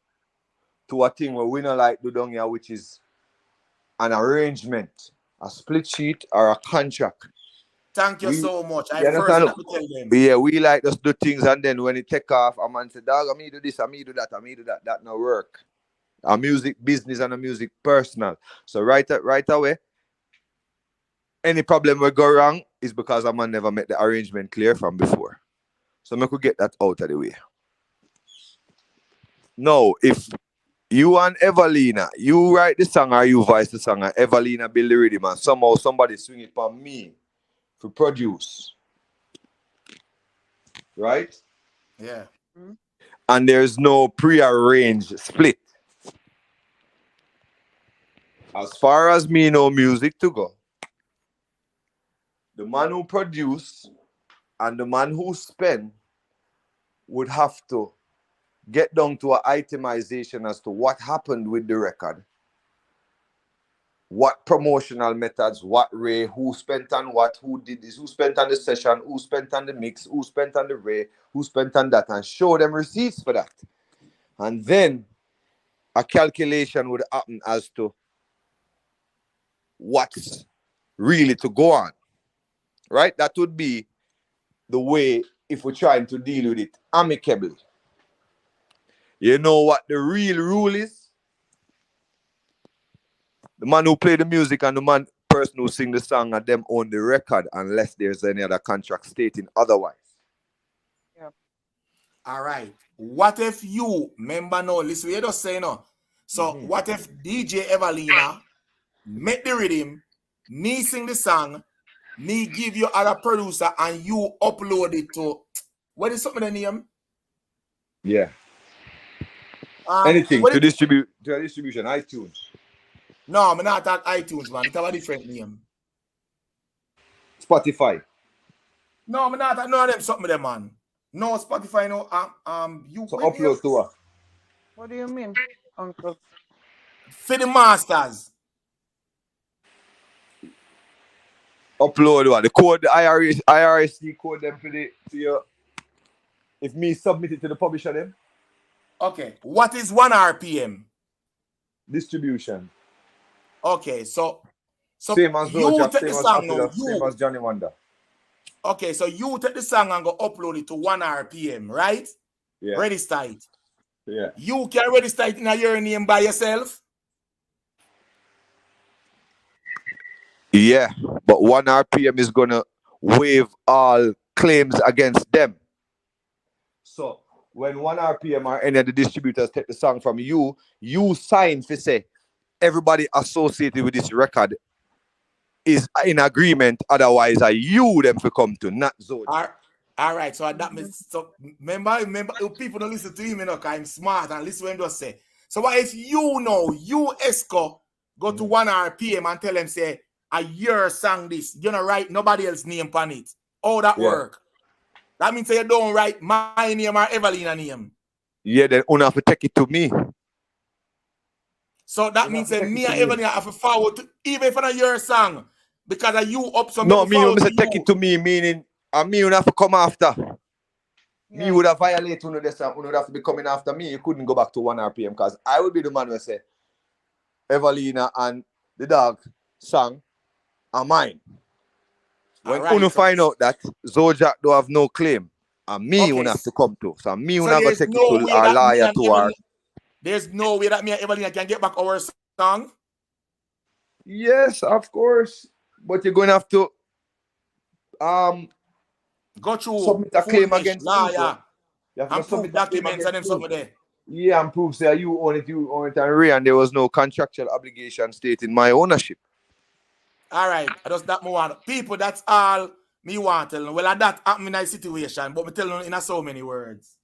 to a thing where we don't like do down here, which is an arrangement, a split sheet or a contract. Thank you so much. I You first understand? have to tell them. Yeah, we like just do things and then when it take off, a man say, dog, I me do this, I me do that, I me do that. That no work. A music business and a music personal. So right away, any problem will go wrong is because a man never made the arrangement clear from before. So I could get that out of the way. No, if you and Everlina, you write the song or you voice the song and Everlina build the rhythm and somehow somebody swing it for me to produce. Right? Yeah. And there's no pre-arranged split. As far as me know music to go, the man who produce and the man who spend would have to get down to an itemization as to what happened with the record, what promotional methods, what way, who spent on what, who did this, who spent on the session, who spent on the mix, who spent on the ray, who spent on that, and show them receipts for that. And then a calculation would happen as to what's really to go on, right? That would be the way if we're trying to deal with it amicably. You know what the real rule is? The man who play the music and the person who sing the song and them own the record unless there's any other contract stating otherwise. Yeah. All right. What if you, remember now, listen, you just say no. So what if DJ Everlina make the rhythm, me sing the song, me give you other producer and you upload it to, what is something the name? Yeah. Anything to distribute to a distribution, iTunes. No, I'm not at iTunes, man. It's have a different name. Spotify. No, I'm not at none of them something there, man. No, Spotify, no. You So upload to what? What do you mean, Uncle? For the masters. Upload what? The code, the IRC code them for your. If me submit it to the publisher, then Okay. What is 1 RPM? distribution. Okay, so Same as you Zoja, take same the as song now. Popular, same as Johnny Wonder. Okay, so you take the song and go upload it to 1 RPM, right? Yeah. Register it. Yeah. You can register it in your name by yourself. Yeah, but 1 RPM is gonna waive all claims against them. So when 1 RPM or any of the distributors take the song from you, you sign to say everybody associated with this record is in agreement. Otherwise, are you them to come to, not Zoja. All right. So that means so remember people don't listen to him, because I'm smart and listen when they say. So what if you esco go to 1 RPM and tell them say a year sang this, you know, write nobody else's name on it. How that work? That means you don't write my name or Everlina name. Yeah, then you have to take it to me. So that means that me and Everlina have to forward to, even if it's your song, because of you up some. No, me when I say take it to me, meaning me you have to come after. Yeah. Me would have violated this song, would have to be coming after me. You couldn't go back to 1 RPM because I would be the man who say Everlina and the dog song are mine. When you find out that Zoja don't have no claim, and me will have to come to. So me will have to take it to our lawyer to our. There's no way that me and Everlina can get back our song. Yes, of course. But you're going to have to go through submit a claim against lawyer. You have to submit documents and them something there. Yeah, and prove say you own it, and Ray, and there was no contractual obligation stating my ownership. All right, just that me want. People, that's all me want to tell them. Well, that happened in a situation, but me tell them in so many words.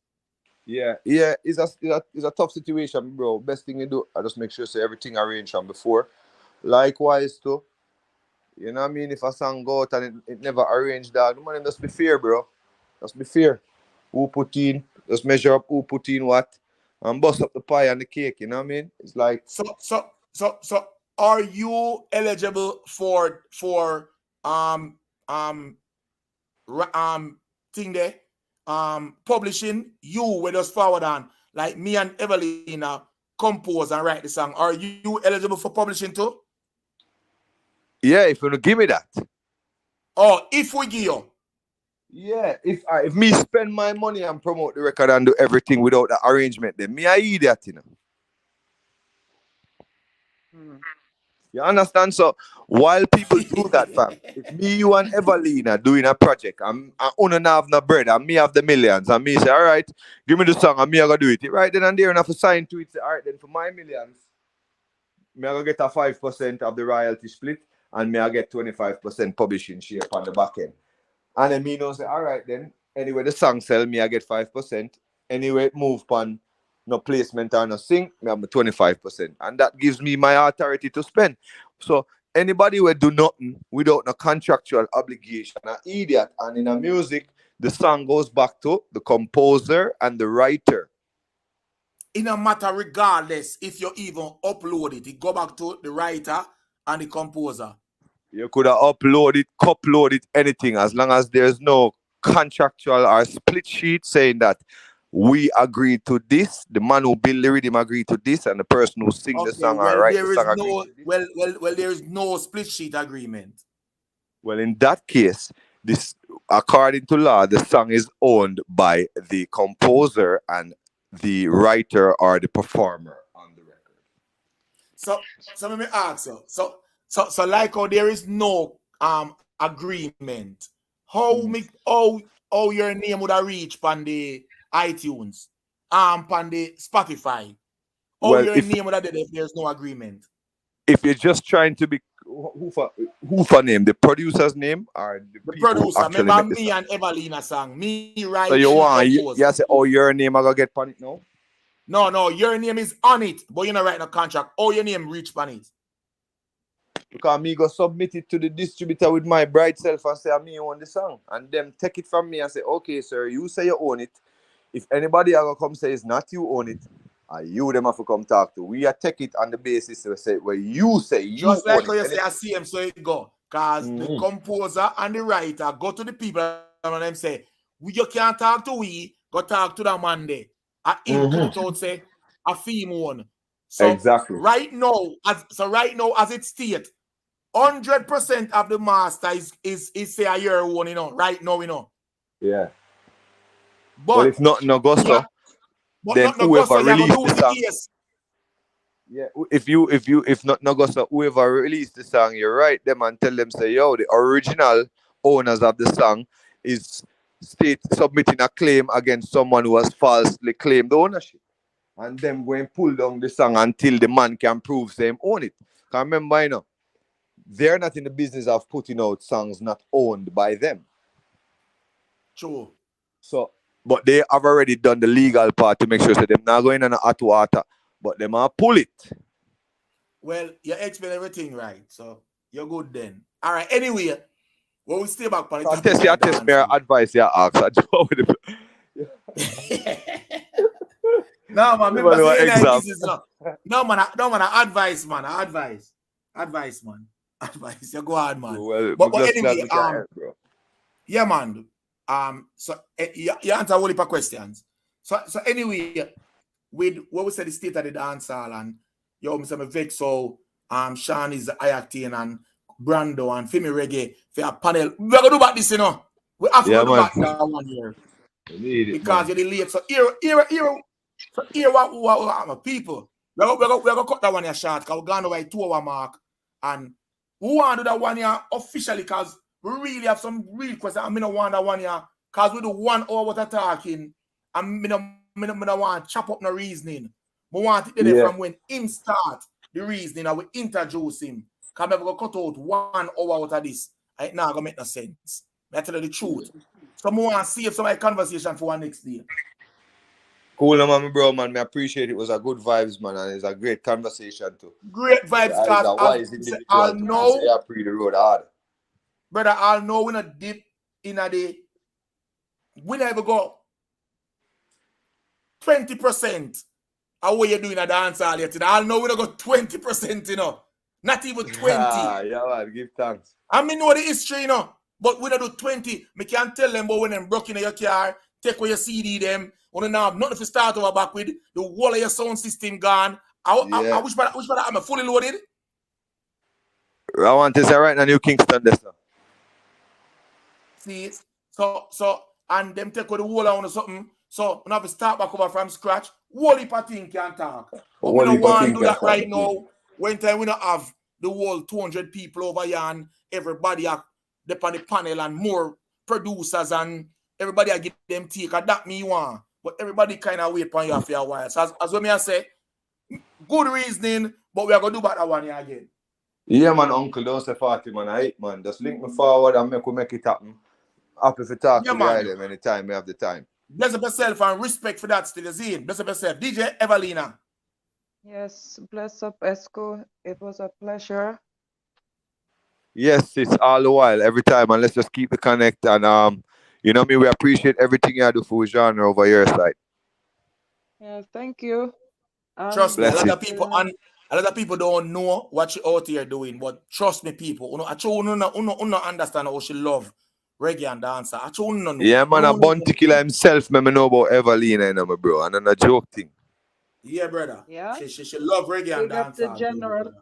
Yeah, it's a tough situation, bro. Best thing you do, I just make sure say everything arranged from before. Likewise, too. You know what I mean? If a song go out and it never arranged, dog, man, just be fair, bro. Just be fair. Who put in? Just measure up who put in what, and bust up the pie and the cake. You know what I mean? It's like so. Are you eligible for thing there publishing? You will just forward on like me and Everlina compose and write the song. Are you eligible for publishing too? Yeah, if you give me that. Oh, if we give you. Yeah, if me spend my money and promote the record and do everything without the arrangement, then me I eat that, you know. You understand? So while people do that, fam, if me, you, and Everlina doing a project, and don't have no bread, and me have the millions, and me say, all right, give me the song, and me I gonna do it. Right then and there, and have to sign to it. Say, all right, then for my millions, me I gonna get a 5% of the royalty split, and me I get 25% publishing share on the back end. And then me know say, all right, then anyway, the song sell, me I get 5%. Anyway, it move on. No placement or no sing, me have 25%. And that gives me my authority to spend. So anybody will do nothing without no contractual obligation, an idiot. And in a music, the song goes back to the composer and the writer. In a matter regardless if you even upload it go back to the writer and the composer. You could have uploaded, uploaded anything as long as there's no contractual or split sheet saying that we agreed to this, the man who build the rhythm agreed to this, and the person who sing the song or write the song agreed to this. Well, there is no split sheet agreement. Well, in that case, this, according to law, the song is owned by the composer and the writer or the performer on the record. So let me ask you. So like how there is no agreement. How your name would have reached on the iTunes, on the Spotify. How your name would have did if there's no agreement? If you're just trying to be who for name, the producer's name or the producer? Remember me song? and Everlina song. Me right. So you want you say, oh, your name I gonna get on it now? No, your name is on it, but you're not writing a contract. Oh, your name reached on it. Because me go submit it to the distributor with my bright self and say, me own the song. And them take it from me and say, okay, sir, you say you own it. If anybody ever come say it's not you own it, you them have to come talk to. We are take it on the basis of say where you say you just like own how it. you say I see him, so it go. Because the composer and the writer go to the people and them say, you can't talk to we, go talk to the man there. And him come out say a theme one. So exactly. Right now, as it states, 100% of the master is say a year one, right now, Yeah. But if not Augusta, then whoever released the song. Yeah, if not Augusta, whoever released the song, you write them and tell them say, yo, the original owners of the song is submitting a claim against someone who has falsely claimed ownership. And them go and pull down the song until the man can prove them own it. Because remember, they're not in the business of putting out songs not owned by them. True. So, but they have already done the legal part to make sure that they're not going on a hot water, but they might pull it. Well, you explain everything right, so you're good then. All right, anyway, when we stay back on the topic, test me advice, ask. No, man, no, man, advice, man. Advice, man. Advice. You go hard, man. Well, but anyway, yeah, man. So you answer a whole heap of questions. So anyway, with what we said, the state of the dancehall, and yo, Mr. Vexo, Sean is the Ayactin and Brando and Femi Reggae for a panel. We're gonna do about this, We have to do about that 1 year. Because you're late. So here what people. We're gonna cut that 1 year short because we're going over 2 hour mark. And we want to do that 1 year officially because we really have some real questions. I don't want that 1 year because we do 1 hour what I'm talking. And I don't want to chop up no reasoning. We want it there from when him start the reasoning and we introduce him. Because I'm going to cut out 1 hour out of this. It's not going to make no sense. I tell you the truth. So I want to save some conversation for our next day. Cool, man, bro, man. I appreciate it. It was a good vibes, man, and it's a great conversation too. Great vibes, because I'll know. Yeah, pre the road hard. Brother, I'll know when I dip in a day. We never go 20% of what you're doing a dance all yet. I'll know when I go 20%, Not even 20. Yeah, man, give thanks. I know the history, But when I do 20, I can't tell them about when them broke in your car, take away your CD them. When I have nothing to start over back with, the wall of your sound system gone. I wish I'm fully loaded. I want to say right now, New Kingston, this now. See, so and them take away the wall on or something. So when I have to start back over from scratch, whole heap of thing can talk. But we don't want to do that right now. When time we don't have the whole 200 people over here and everybody up on the panel and more producers and everybody I give them take. And that me want. But everybody kind of wait on you for a while. So as when I say, good reasoning, but we are going to do about that 1 year again. Yeah, man, uncle, don't say 40, man. I hate, man. Just link me forward and make it happen. Happy to talk to them anytime we have the time. Bless up yourself and respect for that still, Zine. Bless up yourself. DJ Everlina. Yes, bless up, Esco. It was a pleasure. Yes, it's all the while, every time, and let's just keep the connect. And we appreciate everything you do for genre over your side. Yeah, thank you. Trust me, a lot of people don't know what you out here doing, but trust me, people, I understand how she love reggae and dancer. Yeah, man, a Bounty Killer himself, me know about Everlina, my bro, and then a joke thing. Yeah, brother. Yeah. She love reggae and dancer. The general.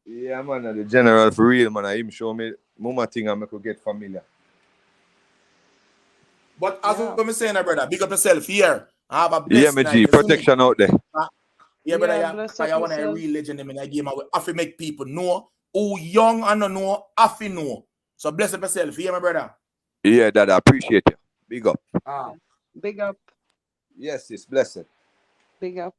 Yeah, man, the general for real, man. Him show me mama thing and I could get familiar. But as I'm saying, brother, big up yourself here. I have a blessed night. G, protection out there. Yeah, brother, I want a real legend in the game. I have to make people know who young and don't know, have to know. So bless up yourself here, my brother. Yeah, Dad, I appreciate you. Big up. Big up. Yes, it's blessed. Big up.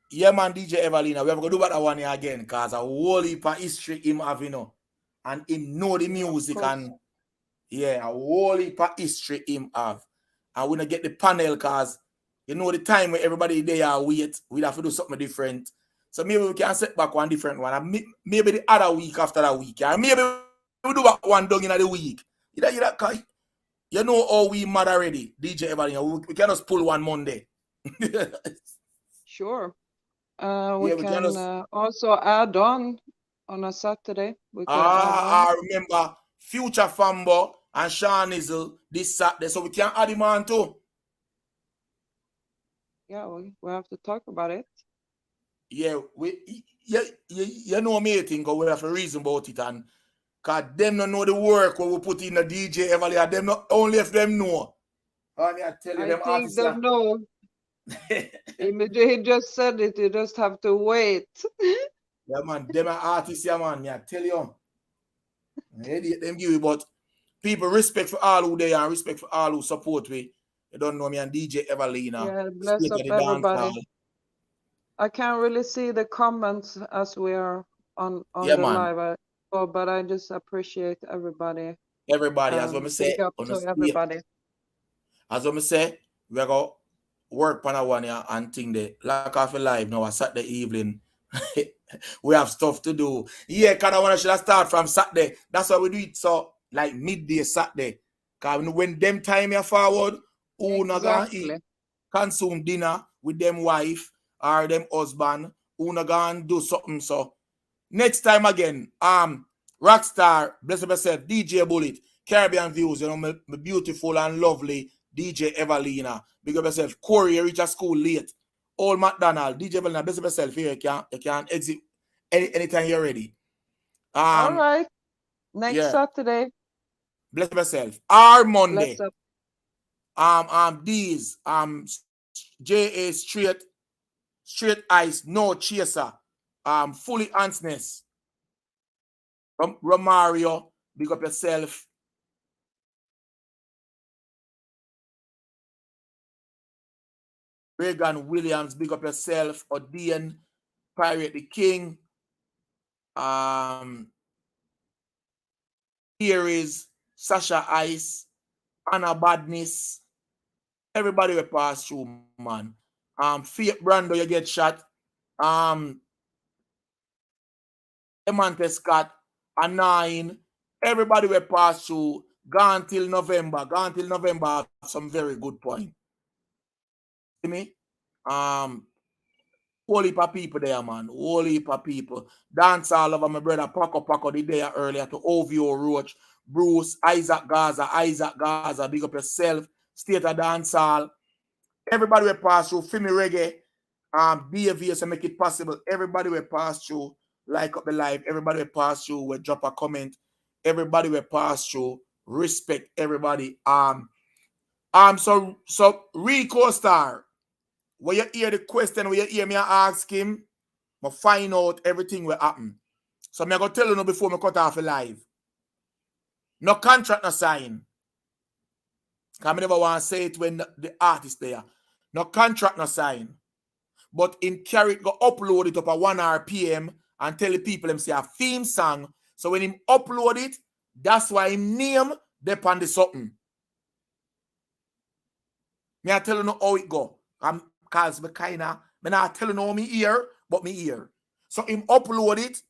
Yeah, man, DJ Everlina, we have to do that 1 year again because a whole heap of history him have, and him know the music and a whole heap of history him have. And we don't get the panel because You know the time where everybody there wait, we'd have to do something different. So maybe we can set back one different one. And maybe the other week after that week. And maybe we do back one done in the week. You know how we mad already, DJ Everlina. We can just pull one Monday. Sure. We can also add on a Saturday. We can I remember Future Fambo and Sean Izzle this Saturday, so we can add him on too. Yeah, we have to talk about it. Yeah, you know me, I think we have to reason about it, and because them don't know the work what we put in the DJ Everlina, them not only if them know. I tell you, I them think artists they know. He just said it, you just have to wait. Yeah, man, them are artists, yeah, man. I tell you. Them give you, but people respect for all who they are, respect for all who support me. You don't know me and DJ Everlina. Yeah, bless up everybody. I can't really see the comments as we are on the live, but I just appreciate everybody. Everybody, as what I say. Up to everybody. As what I say, we're going to work on a one year and think that like off a live now, a Saturday evening. We have stuff to do. Yeah, kind of want to start from Saturday. That's why we do it so like midday Saturday. Because when them time are forward, who not gonna eat, consume dinner with them wife or them husband, who not gonna do something. So next time again, Rockstar, bless myself, DJ Bullet, Caribbean Views, you know, my beautiful and lovely DJ Everlina. Big up yourself. Corey, you reach a school late. Old McDonald, DJ Everlina, bless yourself here. You can exit anytime you're ready. All right. Next Saturday. Bless yourself. Our Monday. These J.A. straight ice, no chaser. Fully honestness. Romario, big up yourself. Reagan Williams, big up yourself. Odean, Pirate the King. Here is Sasha Ice, Anna Badness. Everybody will pass through, man. Fiat Brando, you get shot. Emante Scott, a 9. Everybody will pass through. Gone till November. Some very good point. See me? Whole heap of people there, man. Whole heap of people. Dancehall over my brother Paco the day earlier to OVO Roach, Bruce, Isaac Gaza, big up yourself. State of Dancehall. Everybody will pass through. Fimi Reggae. BAVS and make it possible. Everybody will pass through. Like up the live. Everybody will pass through. Will drop a comment. Everybody will pass through. Respect everybody. So Rico Star. When you hear the question, when you hear me ask him, I find out everything will happen. So I'm going to tell you before I cut off the live. No contract, no sign. Because I never want to say it when the artist there. No contract, no sign. But in carry go upload it up at 1 RPM and tell the people them say a theme song. So when him upload it, that's why him name depend on something. Me I tell you how it go. Because me not tell you how me hear, but me hear. So him upload it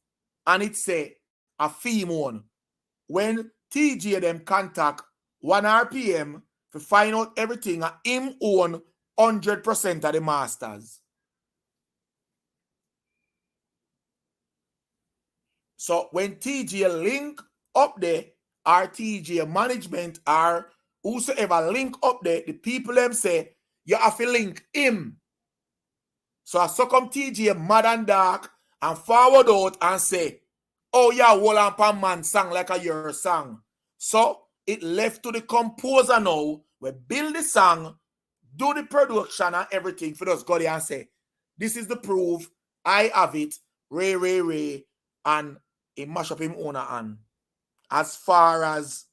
and it say a theme one. When TJ them contact 1 RPM to find out everything and him own 100% of the masters. So when TJ link up there, our TJ management or whosoever link up there, the people them say, you have to link him. So I suck come TJ mad and dark and forward out and say, oh yeah, hold on pan man song like a your song. So it left to the composer now. We build the song, do the production and everything for us go there and say, this is the proof, I have it, Ray, and he mash up him owner and as far as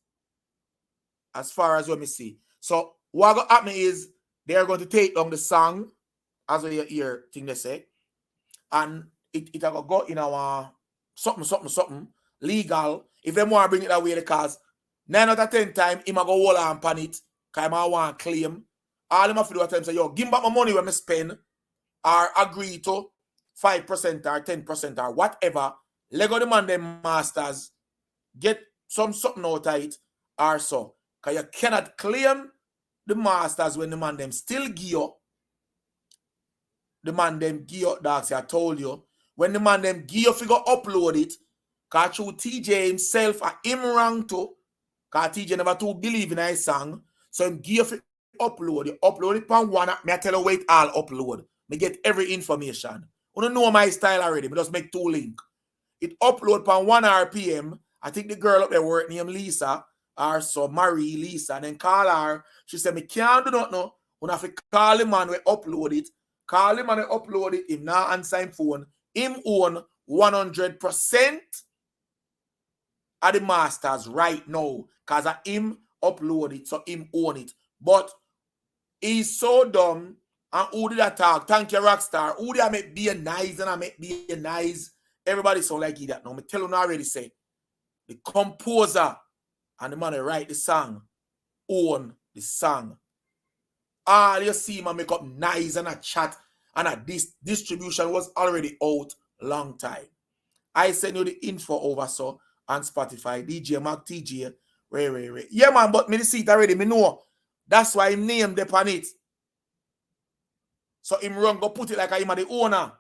what me see. So what going to happen is they're going to take down the song as we hear thing they say, and it will go in our something legal. If they want to bring it away, because 9 out of 10 times, he might go hold on pan it, because he might want to claim, all him have to do at times say, yo, give back my money when I spend, or agree to 5% or 10% or whatever. Lego the man them masters, get something out of it, or so. Because you cannot claim the masters when the man them still give you. The man them give you, dogs, I told you. When the man them give you figure upload it, because through TJ himself, him wrong too. Because TJ never too believe in his song. So him give you upload. You upload it on one. Me I tell you wait all upload. Me get every information. You don't know my style already. Me just make 2 links. It upload on 1 RPM. I think the girl up there work named Lisa. Or so Marie Lisa. And then call her. She said, me can't do nothing. You have to call the man we upload it. Call him and we upload it. Him now answer him phone. Him own 100% of the masters right now. Because him upload it. So him own it. But he's so dumb. And who did that talk? Thank you, Rockstar. Who did I make be a nice and I make be a nice? Everybody so like that now. Me tell you already say. The composer and the man that write the song own the song. All you see man make up nice and a chat and a distribution was already out long time. I send you the info over so on Spotify. DJ Mac TJ. Ray. Yeah man, but me see it already. Me know. That's why him name the on it. So him run go put it like him the owner.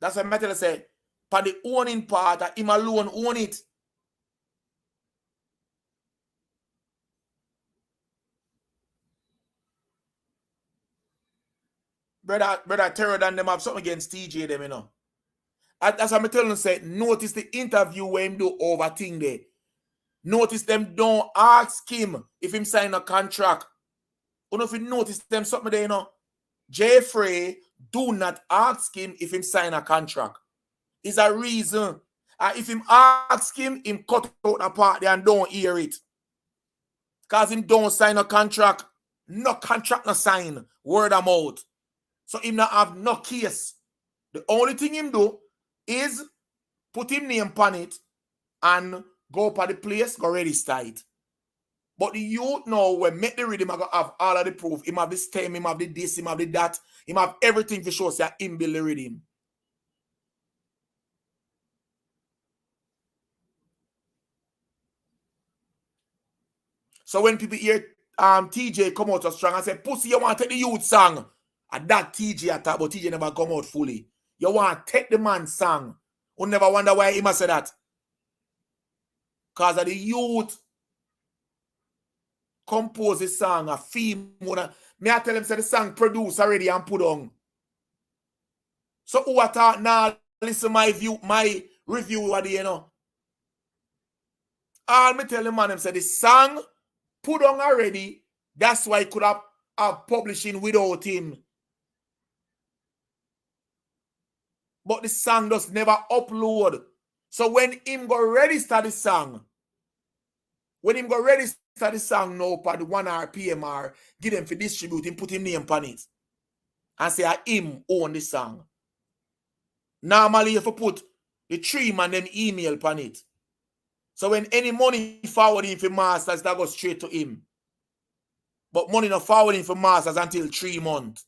That's why I tell you say, for the owning part, him alone own it. Brother Terror than them have something against TJ them, you know. That's what I'm telling you, say, notice the interview where him do over thing there. Notice them don't ask him if him sign a contract. You know if you notice them something there, you know. Jeffrey do not ask him if him sign a contract. Is a reason. If him ask him cut out a part there and don't hear it. Because him don't sign a contract. No contract no sign. Word of mouth. So him not have no case. The only thing him do is put him name on it and go up at the place, go register it. But the youth now, when make the rhythm, I go have all of the proof. Him have the stem, him have the this, him have the that. Him have everything to show say him build the rhythm. So when people hear TJ come out strong and say, pussy, you want to take the youth song. And that TJ attack, but TJ never come out fully. You want to take the man's song. You never wonder why he must say that. Because of the youth compose the song, a theme. Me I tell him say the song produced already and put on. So who I thought now listen my review what you know. All me tell the man him say the song put on already. That's why he could have publishing without him. But the song does never upload. So when him go register the song, now for the 1 RPM or give them for distribute him, put him name on it. And say him own the song. Normally you have to put the 3 man them email on it. So when any money forward him for masters, that goes straight to him. But money not forward him for masters until 3 months.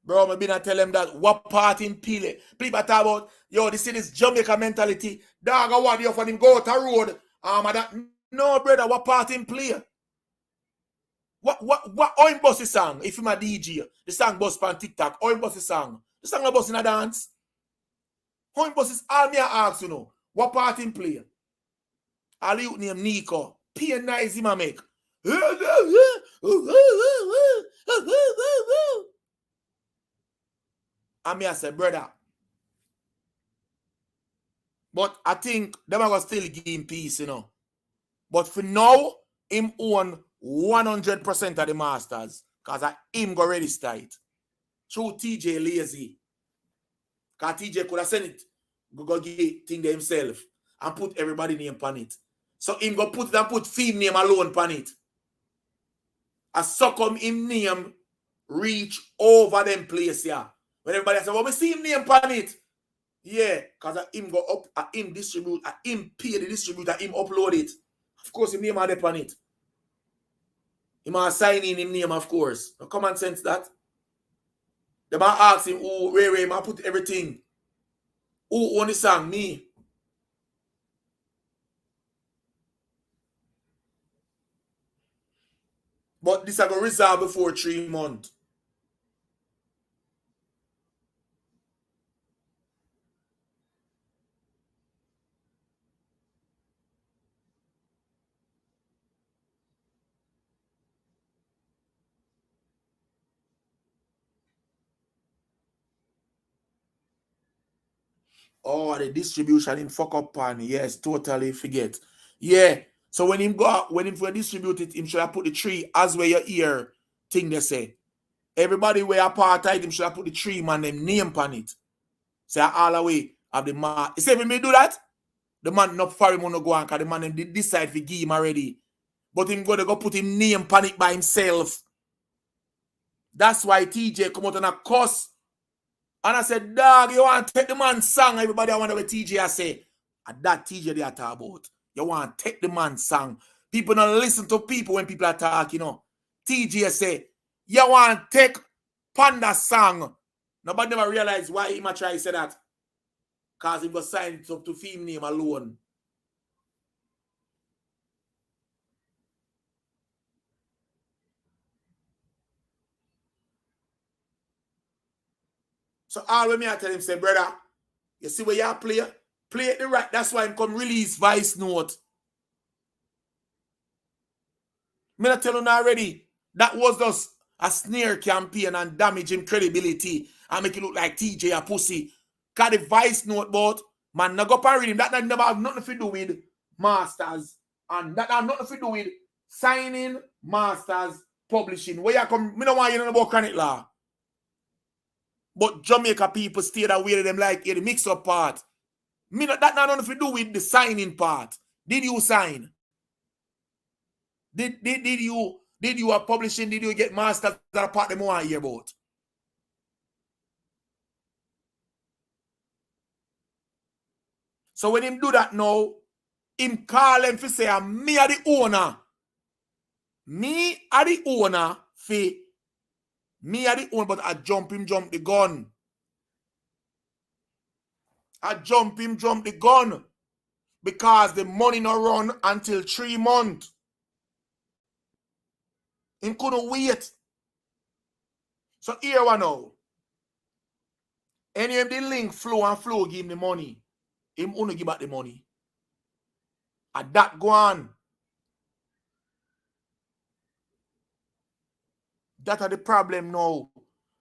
Bro, maybe not tell them that what part in Pile. People talk about, yo, this is Jamaica mentality. Dog, I want you for him go out the road. No, brother, what part in play? What oil bus the song? If you're a DJ, the song bus on TikTok, oil bus the song. The song no bus in a dance. Oil bus is all me I ask, you know. What part in play? All you name Nico. P nice him a make. And me I say, brother. But I think them are going to still give him peace, you know. But for now, him own 100% of the masters. Because him go register it. Through TJ lazy. Because TJ could have sent it. Go get thing there himself. And put everybody name on it. So him go put it and put theme name alone on it. I suck him name reach over them place, yeah. When everybody say, well, we see him name on it. Yeah, because him go up, him distribute, him pay the distributor, him upload it. Of course, him name on it on it. He must sign in him name, of course. No common sense that. They might ask him, who, Ray, I put everything. Who own the song? Me. But this I go resolve before 3 months. Oh, the distribution him fuck up on. Yes, totally forget. Yeah. So when him go out, when him for distribute it, him should have put the 3 as where your ear thing they say. Everybody where apartheid, him should have put the 3 man them name on it. Say all the way of the man. You say if me do that, the man not for him to go on because the man them decide to give him already. But him go put him name on it by himself. That's why TJ come out on a cuss. And I said, dog, you want to take the man's song? Everybody, I wonder what TJ I say. And that TJ they are talking about. You want to take the man's song. People don't listen to people when people are talking, you know. TJ say, you want to take Panda's song. Nobody never realize why he might try to say that. Because he was signed up to film name alone. So all when me I tell him, say, brother, you see where you play? Play it the right. That's why him come release voice note. Me not tell you already. That was just a sneer campaign and damage him credibility and make it look like TJ a pussy. Cause the voice note but man not go and read him. That never have nothing to do with masters. And that have nothing to do with signing, masters, publishing. Where you come, me don't want you to know about chronic law. But Jamaica people stay that way them like the mix-up part. Me not, that not nothing to do with the signing part. Did you sign? Did you are publishing? Did you get masters that are part them want to hear about? So when him do that now, him call him for say, me are the owner. Me are the owner for me are the owner, but I jump the gun. I jump the gun. Because the money not run until 3 months. Him couldn't wait. So here one now. Any of the link flow give him the money. Him only give back the money. And that go on. That are the problem now.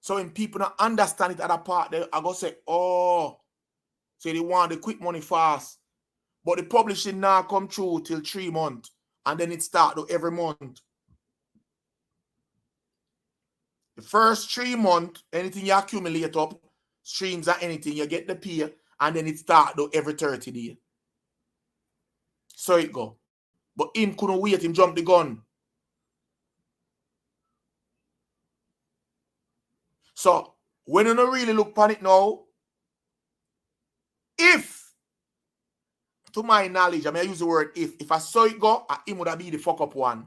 So when people not understand it at a part, they are going to say, oh, so they want the quick money fast. But the publishing now come through till 3 months. And then it start every month. The first 3 months, anything you accumulate up, streams or anything, you get the pay, and then it start every 30 days. So it go. But him couldn't wait, him jump the gun. So, when you don't really look upon it now, if, to my knowledge, I use the word if I saw it go, him would have been the fuck up one.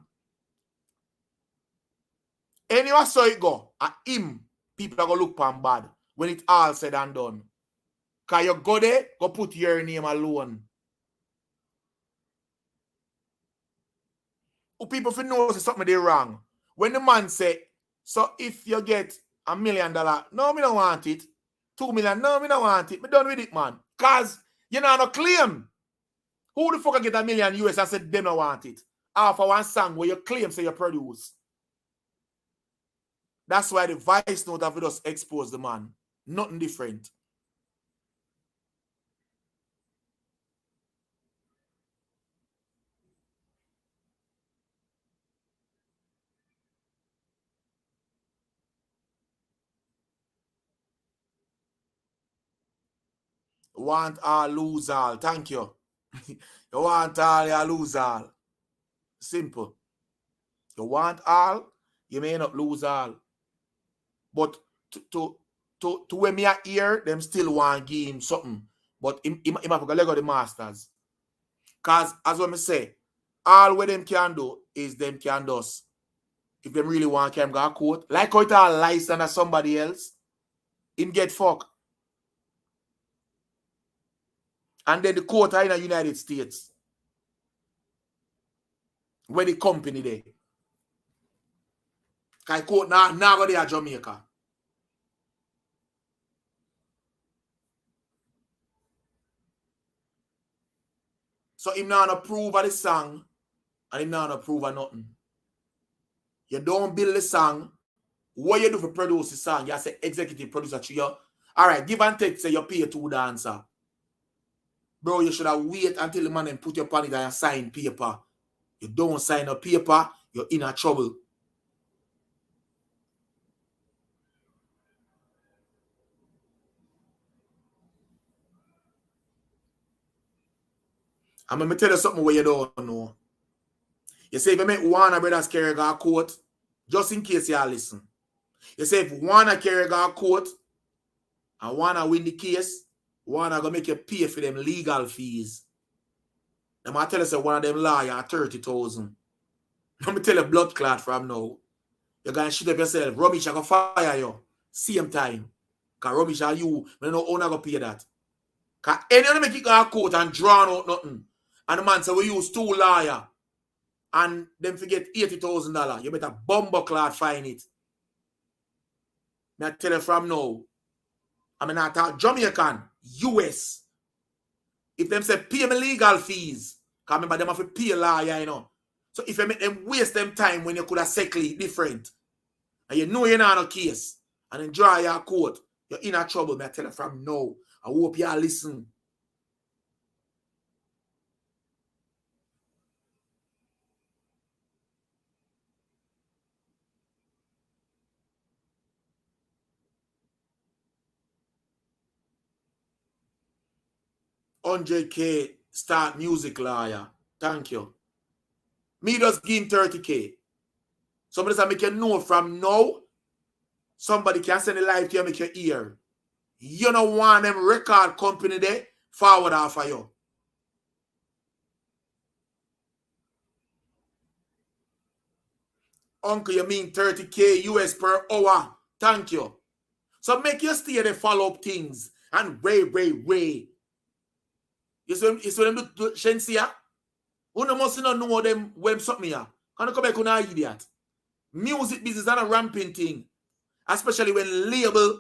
Anyway, saw it go, him, people are going to look upon bad when it's all said and done. Because you go there, go put your name alone. People feel know something they wrong. When the man say, so if you get $1 million, no, me don't want it. 2 million, no, me don't want it. Me done with it, man. Because you know, no claim. Who the fuck get $1 million US and said they don't want it? After one song where you claim say you produce. That's why the voice note have just exposed the man. Nothing different. Want all, lose all. Thank you. You want all, you lose all. Simple. You want all, you may not lose all. But to when me a hear, them still want to give him something. But him have to go the masters. Because as what me say, all what them can do is them can do. If them really want to go a court, like how it all license as somebody else, him get fucked. And then the court are in the United States. Where the company there. Because court now go there Jamaica. So him not approve of the song and him not approve of nothing. You don't build the song. What you do for produce the song? You say executive producer to you. Alright, give and take, say you pay to dancer. Bro, you should have wait until the man and put your on it and sign paper. You don't sign a paper, you're in a trouble. I'm going to tell you something where you don't know. You say if you make Warner Brothers carry a court, just in case you listen. You say if Warner carry a court and Warner win the case, Warner going to make you pay for them legal fees. I'm going to tell you say one of them lawyer 30,000. Let me tell you blood clot from now. You're going to shoot up yourself. Rubbish, I going to fire you. Same time. Because rubbish are you. I know how I'm going to pay that. Because anyone make it go to court and draw out nothing. And the man say we use 2 lawyers. And them forget $80,000. You better bumper clot find it. I tell you from now. I mean, I talk Jamaican, US. If them say pay me legal fees, because remember them have to pay a lawyer, you know. So if you make them waste them time when you could have settled it different, and you know you're not on a case, and then draw your court, you're in a trouble. I tell you from now. I hope you listen. $100K start music lawyer. Thank you. Me just give him $30K. Somebody say make you know from now. Somebody can send a live to you, make you hear. You don't want them record company there forward off of you. Uncle, you mean 30K US per hour. Thank you. So make you stay there follow up things. And way. You see them do Shensia? You must not know them when something here. Can you come back on an idiot? Music business is a ramping thing. Especially when label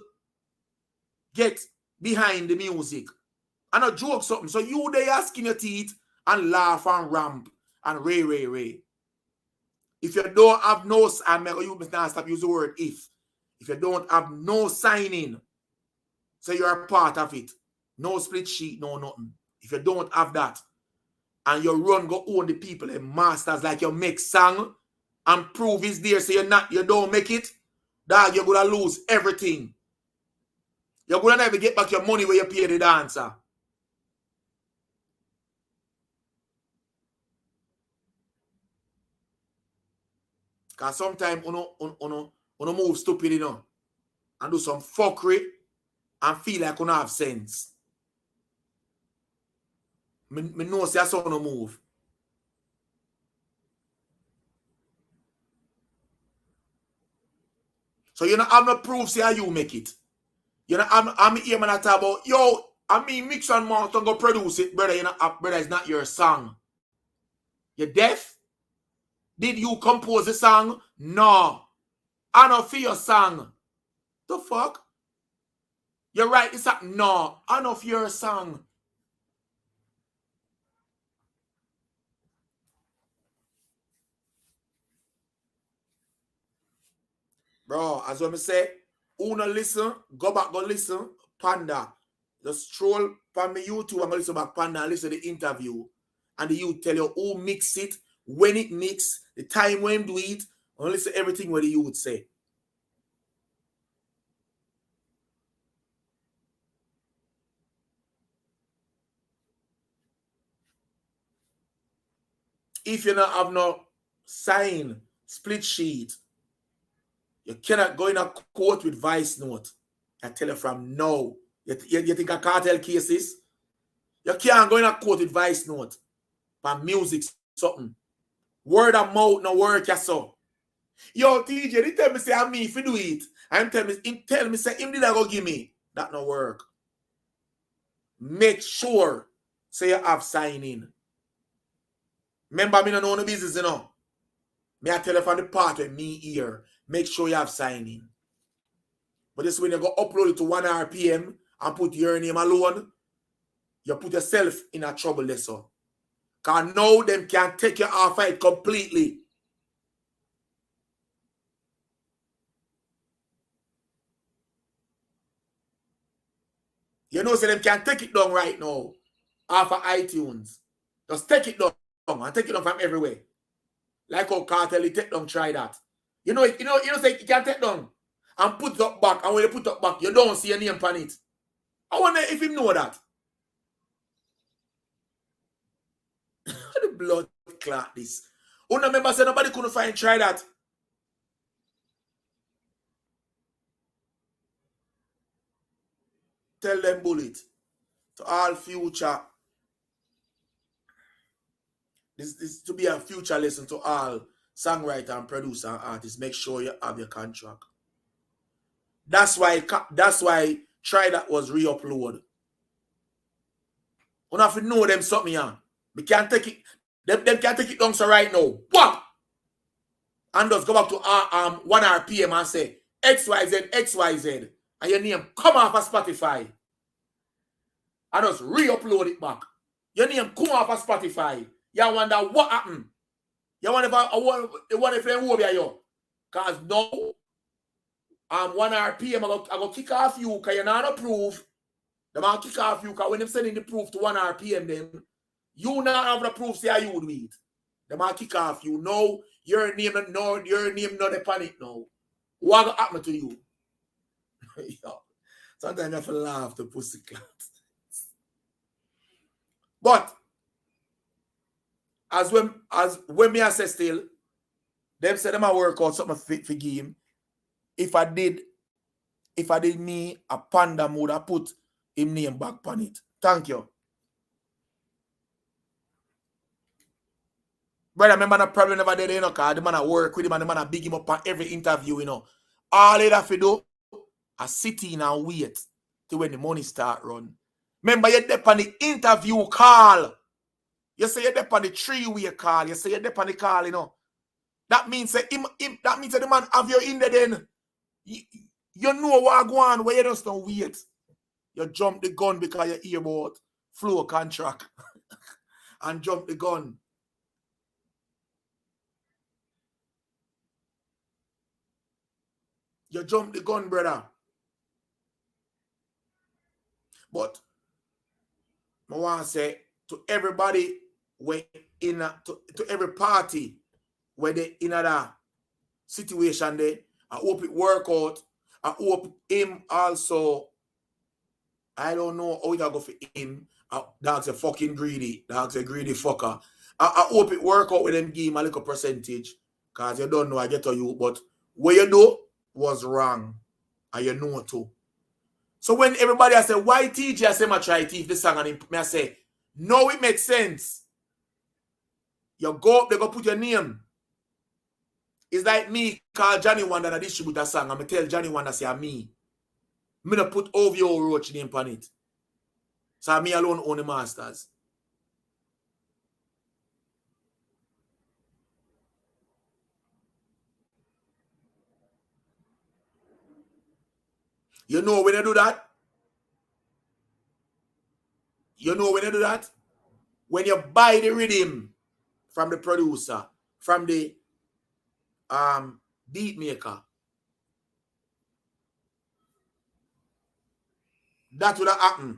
get behind the music. And a joke something. So you they asking your teeth and laugh and ramp and ray. If you don't have no, you must not stop use the word if. If you don't have no signing, so you're a part of it. No split sheet, no nothing. If you don't have that, and you run go own the people and masters like you make song and prove it's there, so you don't make it, dog, you're gonna lose everything. You're gonna never get back your money where you pay the dancer. Because sometimes you move stupid, you know, and do some fuckery and feel like you don't have sense. Me know say that's how you move. So you don't have no proof say how you make it. You know, I'm here man I talk about, yo, I mean Mix and Martin go produce it, brother. You know, brother, it's not your song. You deaf? Did you compose the song? No. I know for your song. The fuck? You're right, it's not no. I know for your song. Bro, as what I say, who no listen, go back, go listen, Panda. Just stroll on my YouTube and go listen back Panda and listen to the interview. And the youth tell you who mix it, when it mix, the time when do it, and listen everything what the youth say. If you don't have no sign, split sheet, You cannot go in a court with voice note. I tell you from now. You think a cartel cases? You can't go in a court with voice note. For music, something. Word of mouth no work, ya so. Yo, TJ, he tell me say I'm me if you do it. Him tell me say him did I go give me. That no work. Make sure say you have sign in. Remember, me no know no business, you know. Me I tell you from the part with me here. Make sure you have sign in. But this when you go upload it to 1 RPM and put your name alone, you put yourself in a trouble lesson. Because now them can take you off it completely. You know, so them can take it down right now off of iTunes. Just take it down and take it down from everywhere. Like how Cartel take down, try that. You know, say you can take down and put it up back, and when you put it up back, you don't see your name on it. I wonder if you know that. The blood clot this. Who remember say nobody couldn't find try that? Tell them bullet. To all future. This to be a future lesson to all songwriter and producer and artists. Make sure you have your contract. That's why try that was re-upload. You have to know them something, yeah. We can't take it. Them can take it down so right now. What? And just go back to 1 RPM and say XYZ, XYZ. And your name come off of Spotify. And just re-upload it back. Your name come off of Spotify. You wonder what happened. You wonder if they will be you. Because now, 1 RPM, I go kick off you because you're not approved. They might kick off you because when they're sending the proof to 1 RPM, then you not have the proof, say you would do it. They might kick off you. No, your name not the panic now. What will happen to you? Sometimes I have to laugh to pussy clout. But as when me I say still, them say them I work out something fit for game. If I did me a panda mode, I put him name back on it. Thank you. Brother, remember the problem never did, you know, because the man I work with him and the man I big him up on every interview, you know. All they have to do, I sit in and wait till when the money start run. Remember, you're there on the interview call. You say you're there on the 3-way call. You say you're there on the call, you know. That means that the man have you in there then. You know what go on where you just don't wait. You jump the gun because you hear about flow contract. And jump the gun. You jump the gun, brother. But I want to say to everybody to every party where they in a situation there, I hope it work out. I hope him also. I don't know how it go for him. Dog's a fucking greedy. Dog's a greedy fucker. I hope it work out with them, give him a little percentage. Because you don't know I get to you. But what you do was wrong. And you know too. So when everybody I say, why TJ? I say, I try to teach this song. And I say, no, it makes sense. You go up, they go put your name. It's like me call Johnny Wonder to distribute a song. I'm going to tell Johnny Wonder, say, me. I'm going to put OVO Roach name on it. So me alone own the masters. You know when you do that? You know when you do that? When you buy the rhythm from the producer, from the beat maker. That would have happened.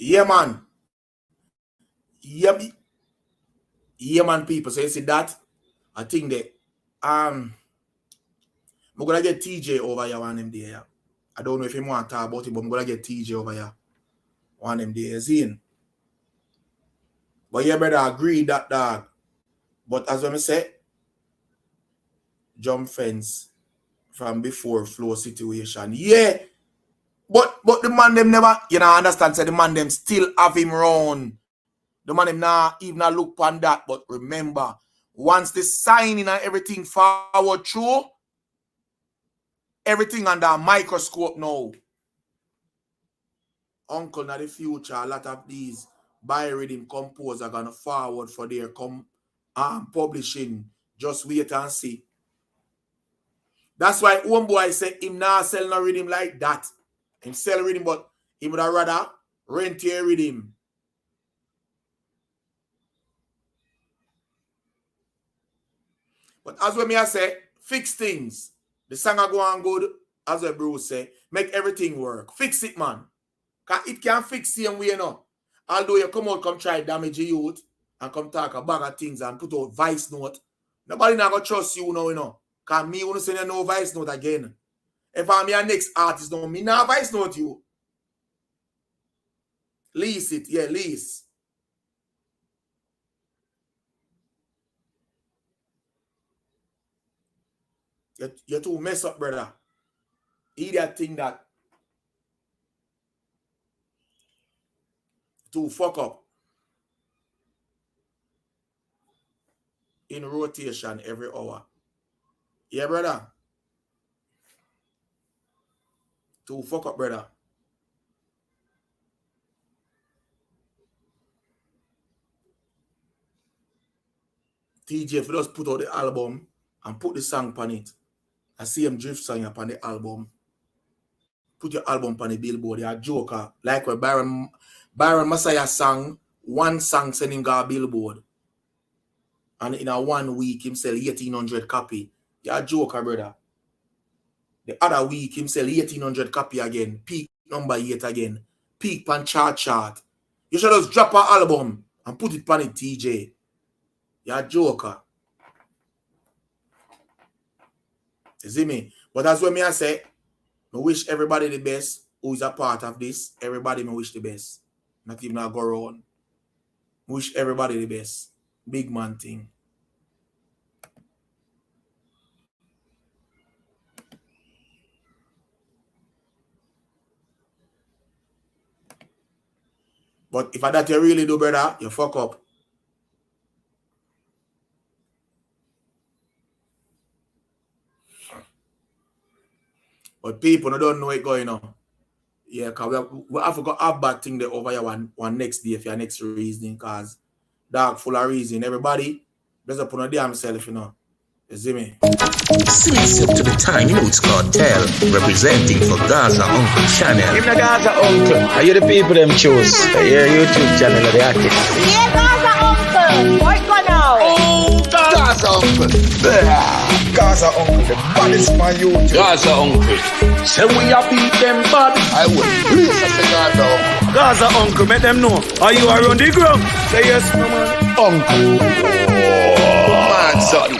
Yeah, man. Yeah, man, people. So you see that? I think that I'm gonna get TJ over here one them day. I don't know if you want to talk about it, but I'm gonna get TJ over here one them days in. But yeah, brother, agree that dog. But as I say, jump fence from before flow situation. Yeah. But the man them never, understand, so the man them still have him round. The man them now even look on that. But remember, once the signing and everything forward through, everything under a microscope now. Uncle, in the future, a lot of these by-rhythm composers are gonna forward for their publishing. Just wait and see. That's why one boy say him now sell no rhythm like that. Him sell rhythm, but he would rather rent your rhythm. But as when me I say, fix things. The song are go on good, as what Bruce say, make everything work. Fix it, man. Cause it can't fix the same way, Although you come try damage your youth and come talk a bag of things and put out voice note. Nobody not gonna trust you now, Cause me wanna send you no voice note again. If I'm your next artist, no, me not voice note you. Lease it, yeah, lease. You're too mess up, brother. Idiot thing that to fuck up. In rotation every hour. Yeah, brother. To fuck up, brother. TJ, if you just put out the album and put the song on it, I see him drift song upon the album. Put your album on the billboard, you're a joker. Like when Byron Messiah sang, one song send him got a billboard. And in a 1 week, him sell 1,800 copy. You're a joker, brother. The other week, him sell 1,800 copy again. Peak number 8 again. Peak pan chart. You should just drop an album and put it on it, TJ. You're a joker. You see me? But that's what me I say. I wish everybody the best who is a part of this. Everybody me wish the best. Not even a go around. Wish everybody the best. Big man thing. But if that you really do, brother, you fuck up. But people don't know it going on. Yeah, because we have to go have bad thing there over here one next day for your next reasoning, because dark full of reason. Everybody, better put on damn self, You see me? Sleazy up to the time, it's cartel, representing for Gaza Uncle Channel. If the Gaza Uncle, are you the people them choose? Your YouTube channel or the artist? Yeah, Gaza Uncle. What go now? Oh, Gaza Uncle. Gaza Uncle, the baddest man YouTube. Gaza Uncle. Say we are beat them bad. I will. Please, I say Gaza Uncle. Gaza Uncle, make them know. Are you around the ground? Say yes, no man. Uncle. Oh, man, son.